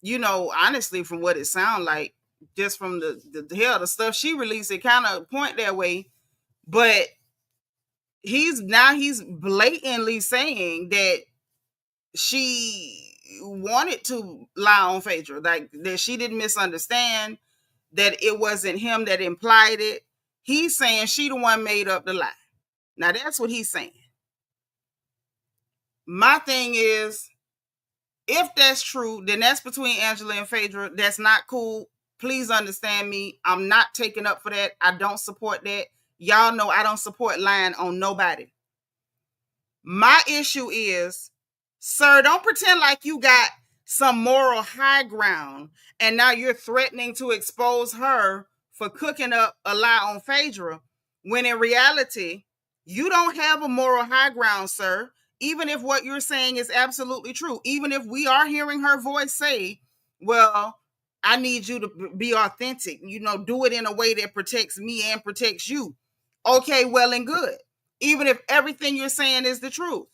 honestly, from what it sounds like, just from the stuff she released, it kind of point that way. But he's blatantly saying that she wanted to lie on Phaedra, like that she didn't misunderstand, that it wasn't him that implied it. He's saying she the one made up the lie. Now that's what he's saying. My thing is, if that's true, then that's between Angela and Phaedra. That's not cool. Please understand me. I'm not taking up for that. I don't support that. Y'all know I don't support lying on nobody. My issue is, sir, don't pretend like you got some moral high ground and now you're threatening to expose her for cooking up a lie on Phaedra, when in reality, you don't have a moral high ground, sir. Even if what you're saying is absolutely true, even if we are hearing her voice say, well, I need you to be authentic, do it in a way that protects me and protects you. Okay, well and good. Even if everything you're saying is the truth,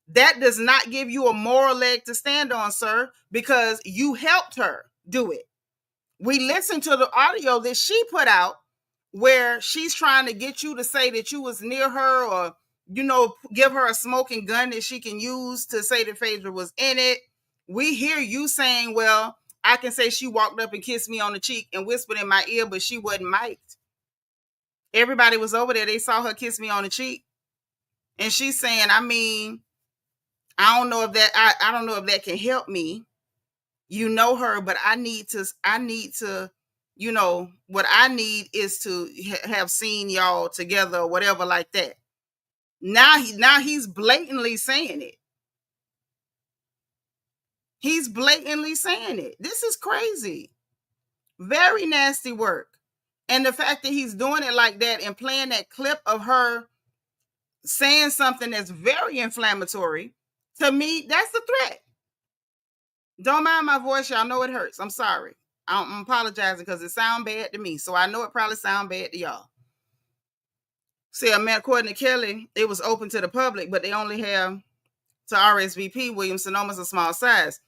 that does not give you a moral leg to stand on, sir, because you helped her do it. We listened to the audio that she put out where she's trying to get you to say that you was near her, or, give her a smoking gun that she can use to say that Phaedra was in it. We hear you saying, well, I can say she walked up and kissed me on the cheek and whispered in my ear, but she wasn't mic'd. Everybody was over there. They saw her kiss me on the cheek. And she's saying, I don't know if that can help me. You know her, but I need to, what I need is to have seen y'all together or whatever like that. Now he's blatantly saying it. He's blatantly saying it. This is crazy. Very nasty work. And the fact that he's doing it like that and playing that clip of her saying something that's very inflammatory, to me, that's a threat. Don't mind my voice. Y'all know it hurts. I'm sorry. I'm apologizing because it sounds bad to me. So I know it probably sounds bad to y'all. See, according to Kelli, it was open to the public, but they only have to RSVP. Williams Sonoma's a small size.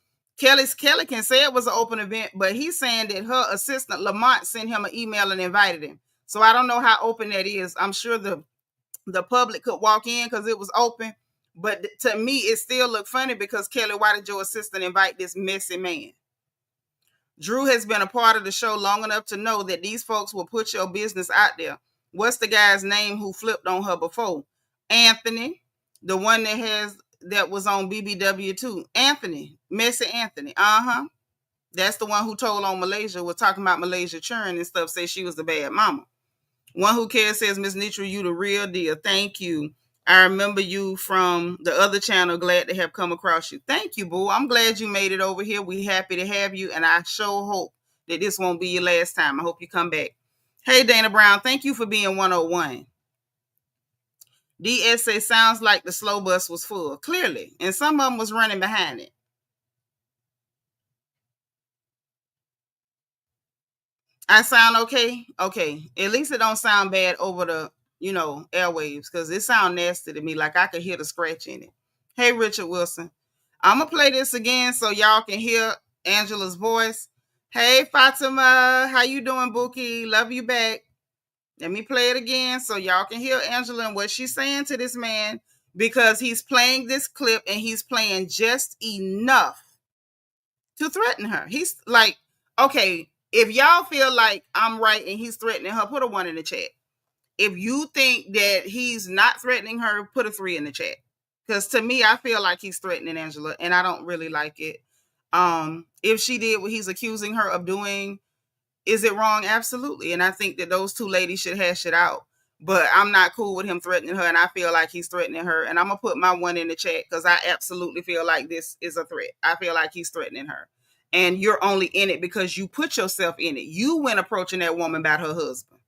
Kelli can say it was an open event, but he's saying that her assistant Lamont sent him an email and invited him. So I don't know how open that is. I'm sure the public could walk in because it was open. But to me, it still looked funny because, Kelli, why did your assistant invite this messy man? Drew has been a part of the show long enough to know that these folks will put your business out there. What's the guy's name who flipped on her before? Anthony, the one that was on BBW too. Anthony, Messy Anthony. That's the one who told on Malaysia, was talking about Malaysia churn and stuff, say she was the bad mama. One Who Cares says, Miss Nitra, you the real deal. Thank you. I remember you from the other channel. Glad to have come across you. Thank you, boo. I'm glad you made it over here. We happy to have you, and I sure hope that this won't be your last time. I hope you come back. Hey, Dana Brown, thank you for being 101. DSA sounds like the slow bus was full, clearly, and some of them was running behind it. I sound okay? Okay. At least it don't sound bad over the, airwaves, because it sound nasty to me, like I could hear the scratch in it. Hey, Richard Wilson. I'm going to play this again so y'all can hear Angela's voice. Hey, Fatima. How you doing, Bookie? Love you back. Let me play it again so y'all can hear Angela and what she's saying to this man, because he's playing this clip and he's playing just enough to threaten her. He's like, okay, if y'all feel like I'm right and he's threatening her, put a 1 in the chat. If you think that he's not threatening her, put a 3 in the chat. Because to me, I feel like he's threatening Angela, and I don't really like it. If she did what he's accusing her of doing, is it wrong? Absolutely. And I think that those two ladies should hash it out. But I'm not cool with him threatening her, and I feel like he's threatening her. And I'm going to put my 1 in the chat because I absolutely feel like this is a threat. I feel like he's threatening her. And you're only in it because you put yourself in it. You went approaching that woman about her husband.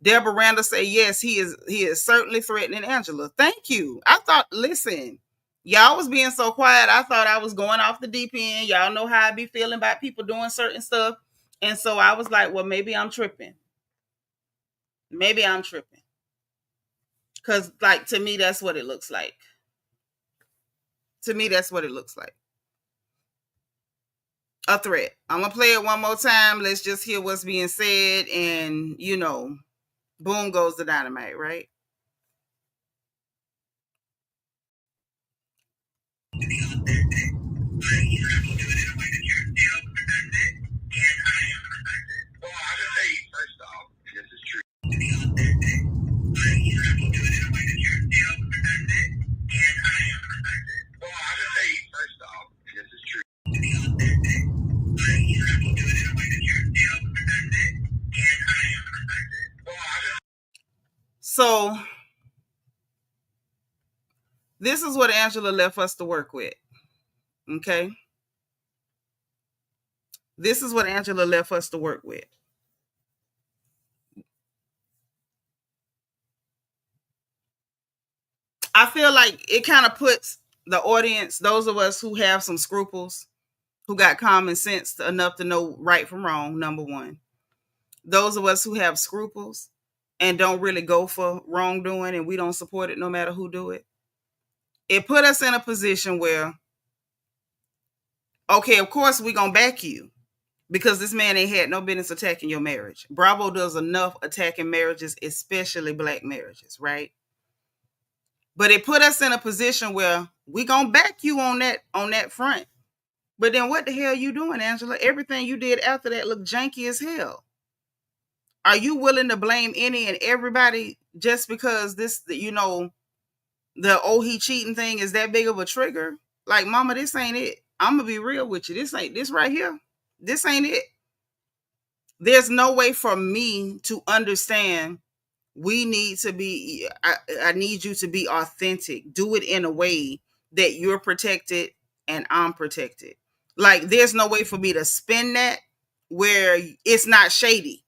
Deborah Randall say yes, he is certainly threatening Angela. Thank you. I thought, listen, y'all was being so quiet. I thought I was going off the deep end. Y'all know how I be feeling about people doing certain stuff. And so I was like, well, maybe I'm tripping. Maybe I'm tripping. Because, like, to me, that's what it looks like. To me, that's what it looks like. A threat. I'm going to play it one more time. Let's just hear what's being said. And, boom goes the dynamite, right? So this is what Angela left us to work with. Okay. This is what Angela left us to work with. I feel like it kind of puts the audience, those of us who have some scruples, who got common sense enough to know right from wrong, number one. Those of us who have scruples and don't really go for wrongdoing and we don't support it no matter who do it. It put us in a position where, okay, of course we're going to back you because this man ain't had no business attacking your marriage. Bravo does enough attacking marriages, especially black marriages, right? But it put us in a position where we going to back you on that front. But then what the hell you doing, Angela? Everything you did after that looked janky as hell. Are you willing to blame any and everybody just because this, the he cheating thing is that big of a trigger? Like, mama, this ain't it. I'm gonna be real with you. This right here. This ain't it. There's no way for me to understand. We need to be, I need you to be authentic. Do it in a way that you're protected and I'm protected. Like, there's no way for me to spin that where it's not shady.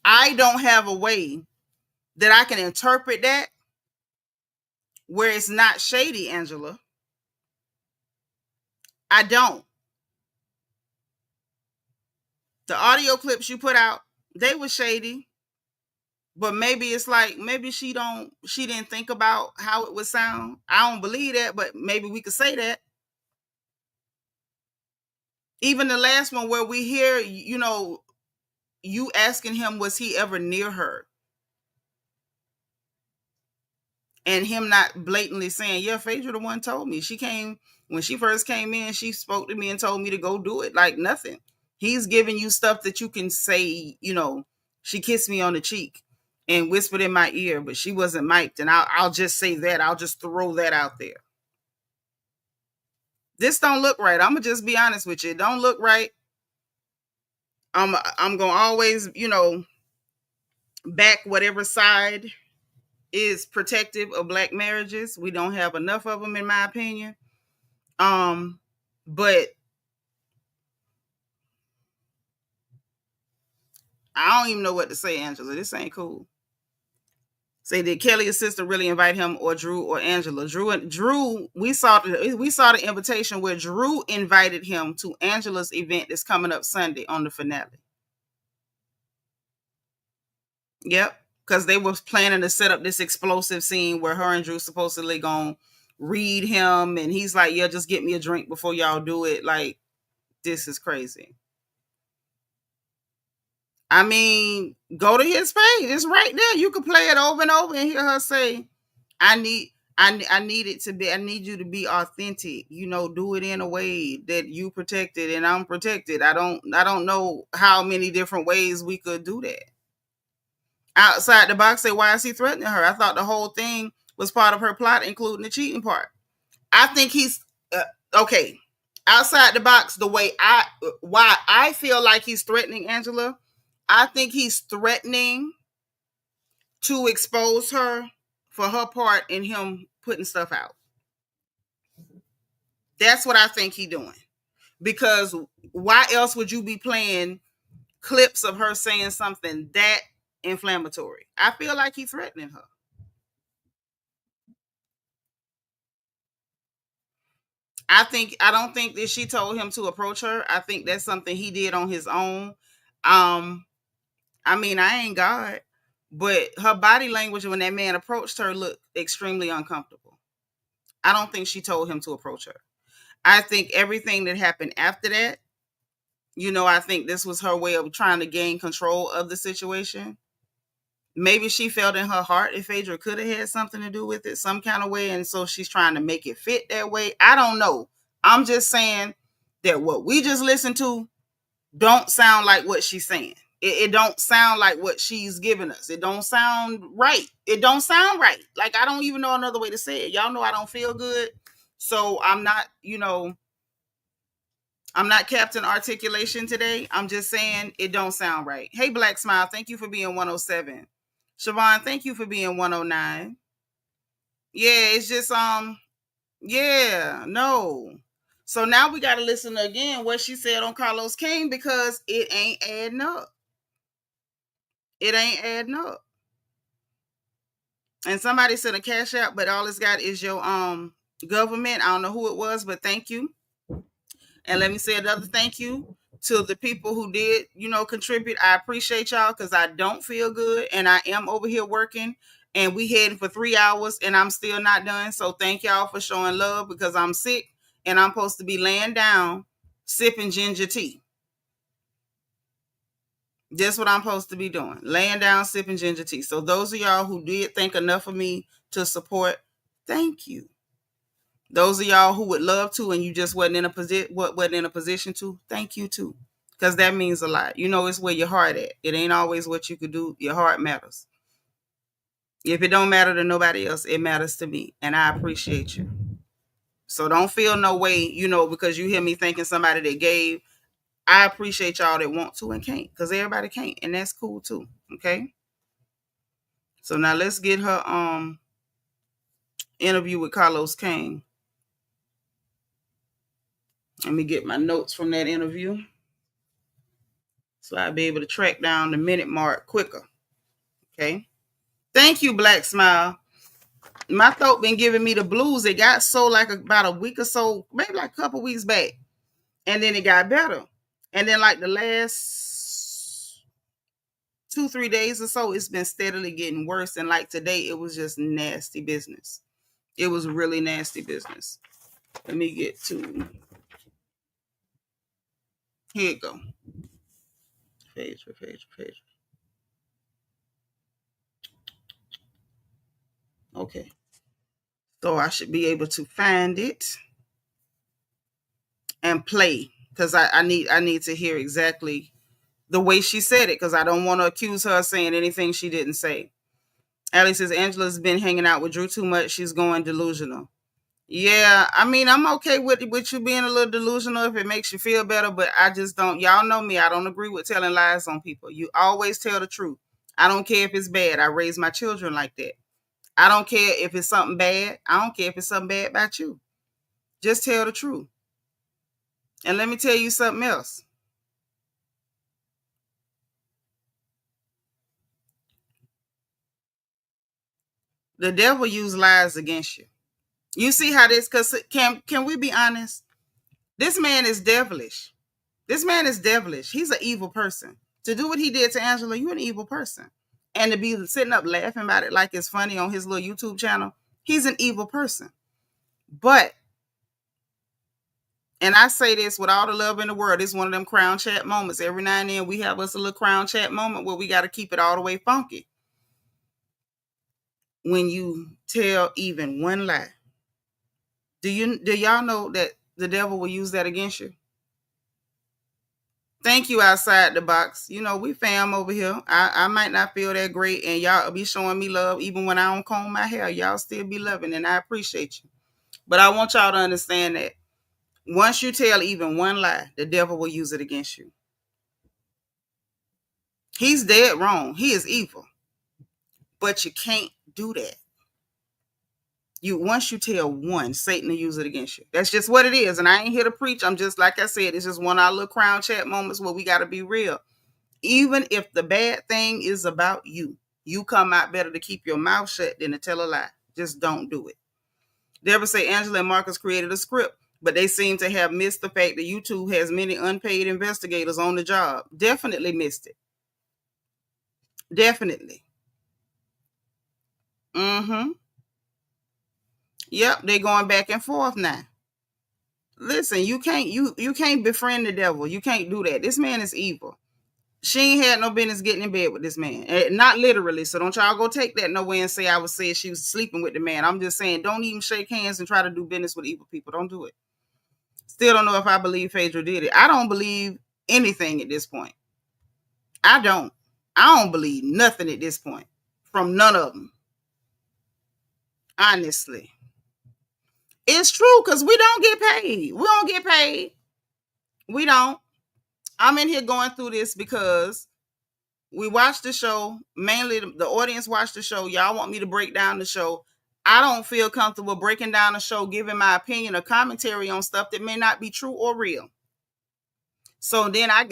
I don't have a way that I can interpret that where it's not shady, Angela. I don't. The audio clips you put out, they were shady. But maybe it's like, maybe she didn't think about how it would sound. I don't believe that, but maybe we could say that. Even the last one where we hear, you asking him, was he ever near her? And him not blatantly saying, yeah, Phaedra the one told me. When she first came in, she spoke to me and told me to go do it. Like, nothing. He's giving you stuff that you can say, she kissed me on the cheek and whispered in my ear, but she wasn't mic'd. And I'll just say that. I'll just throw that out there. This don't look right. I'm going to just be honest with you. It don't look right. I'm going to always, back whatever side is protective of black marriages. We don't have enough of them, in my opinion. But I don't even know what to say, Angela. This ain't cool. Say, did Kelly's sister really invite him, or Drew, or Angela? Drew, we saw the invitation where Drew invited him to Angela's event that's coming up Sunday on the finale. Yep, because they were planning to set up this explosive scene where her and Drew supposedly gonna read him, and he's like, yeah, just get me a drink before y'all do it. Like, this is crazy. I mean, go to his page. It's right there. You can play it over and over and hear her say, I need you to be authentic. Do it in a way that you protected and I'm protected. I don't know how many different ways we could do that. Outside the box, say, why is he threatening her? I thought the whole thing was part of her plot, including the cheating part. I think he's okay. Outside the box, why I feel like he's threatening Angela, I think he's threatening to expose her for her part in him putting stuff out. That's what I think he's doing. Because why else would you be playing clips of her saying something that inflammatory. I feel like he's threatening her. I don't think that she told him to approach her. I think that's something he did on his own. Um, I mean, I ain't God, but her body language when that man approached her looked extremely uncomfortable. I don't think she told him to approach her. I think everything that happened after that, I think this was her way of trying to gain control of the situation. Maybe she felt in her heart if Phaedra could have had something to do with it some kind of way, and so she's trying to make it fit that way. I don't know. I'm just saying that what we just listened to don't sound like what she's saying. It don't sound like what she's giving us. It don't sound right. It don't sound right. Like, I don't even know another way to say it. Y'all know I don't feel good. So I'm not Captain Articulation today. I'm just saying it don't sound right. Hey, Black Smile, thank you for being 107. Siobhan, thank you for being 109. Yeah, it's just yeah, no. So now we gotta listen to again what she said on Carlos King because it ain't adding up. It ain't adding up. And somebody sent a cash out, but all it's got is your government. I don't know who it was, but thank you. And let me say another thank you to the people who did, contribute. I appreciate y'all because I don't feel good and I am over here working and we heading for 3 hours and I'm still not done. So thank y'all for showing love because I'm sick and I'm supposed to be laying down sipping ginger tea. That's what I'm supposed to be doing. Laying down sipping ginger tea. So those of y'all who did think enough of me to support, thank you. Those of y'all who would love to and you just wasn't in a position to, thank you too. Because that means a lot. It's where your heart at. It ain't always what you could do. Your heart matters. If it don't matter to nobody else, it matters to me. And I appreciate you. So don't feel no way, because you hear me thanking somebody that gave. I appreciate y'all that want to and can't. Because everybody can't. And that's cool too. Okay. So now let's get her interview with Carlos King. Let me get my notes from that interview so I'll be able to track down the minute mark quicker. Okay. Thank you, Black Smile. My throat been giving me the blues. It got so like about a week or so, maybe like a couple weeks back. And then it got better. And then like the last 2-3 days or so, it's been steadily getting worse. And like today, it was just nasty business. It was really nasty business. Let me get to, here you go. Page. Okay. So I should be able to find it and play because I need to hear exactly the way she said it because I don't want to accuse her of saying anything she didn't say. Allie says Angela's been hanging out with Drew too much. She's going delusional. Yeah, I mean, I'm okay with you being a little delusional if it makes you feel better, but I just don't. Y'all know me. I don't agree with telling lies on people. You always tell the truth. I don't care if it's bad. I raise my children like that. I don't care if it's something bad. I don't care if it's something bad about you. Just tell the truth. And let me tell you something else. The devil used lies against you. You see how this, because can we be honest? This man is devilish. This man is devilish. He's an evil person. To do what he did to Angela, you're an evil person. And to be sitting up laughing about it like it's funny on his little YouTube channel, he's an evil person. But, and I say this with all the love in the world, it's one of them crown chat moments. Every now and then we have us a little crown chat moment where we got to keep it all the way funky. When you tell even one lie, do y'all know that the devil will use that against you? Thank you, outside the box. We fam over here. I might not feel that great, and y'all be showing me love even when I don't comb my hair. Y'all still be loving, and I appreciate you. But I want y'all to understand that once you tell even one lie, the devil will use it against you. He's dead wrong. He is evil. But you can't do that. Once you tell one, Satan will use it against you. That's just what it is. And I ain't here to preach. I'm just, like I said, it's just one of our little crown chat moments where we got to be real. Even if the bad thing is about you, you come out better to keep your mouth shut than to tell a lie. Just don't do it. Deborah say Angela and Marcus created a script, but they seem to have missed the fact that YouTube has many unpaid investigators on the job. Definitely missed it. Definitely. Mm-hmm. Yep, they going back and forth now. Listen, you can't befriend the devil. You can't do that. This man is evil. She ain't had no business getting in bed with this man. Not literally. So don't y'all go take that nowhere and say I was saying she was sleeping with the man. I'm just saying don't even shake hands and try to do business with evil people. Don't do it. Still don't know if I believe Phaedra did it. I don't believe anything at this point. I don't. I don't believe nothing at this point from none of them. Honestly. It's true because we don't get paid. We don't get paid. We don't. I'm in here going through this because we watched the show. Mainly the audience watched the show. Y'all want me to break down the show. I don't feel comfortable breaking down the show, giving my opinion or commentary on stuff that may not be true or real. So then at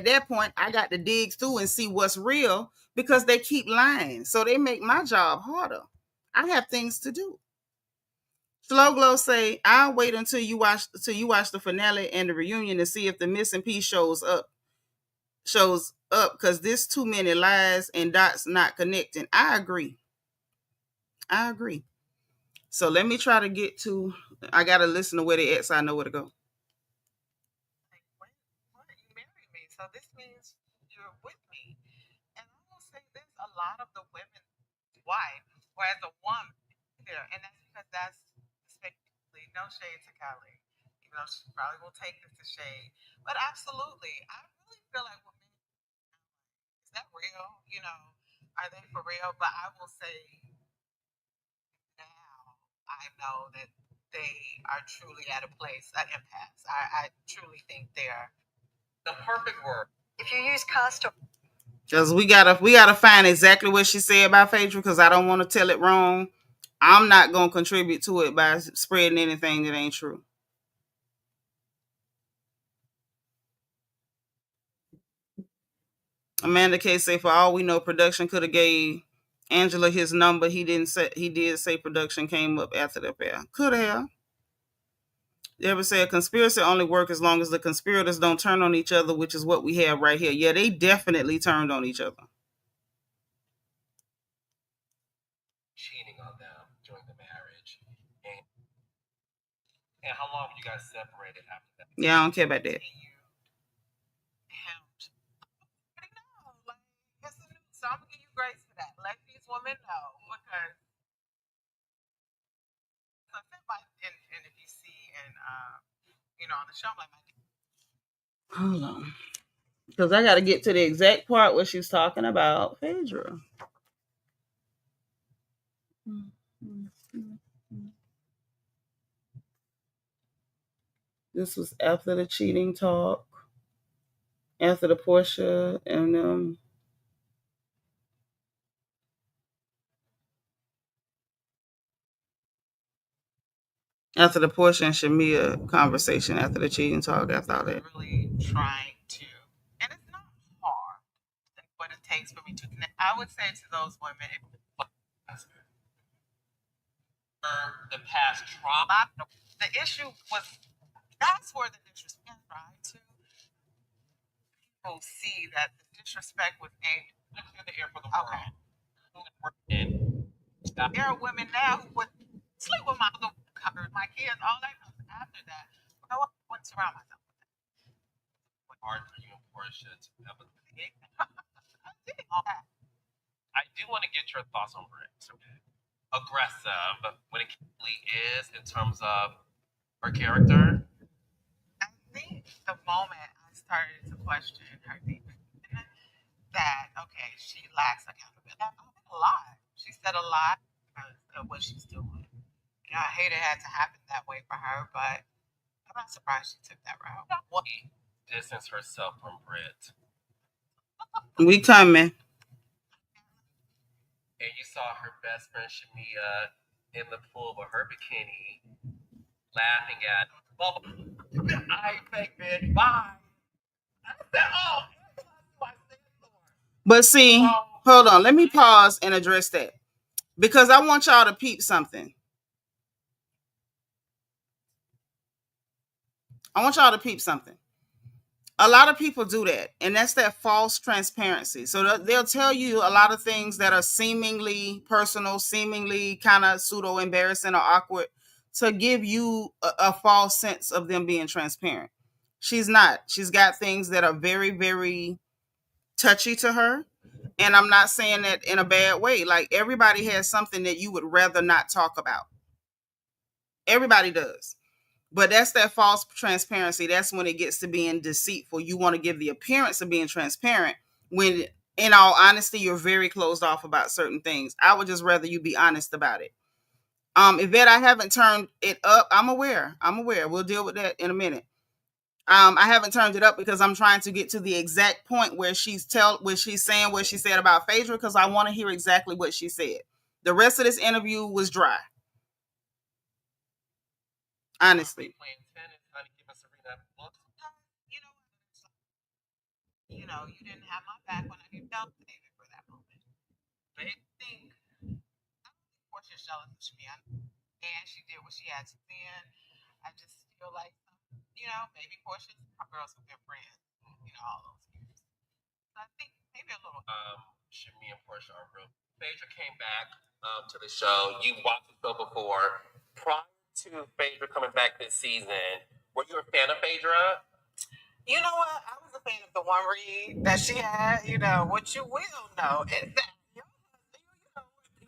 that point, I got to dig through and see what's real because they keep lying. So they make my job harder. I have things to do. Slow Glow say, I'll wait until you watch the finale and the reunion to see if the missing piece shows up because there's too many lies and dots not connecting. I agree. So let me try to get to. I gotta listen to where they at so I know where to go. What? You married me, so this means you're with me. And I will say this: a lot of the women's wife, whereas a woman here, and that's because that's respectfully no shade to Kelly, even though she probably will take this to shade. But absolutely, I really feel like women, is that real? Are they for real? But I will say now, I know that they are truly at a place, an impasse. I truly think they're the perfect word. If you use custom, because we gotta find exactly what she said about Phaedra because I don't want to tell it wrong. I'm not gonna contribute to it by spreading anything that ain't true. Amanda K say for all we know, production could have gave Angela his number. He didn't say. He did say production came up after the affair. Could have. You ever say a conspiracy only work as long as the conspirators don't turn on each other, which is what we have right here. Yeah, they definitely turned on each other. Cheating on them during the marriage. And how long were you guys separated after that? Yeah, I don't care about that. So I'm gonna give you grace for that. Let these women know because and if you see and on the show, I'm like Hold on. Because I got to get to the exact part where she's talking about Phaedra. This was after the cheating talk, after the Portia and after the Portia and Shamia conversation, after the cheating talk, after all that. Really trying to, and it's not hard. What it takes for me to connect. I would say to those women, the past trauma. The issue was that's where the disrespect tried to people see that the disrespect was aimed. Let's clear the air for the world. And there are women now who would sleep with my covered, my kids, all that comes after that. I wouldn't surround myself with that. What hard for you and Portia to have a I do want to get your thoughts on Briggs. Aggressive when it really is in terms of her character. I think the moment I started to question her deep that okay, she lacks accountability. A lot. She said a lot of what she's doing. I hate it had to happen that way for her, but I'm not surprised she took that route. What? Distance herself from Brit. We coming. And you saw her best friend Shamia in the pool with her bikini, laughing at, I fake bitch, bye. I said, oh, I But see, hold on, let me pause and address that because I want y'all to peep something. I want y'all to peep something. A lot of people do that, and that's that false transparency. So they'll tell you a lot of things that are seemingly personal, seemingly kind of pseudo embarrassing or awkward to give you a false sense of them being transparent. She's not. She's got things that are very, very touchy to her. And I'm not saying that in a bad way. Like everybody has something that you would rather not talk about. Everybody does. But that's that false transparency. That's when it gets to being deceitful. You want to give the appearance of being transparent when, in all honesty, you're very closed off about certain things. I would just rather you be honest about it. Yvette, I haven't turned it up. I'm aware. We'll deal with that in a minute. I haven't turned it up because I'm trying to get to the exact point where she's saying what she said about Phaedra because I want to hear exactly what she said. The rest of this interview was dry. Honestly. You know, you didn't have my back when I felt David for that moment. But I think Portia's jealous of me, and she did what she had to then. I just feel like, you know, maybe Portia's girls have been friends, you know, all those years. So I think maybe a little. Me and Portia are real. Phaedra came back to the show. You watched the show before. Prior to Phaedra coming back this season, were you a fan of Phaedra? You know what? I was a fan of the one read that she had. You know what you will know is that my daughter, you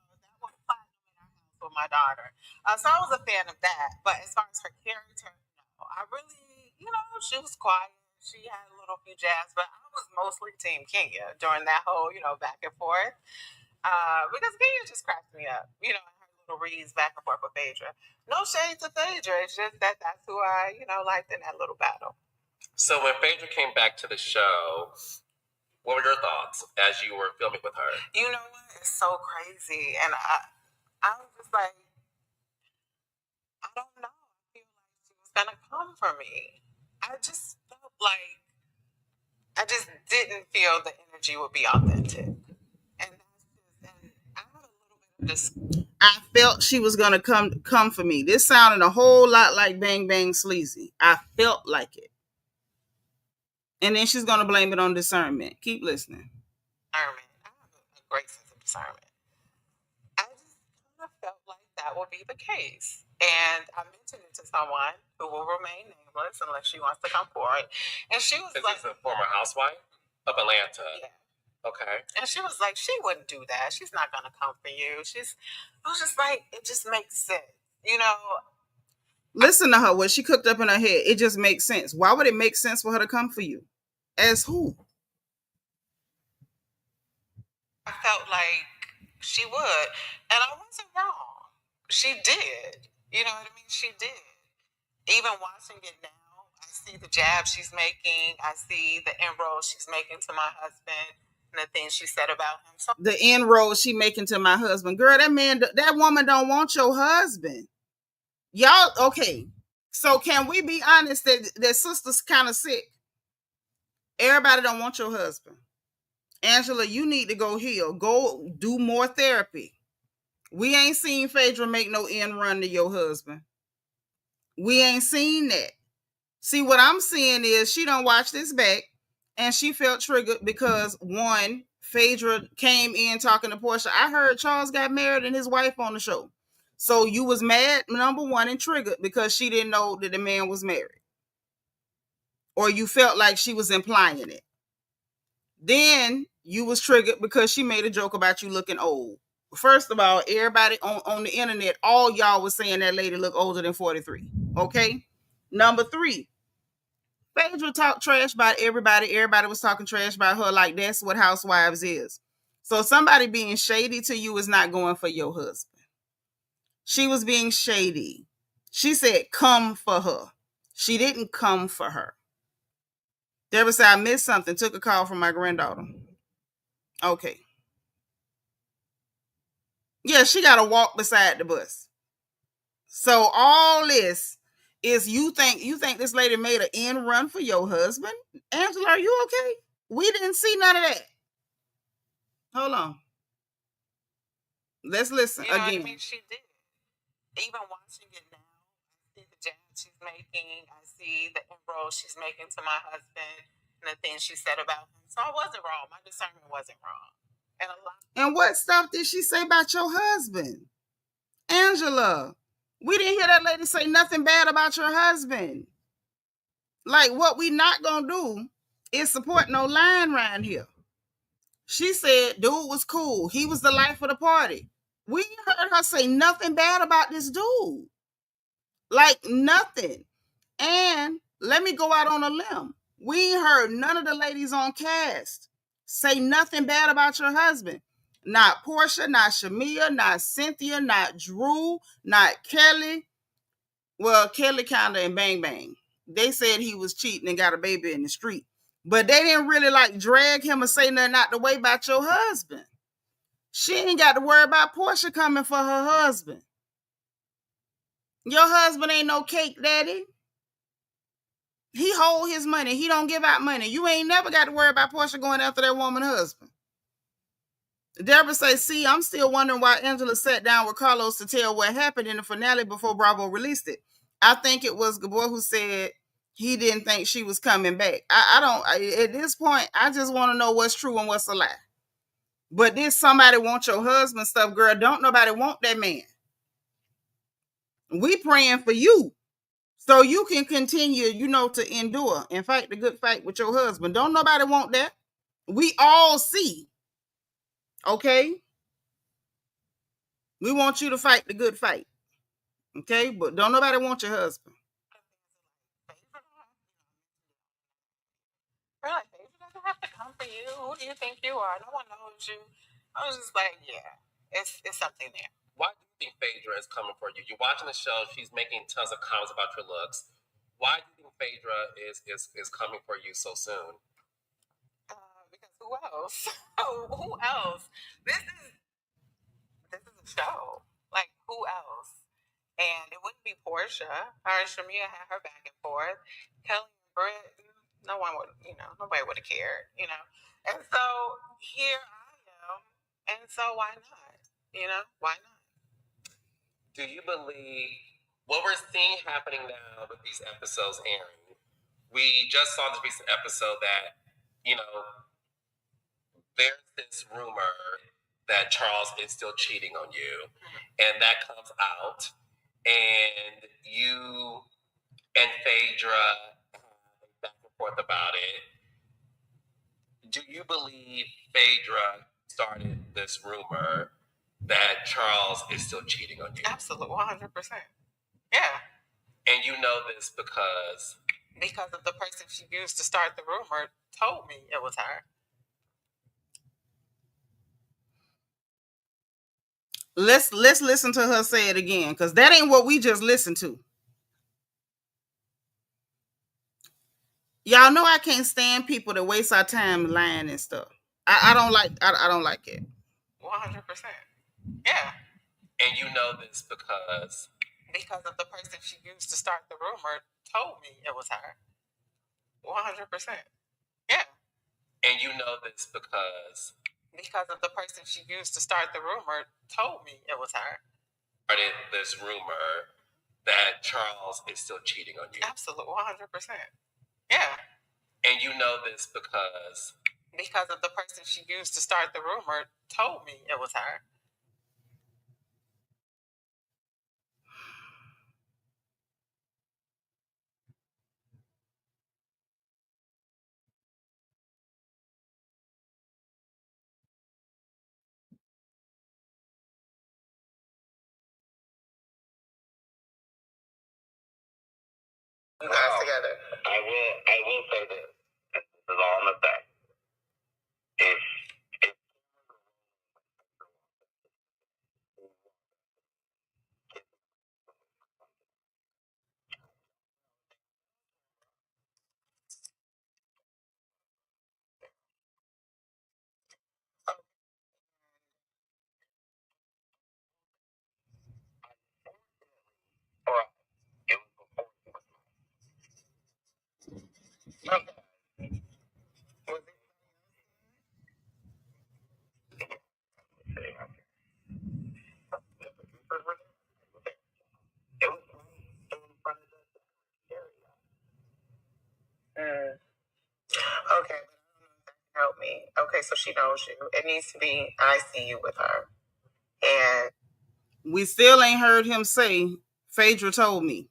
know, that was platinum in our house with my daughter. So I was a fan of that. But as far as her character, no, I really, you know, she was quiet. She had a little few jabs, but I was mostly Team Kenya during that whole, you know, back and forth. Because Kenya just cracked me up. You know, her little reads back and forth with Phaedra. No shade to Phaedra. It's just that that's who I, you know, liked in that little battle. So when Phaedra came back to the show, what were your thoughts as you were filming with her? You know what? It's so crazy. And I was just like, I don't know. I feel like she was going to come for me. I just felt like I just didn't feel the energy would be authentic. And I had a little bit of this. I felt she was gonna come for me. This sounded a whole lot like Bang Bang Sleazy. I felt like it. And then she's gonna blame it on discernment. Keep listening. Discernment. I have a great sense of discernment. I just kind of felt like that would be the case. And I mentioned it to someone who will remain nameless unless she wants to come forward. And she was like, "This is a former housewife of Atlanta." Yeah. Okay. And she was like, she wouldn't do that. She's not going to come for you. I was just like, it just makes sense. You know, listen to her, what she cooked up in her head. It just makes sense. Why would it make sense for her to come for you? As who? I felt like she would. And I wasn't wrong. She did. You know what I mean? She did. Even watching it now, I see the jab she's making. I see the inroads she's making to my husband. The things she said about him. So the inroads she making to my husband. Girl, that woman don't want your husband. Y'all, okay. So can we be honest that sister's kind of sick? Everybody don't want your husband. Angela, you need to go heal. Go do more therapy. We ain't seen Phaedra make no end run to your husband. We ain't seen that. See, what I'm seeing is she don't watch this back. And she felt triggered because one, Phaedra came in talking to Portia. I heard Charles got married and his wife on the show. So you was mad, number one, and triggered because she didn't know that the man was married. Or you felt like she was implying it. Then you was triggered because she made a joke about you looking old. First of all, everybody on the internet, all y'all was saying that lady look older than 43. Okay? Number three, Phaedra talked trash about everybody. Everybody was talking trash about her like that's what housewives is. So somebody being shady to you is not going for your husband. She was being shady. She said, come for her. She didn't come for her. Deborah said, I missed something. Took a call from my granddaughter. Okay. Yeah, she got to walk beside the bus. So all this is you think this lady made an end run for your husband? Angela, are you okay? We didn't see none of that. Hold on. Let's listen again. What I mean? She did. Even watching it now, I see the jab she's making. I see the inroads she's making to my husband and the things she said about him. So I wasn't wrong. My discernment wasn't wrong. And what stuff did she say about your husband? Angela, we didn't hear that lady say nothing bad about your husband. Like, what we not gonna do is support no line around here. She said dude was cool. He was the life of the party. We heard her say nothing bad about this dude. Like, nothing. And let me go out on a limb. We heard none of the ladies on cast say nothing bad about your husband. Not Portia, not Shamia, not Cynthia, not Drew, not Kelli. Well, Kelli kind of and Bang Bang. They said he was cheating and got a baby in the street. But they didn't really like drag him or say nothing out the way about your husband. She ain't got to worry about Portia coming for her husband. Your husband ain't no cake daddy. He hold his money. He don't give out money. You ain't never got to worry about Portia going after that woman's husband. Deborah says, see, I'm still wondering why Angela sat down with Carlos to tell what happened in the finale before Bravo released it. I think it was Gabor who said he didn't think she was coming back. At this point, I just want to know what's true and what's a lie. But this somebody want your husband stuff, girl. Don't nobody want that man. We praying for you so you can continue, to endure and fight the good fight with your husband. Don't nobody want that. We all see. Okay? We want you to fight the good fight. Okay? But don't nobody want your husband. Really, baby doesn't have to come for you. Who do you think you are? No one knows you. I was just like, yeah, it's something there. Why do you think Phaedra is coming for you? You're watching the show. She's making tons of comments about your looks. Why do you think Phaedra is coming for you so soon? Because who else? Who else? This is a show. Like, who else? And it wouldn't be Portia. Her and Shamia had her back and forth. Kelli and Britt, no one would, nobody would have cared, And so here I am. And so why not? Why not? Do you believe what we're seeing happening now with these episodes airing? We just saw this recent episode that, there's this rumor that Charles is still cheating on you. And that comes out. And you and Phaedra back and forth about it. Do you believe Phaedra started this rumor that Charles is still cheating on you? Absolutely, 100%. Yeah. And you know this because of the person she used to start the rumor told me it was her. Let's listen to her say it again, because that ain't what we just listened to. Y'all know I can't stand people that waste our time lying and stuff. I don't like it. 100%. Yeah. And you know this because of the person she used to start the rumor told me it was her. 100%. Yeah. And you know this because of the person she used to start the rumor told me it was her. Started this rumor that Charles is still cheating on you. Absolutely, 100%. Yeah. And you know this because of the person she used to start the rumor told me it was her. You guys together. I will say this. This is all I'm gonna say. If or it was before he was shoot. It needs to be ICU with her. And we still ain't heard him say, Phaedra told me.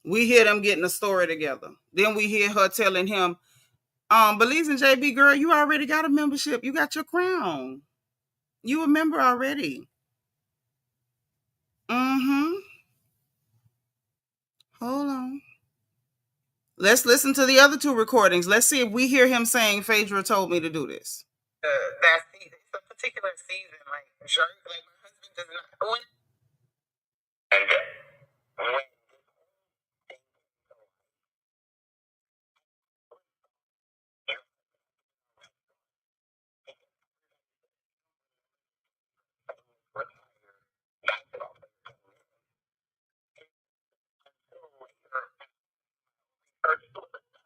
We hear them getting a story together. Then we hear her telling him, Belize and JB, girl, you already got a membership. You got your crown. You a member already. Mm-hmm. Hold on. Let's listen to the other two recordings. Let's see if we hear him saying, Phaedra told me to do this. That season, it's a particular season, like jerk, like my husband does not. When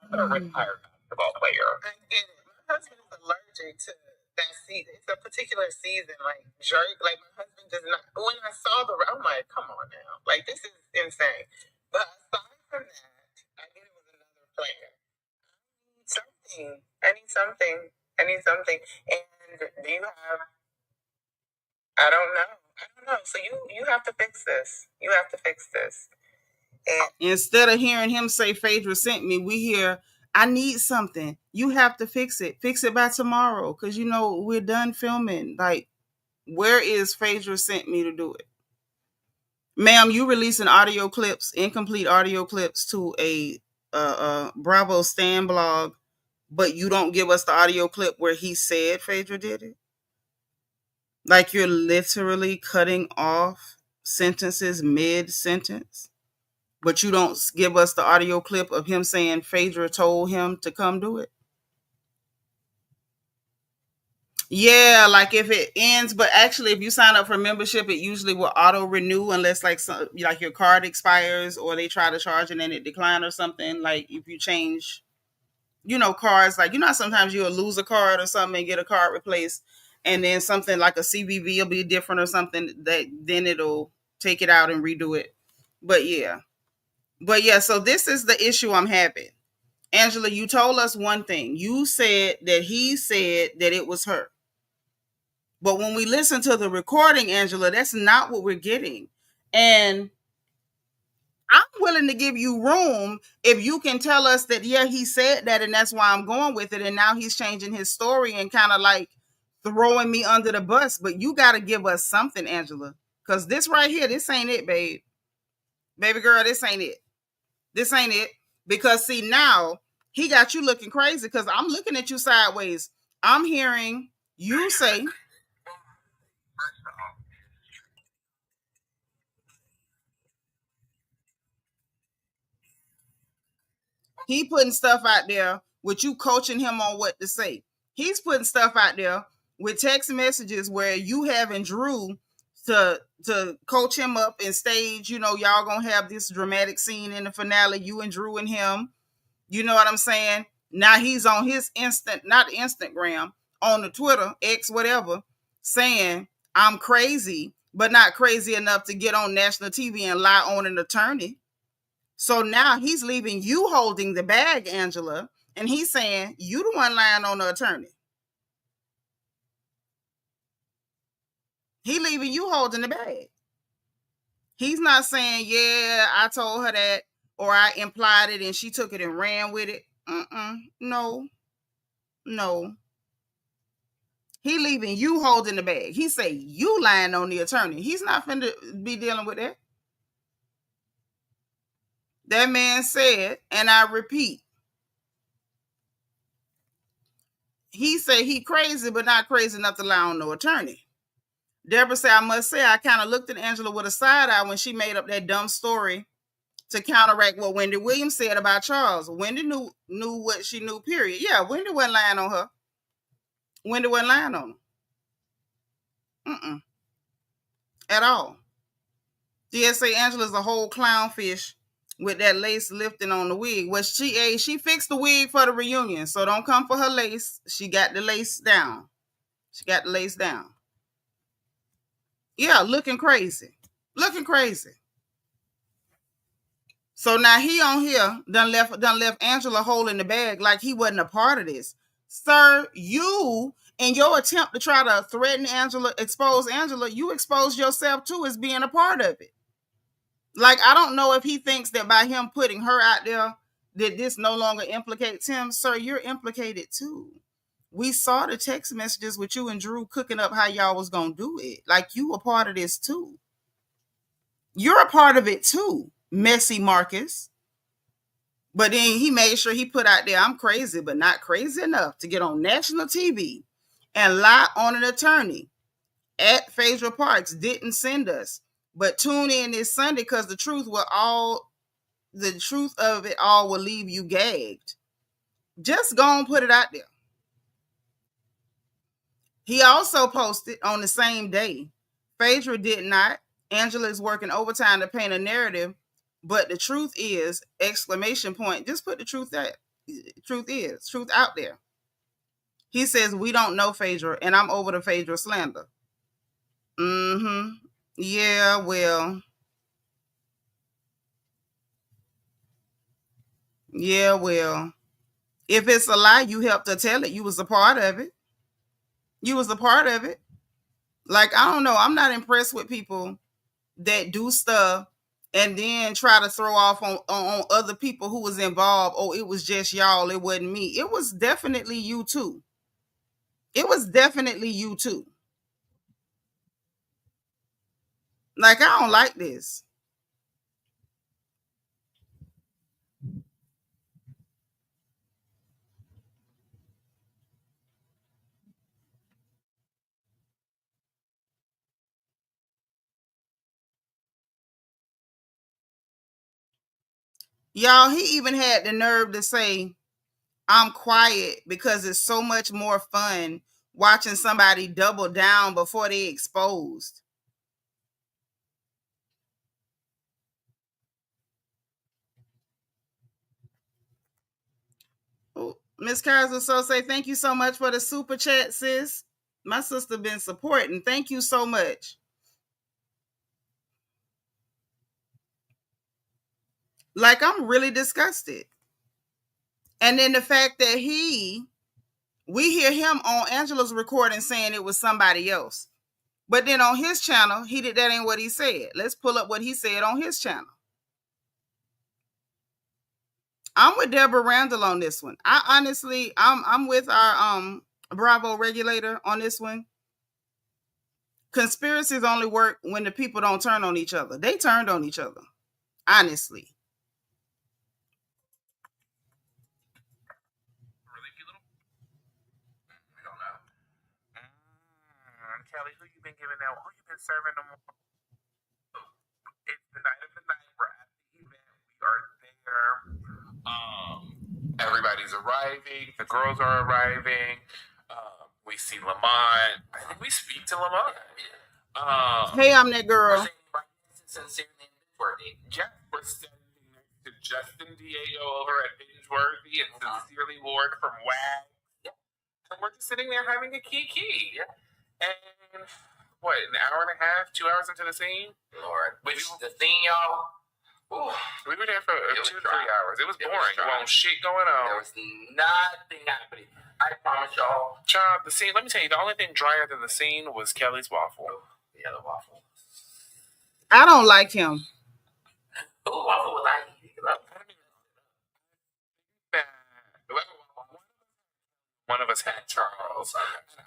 a retired basketball player. I get it. My husband is allergic to that season. It's a particular season, like jerk. Like my husband does not. When I saw I'm like, come on now, like this is insane. But aside from that, I knew it was another player. I need something. And do you have? I don't know. So you have to fix this. And instead of hearing him say, Phaedra sent me, we hear, I need something. You have to fix it. Fix it by tomorrow. Because, we're done filming. Like, where is Phaedra sent me to do it? Ma'am, you releasing incomplete audio clips to a Bravo Stan blog, but you don't give us the audio clip where he said Phaedra did it? Like you're literally cutting off sentences mid-sentence? But you don't give us the audio clip of him saying Phaedra told him to come do it? Yeah, like if it ends, but actually if you sign up for membership, it usually will auto renew unless like your card expires or they try to charge and then it decline or something. Like if you change, cards, like, sometimes you'll lose a card or something and get a card replaced. And then something like a CVV will be different or something, that then it'll take it out and redo it. But yeah, so this is the issue I'm having. Angela, you told us one thing. You said that he said that it was her. But when we listen to the recording, Angela, that's not what we're getting. And I'm willing to give you room if you can tell us that, yeah, he said that and that's why I'm going with it. And now he's changing his story and kind of like throwing me under the bus. But you got to give us something, Angela. Because this right here, this ain't it, babe. Baby girl, this ain't it. This ain't it. Because see, now he got you looking crazy because I'm looking at you sideways. I'm hearing you say, he putting stuff out there with you coaching him on what to say. He's putting stuff out there with text messages where you having Drew to coach him up and stage, y'all gonna have this dramatic scene in the finale, you and Drew and him. You know what I'm saying? Now he's on his not Instagram, on the Twitter, X, whatever, saying, I'm crazy, but not crazy enough to get on national TV and lie on an attorney. So now he's leaving you holding the bag, Angela, and he's saying, you the one lying on the attorney. He leaving you holding the bag. He's not saying, yeah, I told her that, or I implied it and she took it and ran with it. No. He leaving you holding the bag. He say you lying on the attorney. He's not finna be dealing with that. That man said, and I repeat, he said he crazy, but not crazy enough to lie on no attorney. Deborah said, I must say, I kind of looked at Angela with a side eye when she made up that dumb story to counteract what Wendy Williams said about Charles. Wendy knew what she knew, period. Yeah, Wendy wasn't lying on her. Wendy wasn't lying on her. At all. DSA Angela's a whole clownfish with that lace lifting on the wig. Well, she fixed the wig for the reunion, so don't come for her lace. She got the lace down. Yeah, looking crazy. So now he on here done left Angela holding the bag like he wasn't a part of this. Sir, you in your attempt to try to threaten Angela, expose Angela, you expose yourself too as being a part of it. Like, I don't know if he thinks that by him putting her out there, that this no longer implicates him. Sir, you're implicated too. We saw the text messages with you and Drew cooking up how y'all was going to do it. Like, you were part of this too. You're a part of it too, messy Marcus. But then he made sure he put out there, I'm crazy, but not crazy enough to get on national TV and lie on an attorney at Phaedra Parks didn't send us. But tune in this Sunday because the truth of it all will leave you gagged. Just go and put it out there. He also posted on the same day, Phaedra did not. Angela is working overtime to paint a narrative, but the truth is, exclamation point, just put the truth out. Truth out there. He says, we don't know Phaedra, and I'm over the Phaedra slander. Yeah, well. Yeah, well. If it's a lie, you helped to tell it. You was a part of it. Like, I don't know. I'm not impressed with people that do stuff and then try to throw off on other people who was involved. Oh, it was just y'all. It wasn't me. It was definitely you too. Like, I don't like this. Y'all, he even had the nerve to say, I'm quiet because it's so much more fun watching somebody double down before they exposed. Oh, Miss Kaiser so say, thank you so much for the super chat, sis. My sister been supporting. Thank you so much. Like, I'm really disgusted. And then the fact that we hear him on Angela's recording saying it was somebody else. But then on his channel, that ain't what he said. Let's pull up what he said on his channel. I'm with Deborah Randall on this one. I'm with our Bravo regulator on this one. Conspiracies only work when the people don't turn on each other. They turned on each other. Honestly. Kelly, who you been giving out? Who you been serving them? It's the night of the night. We're at the event. We are there. Everybody's arriving. The girls are arriving. We see Lamont. I think we speak to Lamont. Hey, I'm that girl. Jeff, we're standing next to Justin Diego over at Bingeworthy and Sincerely Ward from WAG. Yeah. And we're just sitting there having a kiki. Yeah. And what, an hour and a half, 2 hours into the scene? Lord. Which the thing, y'all. Ooh, we were there for 2 to 3 hours. It was boring. There wasn't shit going on. There was nothing happening. I promise y'all. Child, the scene, let me tell you, the only thing drier than the scene was Kelly's waffle. Yeah, the waffle. I don't like him. Oh, waffle was like, one of us had Charles.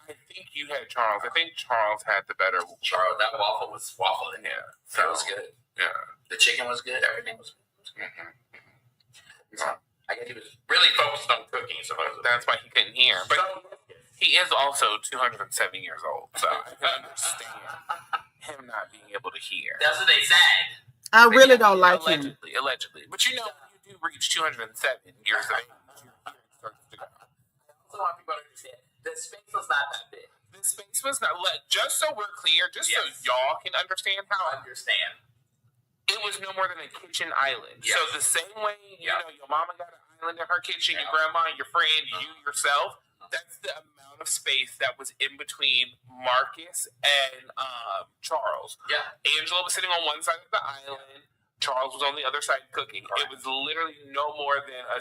I think you had Charles. I think Charles had the better. Charles, that waffle was waffling. Yeah, so, it was good. Yeah, the chicken was good. Everything was good. So, I guess he was really focused on cooking, supposedly. That's why he couldn't hear. But he is also 207 years old, so I can understand him not being able to hear. That's what they said. I really don't like him. Allegedly. But you know, when you do reach 207 years of age, your hearing starts to go. I also want people to understand, the space was not that big. The space was not, just so we're clear, so y'all can understand how. It was no more than a kitchen island. Yes. So the same way, you know, your mama got an island in her kitchen, your grandma, your friend, you yourself, that's the amount of space that was in between Marcus and Charles. Yeah. Angela was sitting on one side of the island. Charles was on the other side cooking. Right. It was literally no more than a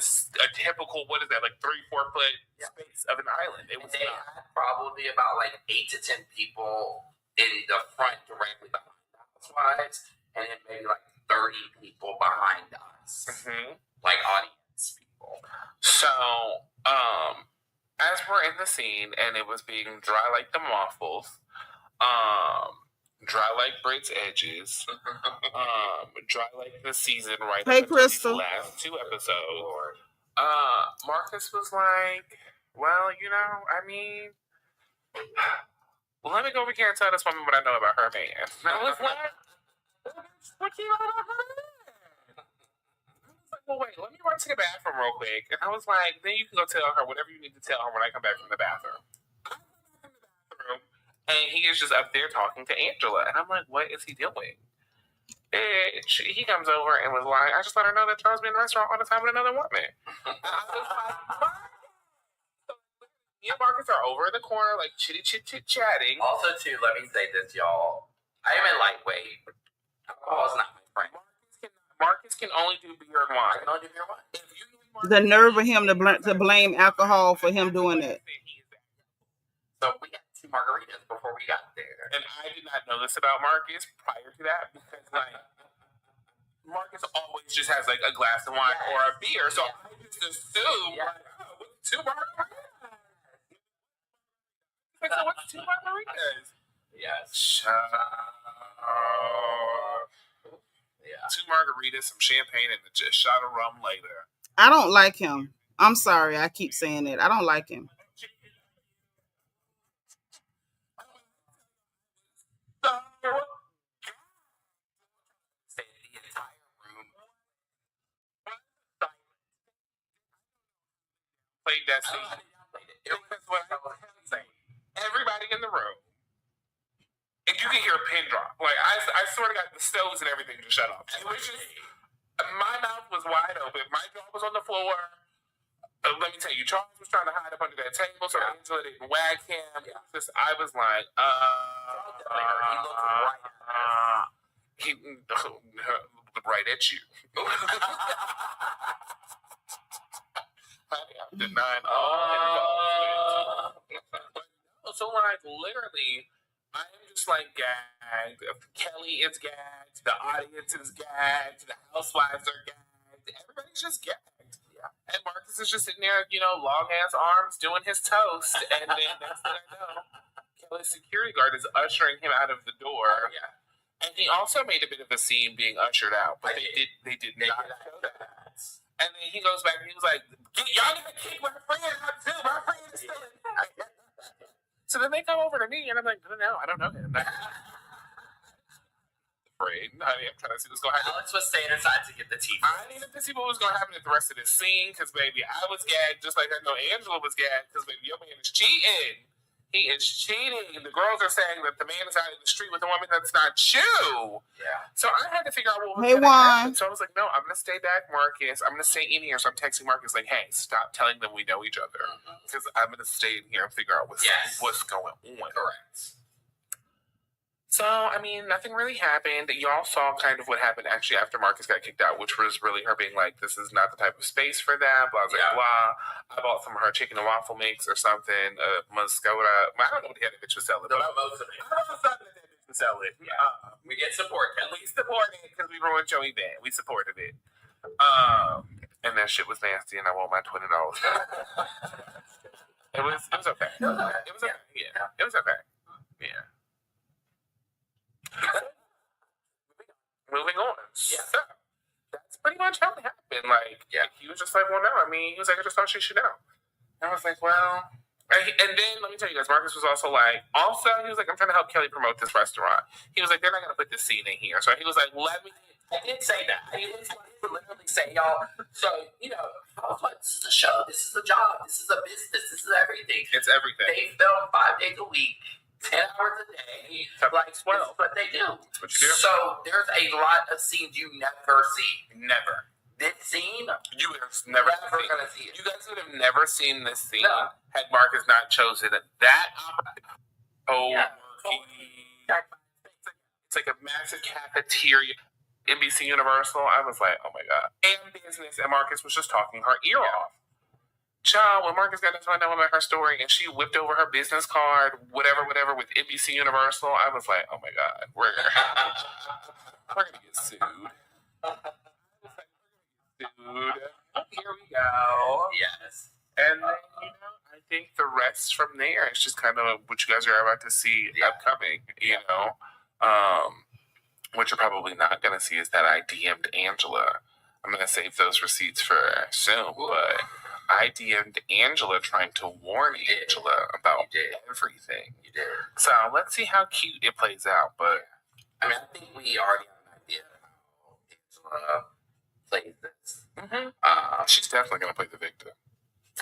typical, what is that, like 3-4 foot space of an island. It was they had probably about like 8 to 10 people in the front directly behind the housewives, and then maybe like 30 people behind us, like audience people. So, as we're in the scene and it was being dry like the waffles, dry like Brit's edges, dry like the season right hey, up until these last 2 episodes. Marcus was like, well, you know, I mean, let me go over here and tell this woman what I know about her man. And I was like, what you know about her man? I was like, well, wait, let me run to the bathroom real quick. And I was like, then you can go tell her whatever you need to tell her when I come back from the bathroom. And he is just up there talking to Angela. And I'm like, what is he doing? He comes over and was like, I just let her know that Charles be in the restaurant all the time with another woman. And I was like, what? Me and Marcus are over in the corner, like chitty-chit-chatting. Also, too, let me say this, y'all. I am a lightweight. Alcohol is not my friend. Marcus can only do beer and wine. I can only do beer and wine. The nerve of him to blame alcohol for him doing that. So we got 2 margaritas before we got there. And I did not know this about Marcus prior to that because, like, Marcus always just has, like, a glass of wine or a beer. So I just assumed, like, oh, 2 margaritas. Like, so what's 2 margaritas? Yes. Yeah. 2 margaritas, some champagne, and a shot of rum later. I don't like him. I'm sorry. I keep saying it. I don't like him. Played that scene. It was what I was saying. Everybody in the room, and you can hear a pin drop. Like I swear to God, the stoves and everything just shut off. It was just, my mouth was wide open. My jaw was on the floor. Let me tell you, Charles was trying to hide up under that table, so Angela didn't wag him. I was like, he looked right at you. Honey, I'm denying all involvement. So, like, literally, I am just, like, gagged. Kelly is gagged. The audience is gagged. The housewives are gagged. Everybody's just gagged. Yeah. And Marcus is just sitting there, you know, long-ass arms doing his toast. And then next thing I know, Kelly's security guard is ushering him out of the door. Yeah. And he also made a bit of a scene being ushered out. But they did not show that. And then he goes back and he was like, y'all need to kick my friend out too. My friend is still in there. So then they come over to me and I'm like, no, I don't know him. Afraid. Honey, I'm trying to see what's going to happen. Alex was staying inside to get the tea. I needed to see what was going to happen at the rest of this scene because, baby, I was gagged just like I know Angela was gagged because, baby, your man is cheating. He is cheating. The girls are saying that the man is out in the street with a woman that's not you. Yeah. So I had to figure out what was going to happen. So I was like, no, I'm going to stay back, Marcus. I'm going to stay in here. So I'm texting Marcus like, hey, stop telling them we know each other. Because I'm going to stay in here and figure out what's going on. Correct. So, I mean, nothing really happened. Y'all saw kind of what happened actually after Marcus got kicked out, which was really her being like, this is not the type of space for that, blah, blah, blah. I bought some of her chicken and waffle mix or something, Moscota. I don't know what the hell that bitch was selling. No, most of it. I don't know something that bitch was selling. Yeah. We get support. We supported it because we ruined your event. We supported it. And that shit was nasty, and I want my $20 back. It was okay. It was okay. Yeah. It was okay. Yeah. Moving on. Yeah. So, that's pretty much how it happened. Like, he was just like, well, no. I mean, he was like, I just thought she should know. And I was like, well. And then, let me tell you guys, Marcus was also like, he was like, I'm trying to help Kelly promote this restaurant. He was like, they're not going to put this scene in here. So he was like, I did say that. He would literally say, y'all, so, you know, this is a show, this is a job, this is a business, this is everything. It's everything. They film 5 days a week. 10 hours a day, like 12, but they do. What you do? So there's a lot of scenes you never see. Never. This scene, you have never gonna see it. You guys would have never seen this scene had Marcus not chosen that opportunity. It's like a massive cafeteria. NBC Universal. I was like, oh my God. And business, and Marcus was just talking her ear off. Child, when Marcus got to find out about her story and she whipped over her business card, whatever, with NBC Universal, I was like, oh my God, we're going to get sued. Here we go. Yes. And then, I think the rest from there is just kind of what you guys are about to see upcoming, what you're probably not going to see is that I DM'd Angela. I'm going to save those receipts for soon, but I DM'd Angela trying to warn Angela about everything. You did. So let's see how cute it plays out, but I mean, I think we already have an idea how Angela plays this. Mm-hmm. She's definitely going to play the victim.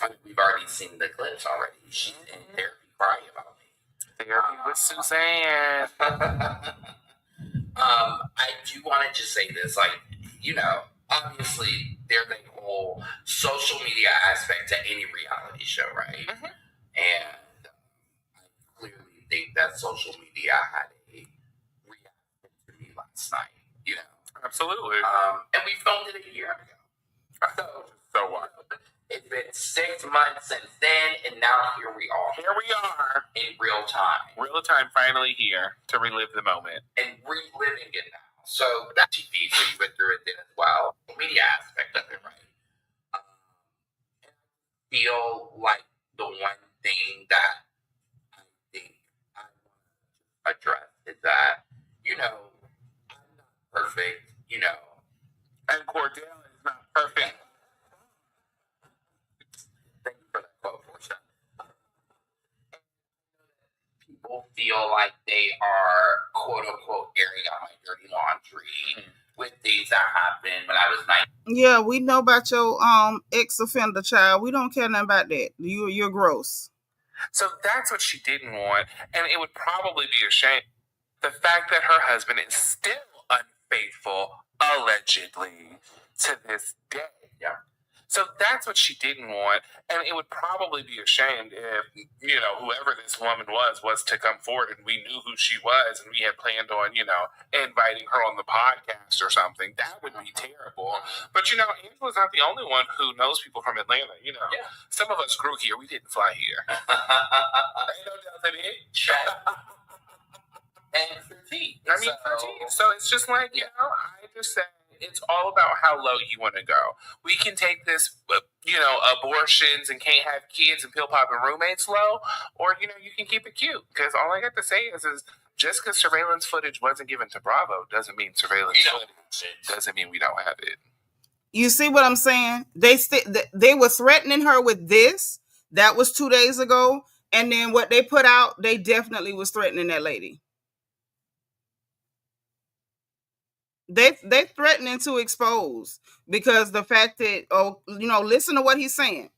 I mean, we've already seen the clips already. She's in therapy crying about me. Therapy with Suzanne. I do want to just say this, obviously there's a whole social media aspect to any reality show, right? Mm-hmm. And I clearly think that social media had a reaction to me last night, Absolutely. And we filmed it a year ago. So what? It's been 6 months since then, and now here we are. Here we are. In real time. Real time finally here to relive the moment. And reliving it now. So that TV, so you went through it then as well. The media aspect of it, right? I feel like the one thing that I think I want to address is that, I'm not perfect, And Cordell is not perfect. Thank you for that quote, Portia. People feel like they are, quote unquote, airing out my dirty laundry with things that happened when I was 19. Yeah, we know about your ex-offender child. We don't care nothing about that. You're gross. So that's what she didn't want, and it would probably be a shame. The fact that her husband is still unfaithful, allegedly, to this day. Yeah. So that's what she didn't want, and it would probably be a shame if, whoever this woman was to come forward and we knew who she was and we had planned on, inviting her on the podcast or something. That would be terrible. But, Angela's not the only one who knows people from Atlanta, Some of us grew here. We didn't fly here. Ain't no doubt and 13. So it's just like, I just say it's all about how low you want to go. We can take this, abortions and can't have kids and pill popping roommates low, or, you can keep it cute. Because all I got to say is just because surveillance footage wasn't given to Bravo doesn't mean surveillance footage doesn't mean we don't have it. You see what I'm saying? They were threatening her with this. That was 2 days ago. And then what they put out, they definitely was threatening that lady. They threatening to expose, because the fact that, listen to what he's saying.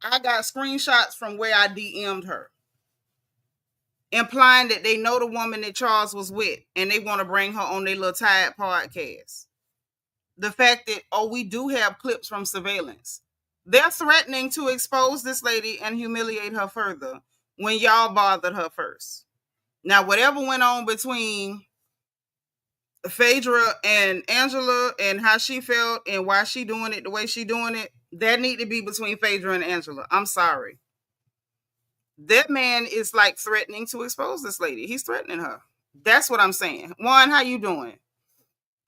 I got screenshots from where I DM'd her, implying that they know the woman that Charles was with and they want to bring her on their little Tide podcast. The fact that, we do have clips from surveillance. They're threatening to expose this lady and humiliate her further when y'all bothered her first. Now, whatever went on between Phaedra and Angela and how she felt and why she doing it the way she doing it, that need to be between Phaedra and Angela. I'm sorry. That man is like threatening to expose this lady. He's threatening her. That's what I'm saying. Juan, how you doing?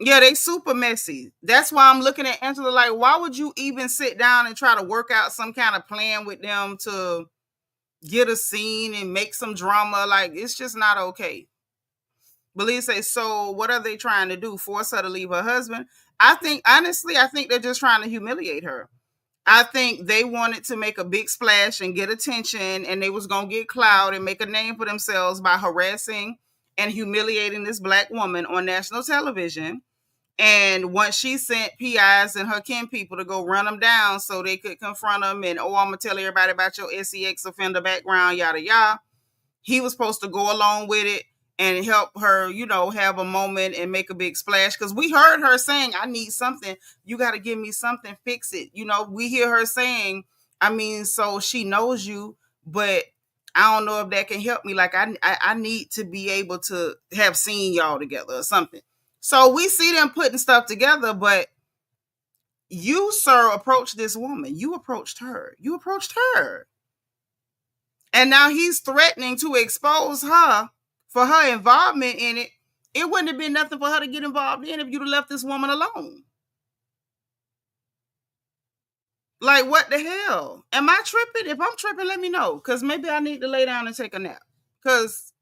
Yeah, they super messy. That's why I'm looking at Angela like, why would you even sit down and try to work out some kind of plan with them to get a scene and make some drama? Like, it's just not okay. Believe say, so what are they trying to do? Force her to leave her husband? I think they're just trying to humiliate her. I think they wanted to make a big splash and get attention, and they was going to get clout and make a name for themselves by harassing and humiliating this Black woman on national television. And once she sent PIs and her kin people to go run them down so they could confront them and, I'm going to tell everybody about your SEX offender background, yada, yada. He was supposed to go along with it and help her, have a moment and make a big splash. Because we heard her saying, I need something. You got to give me something, fix it. We hear her saying, so she knows you, but I don't know if that can help me. Like, I need to be able to have seen y'all together or something. So we see them putting stuff together, but you, sir, approached this woman. You approached her. You approached her. And now he's threatening to expose her for her involvement in it. It wouldn't have been nothing for her to get involved in if you'd have left this woman alone. Like, what the hell? Am I tripping? If I'm tripping, let me know. Because maybe I need to lay down and take a nap. Because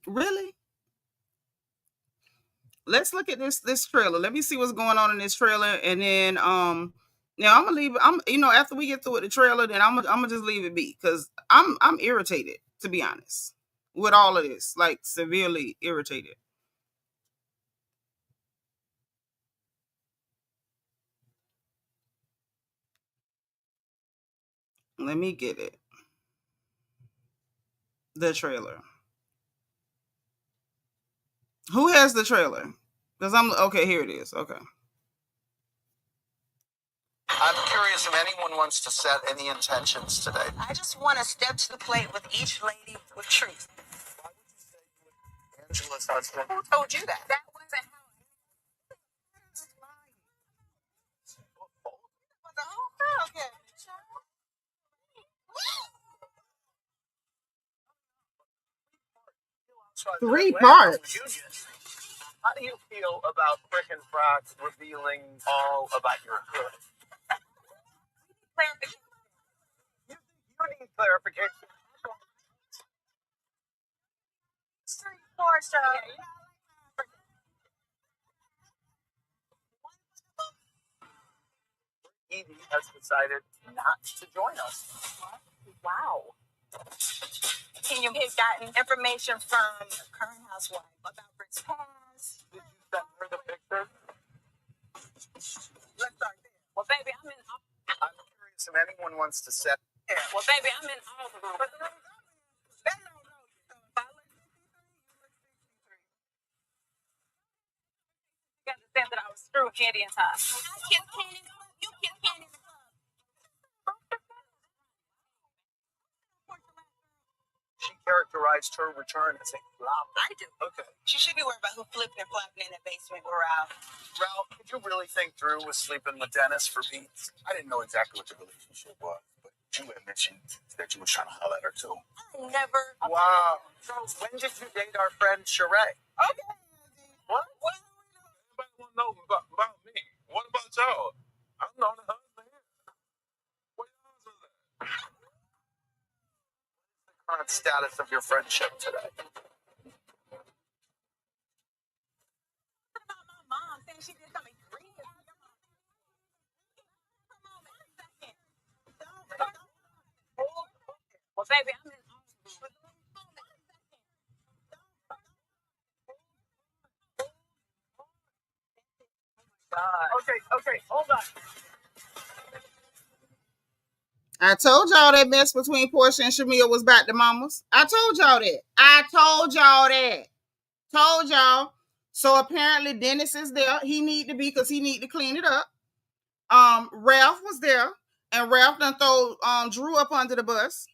really? Let's look at this trailer. Let me see what's going on in this trailer. And then now I'm gonna leave it. After we get through with the trailer, then I'm gonna just leave it be. Because I'm irritated, to be honest, with all of this. Like, severely irritated. Let me get it. The trailer. Who has the trailer? Because I'm okay. Here it is. Okay. I'm curious if anyone wants to set any intentions today. I just want to step to the plate with each lady with truth. Why would you say you would Angela's husband? Who told you that? That wasn't how. The whole girl, okay. 3 parts. How do you feel about Frick and Frogs revealing all about your hood? Clarification. You need clarification. Edie has decided not to join us. Wow. Can you have gotten information from the current housewife about Britt's past? Did you send her the picture? Let's start there. Well, baby, I'm curious if anyone wants to set. Yeah. Well, baby, I'm in all the rooms. They don't know you. If I look 63, you understand that I was through Candy and Todd. You kiss Candy in the club. She characterized her return as a flop. I do. Okay. She should be worried about who flipping and flopping in the basement with Ralph. Ralph, did you really think Drew was sleeping with Dennis for beats? I didn't know exactly what the relationship was, but you had mentioned that you were trying to holler at her too. I never. Wow. So when did you date our friend Sheree? Okay. What? Everybody want to know about me. What about y'all? I'm not a husband here. What y'all is that? Current status of your friendship today? What about my mom saying she did something green? Well, baby, I'm in. Okay, hold on. I told y'all that mess between Portia and Shamia was back to mamas. I told y'all that. Told y'all. So apparently Dennis is there. He need to be because he need to clean it up. Ralph was there, and Ralph done throw Drew up under the bus,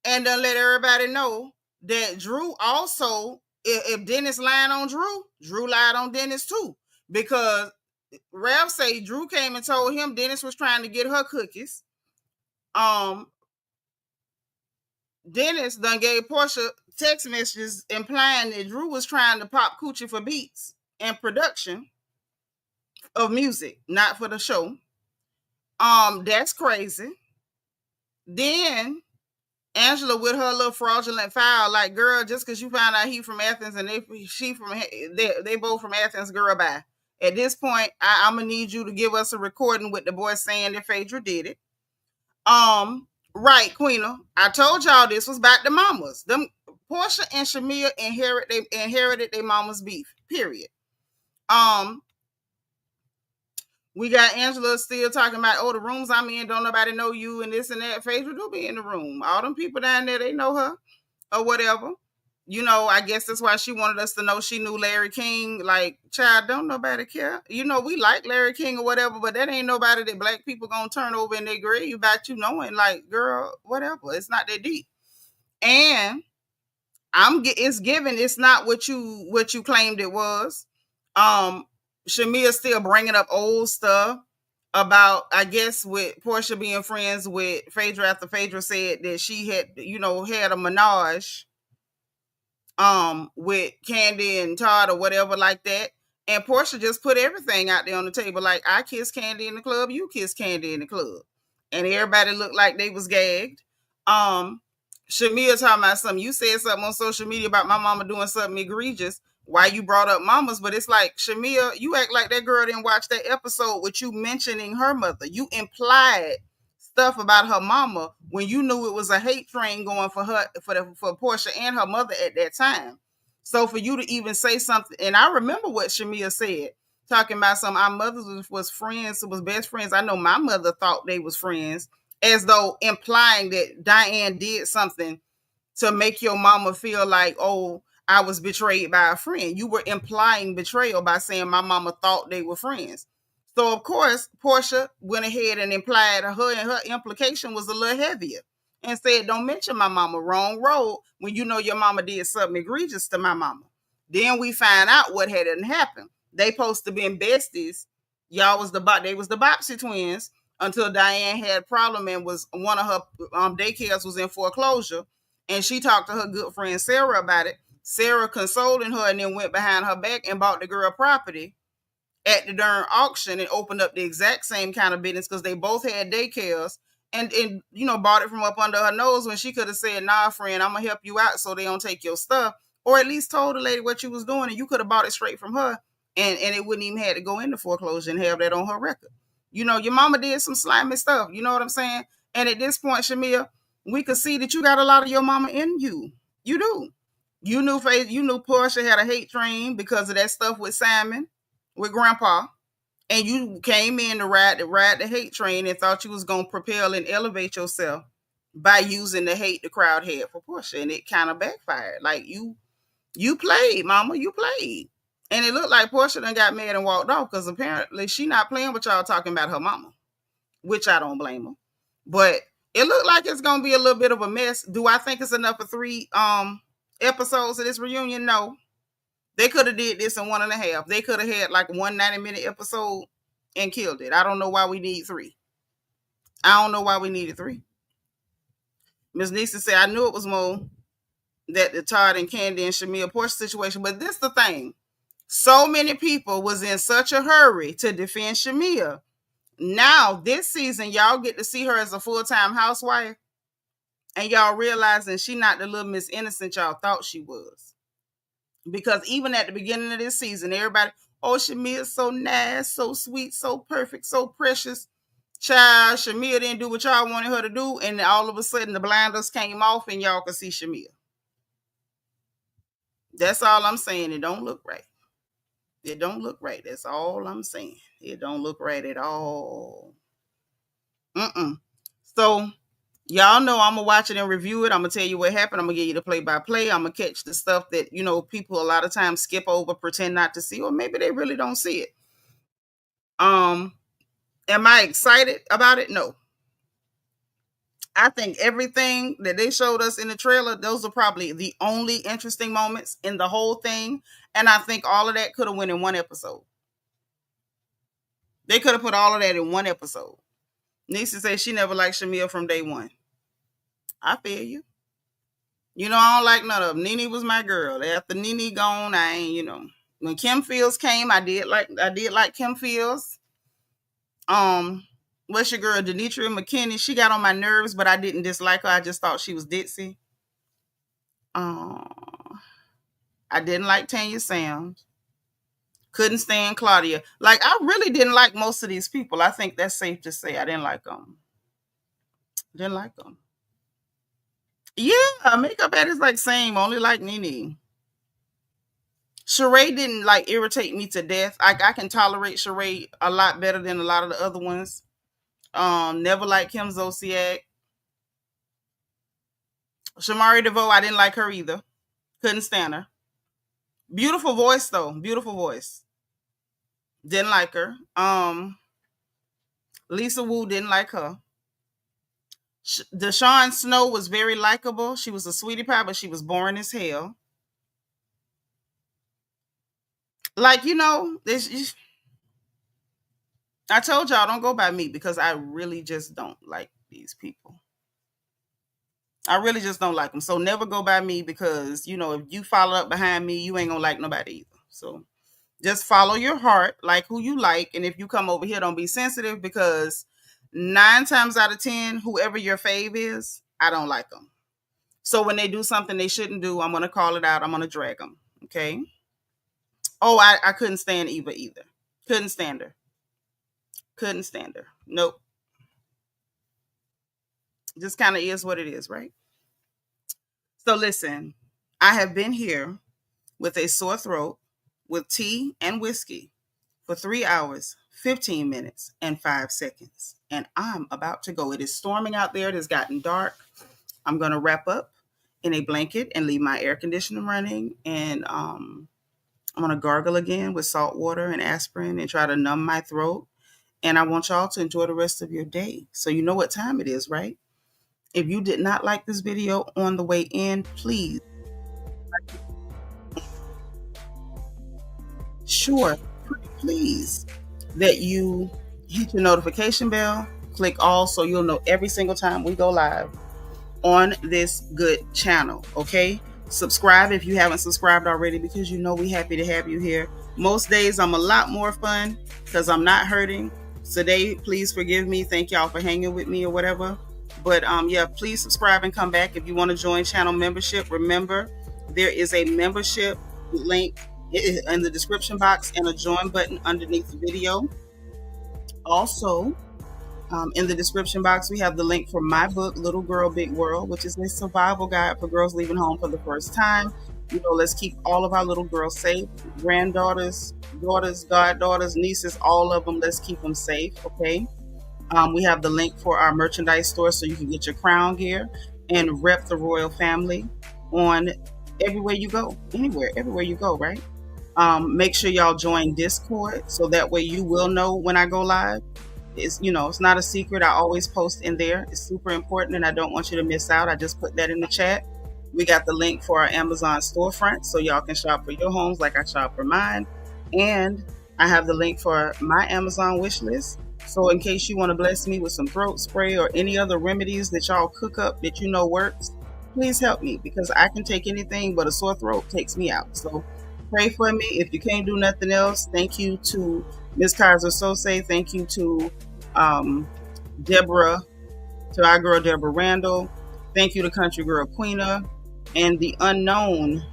and done let everybody know that Drew also, if Dennis lied on Drew lied on Dennis too, because Ralph say Drew came and told him Dennis was trying to get her cookies. Dennis done gave Portia text messages implying that Drew was trying to pop coochie for beats and production of music, not for the show. That's crazy. Then Angela with her little fraudulent file, like, girl, just because you found out he from Athens and they both from Athens, girl, bye. At this point, I'm gonna need you to give us a recording with the boy saying that Phaedra did it. Right, Queena. I told y'all this was back to mamas. Them Portia and Shamia inherited their mama's beef. Period. We got Angela still talking about, the rooms I'm in, don't nobody know you and this and that. Phaedra do be in the room. All them people down there, they know her or whatever. I guess that's why she wanted us to know she knew Larry King. Like, child, don't nobody care. We like Larry King or whatever, but that ain't nobody that black people gonna turn over in their grave about you knowing. Like, girl, whatever. It's not that deep. And It's given. It's not what you claimed it was. Shamia's still bringing up old stuff about, I guess, with Portia being friends with Phaedra after Phaedra said that she had, had a menage with Candy and Todd or whatever like that. And Portia just put everything out there on the table. Like, I kiss Candy in the club, you kiss Candy in the club. And everybody looked like they was gagged. Shamia talking about something. You said something on social media about my mama doing something egregious. Why you brought up mamas? But it's like, Shamia, you act like that girl didn't watch that episode with you mentioning her mother. You implied stuff about her mama when you knew it was a hate train going for her, for Portia and her mother at that time. So for you to even say something, and I remember what Shamia said, talking about some our mothers was friends, was best friends. I know my mother thought they was friends, as though implying that Diane did something to make your mama feel like, oh, I was betrayed by a friend. You were implying betrayal by saying my mama thought they were friends. So of course, Portia went ahead and implied her implication was a little heavier and said, don't mention my mama. Wrong road when you know your mama did something egregious to my mama. Then we find out what had happened. They supposed to been besties. They was the Bopsy twins until Diane had a problem and was one of her daycares was in foreclosure. And she talked to her good friend Sarah about it. Sarah consoling her and then went behind her back and bought the girl property at the darn auction and opened up the exact same kind of business because they both had daycares and bought it from up under her nose when she could have said, nah, friend, I'm gonna help you out so they don't take your stuff, or at least told the lady what you was doing and you could have bought it straight from her and it wouldn't even have to go into foreclosure and have that on her record. Your mama did some slimy stuff, you know what I'm saying? And at this point, Shamia, we could see that you got a lot of your mama in you. You do. You knew Portia had a hate train because of that stuff with Simon, with Grandpa, and you came in to ride the hate train and thought you was gonna propel and elevate yourself by using the hate the crowd had for Portia, and it kind of backfired. Like you played, Mama, you played, and it looked like Portia done got mad and walked off because apparently she not playing with y'all talking about her mama, which I don't blame her, but it looked like it's gonna be a little bit of a mess. Do I think it's enough for 3 episodes of this reunion? No. They could have did this in 1.5. They could have had like 1 90-minute episode and killed it. I don't know why we need 3. I don't know why we needed 3. Miss Nisa said, I knew it was more that the Todd and Candy and Shamia Portia situation. But this the thing. So many people was in such a hurry to defend Shamia. Now, this season, y'all get to see her as a full-time housewife. And y'all realizing she not the little Miss Innocent y'all thought she was. Because even at the beginning of this season, everybody, oh, Shamia's so nice, so sweet, so perfect, so precious. Child, Shamia didn't do what y'all wanted her to do, and all of a sudden the blinders came off and y'all could see Shamia. That's all I'm saying. It don't look right. It don't look right. That's all I'm saying. It don't look right at all. So y'all know I'm gonna watch it and review it. I'm gonna tell you what happened. I'm gonna give you the play-by-play. I'm gonna catch the stuff that people a lot of times skip over, pretend not to see, or maybe they really don't see it. Am I excited about it? No. I think everything that they showed us in the trailer, those are probably the only interesting moments in the whole thing. And I think all of that could have went in one episode. They could have put all of that in one episode. Nisa says she never liked Shamia from day one. I feel you. I don't like none of them. Nene was my girl. After Nene gone, I ain't, When Kim Fields came, I did like Kim Fields. What's your girl, Denitra McKinney? She got on my nerves, but I didn't dislike her. I just thought she was ditzy. I didn't like Tanya Sams. Couldn't stand Claudia. Like, I really didn't like most of these people. I think that's safe to say. I didn't like them. Didn't like them. Yeah, makeup artist like same, only like Nene. Sheree didn't like irritate me to death. I can tolerate Sheree a lot better than a lot of the other ones. Never liked Kim Zolciak. Shamari DeVoe, I didn't like her either. Couldn't stand her. Beautiful voice though. Beautiful voice. Didn't like her. Lisa Wu, didn't like her. Deshawn Snow was very likable. She was a sweetie pie, but she was boring as hell. Like, I told y'all don't go by me because I really just don't like these people. I really just don't like them. So never go by me because, if you follow up behind me, you ain't gonna like nobody either. So just follow your heart, like who you like. And if you come over here, don't be sensitive because 9 times out of 10, whoever your fave is, I don't like them. So when they do something they shouldn't do, I'm going to call it out. I'm going to drag them. Okay. Oh, I couldn't stand Eva either. Couldn't stand her. Couldn't stand her. Nope. Just kind of is what it is, right? So listen, I have been here with a sore throat, with tea and whiskey for 3 hours, 15 minutes, and 5 seconds. And I'm about to go. It is storming out there. It has gotten dark. I'm going to wrap up in a blanket and leave my air conditioner running. And I'm going to gargle again with salt water and aspirin and try to numb my throat. And I want y'all to enjoy the rest of your day. So you know what time it is, right? If you did not like this video on the way in, please. Sure, please, that you hit your notification bell, click all so you'll know every single time we go live on this good channel. Okay, subscribe if you haven't subscribed already because we're happy to have you here. Most days I'm a lot more fun because I'm not hurting. Today, please forgive me. Thank y'all for hanging with me or whatever. But yeah, please subscribe and come back if you want to join channel membership. Remember, there is a membership link in the description box and a join button underneath the video. Also, in the description box, we have the link for my book, Little Girl, Big World, which is a survival guide for girls leaving home for the first time. Let's keep all of our little girls safe. Granddaughters, daughters, goddaughters, nieces, all of them. Let's keep them safe, okay? We have the link for our merchandise store so you can get your crown gear and rep the royal family on everywhere you go, everywhere you go, right? Make sure y'all join Discord so that way you will know when I go live. It's not a secret. I always post in there. It's super important and I don't want you to miss out. I just put that in the chat. We got the link for our Amazon storefront so y'all can shop for your homes like I shop for mine. And I have the link for my Amazon wish list. So in case you want to bless me with some throat spray or any other remedies that y'all cook up that works, please help me because I can take anything but a sore throat takes me out. So pray for me. If you can't do nothing else, thank you to Miss Kaiser Sose. Thank you to Deborah, to our girl Deborah Randall. Thank you to Country Girl Queena and the unknown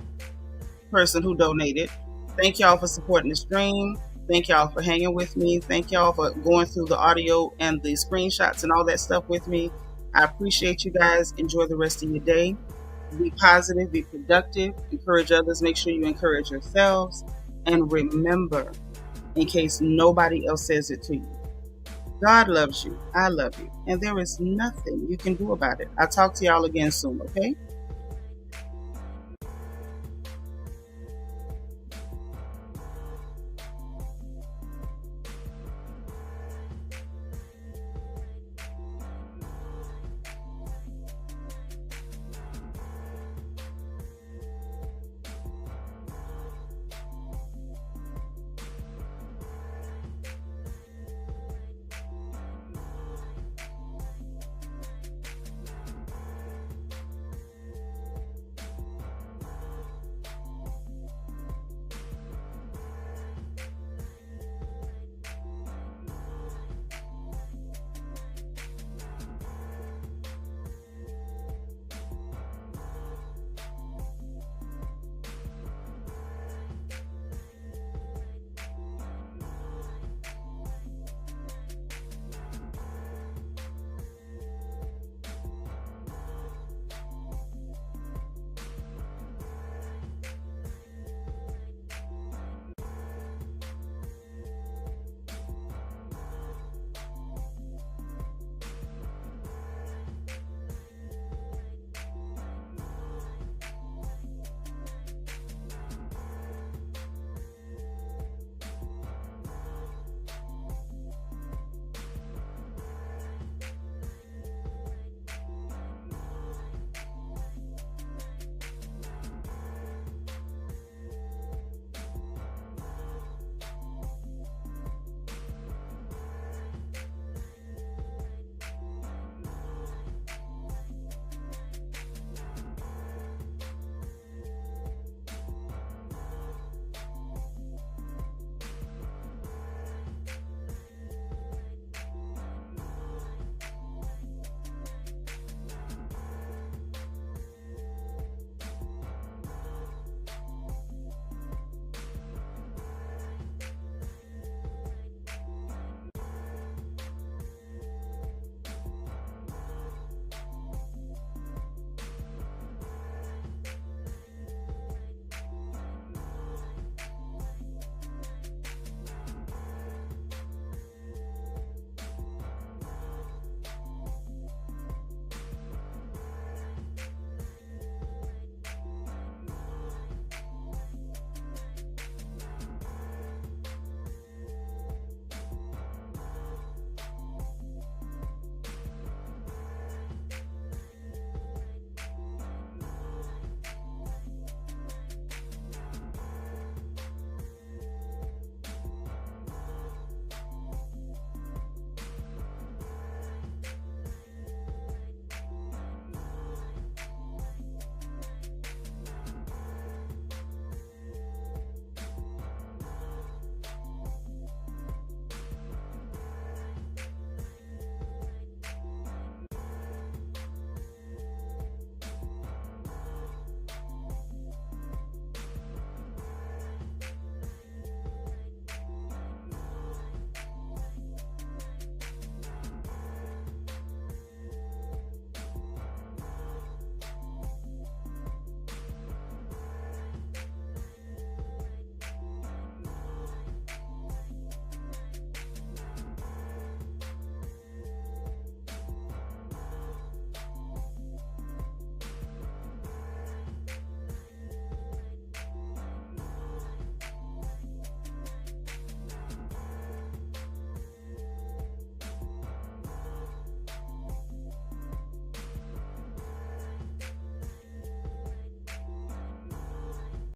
person who donated. Thank y'all for supporting the stream. Thank y'all for hanging with me. Thank y'all for going through the audio and the screenshots and all that stuff with me. I appreciate you guys. Enjoy the rest of your day. Be positive, be productive, encourage others, make sure you encourage yourselves. And remember, in case nobody else says it to you, God loves you, I love you, and there is nothing you can do about it. I'll talk to y'all again soon, okay?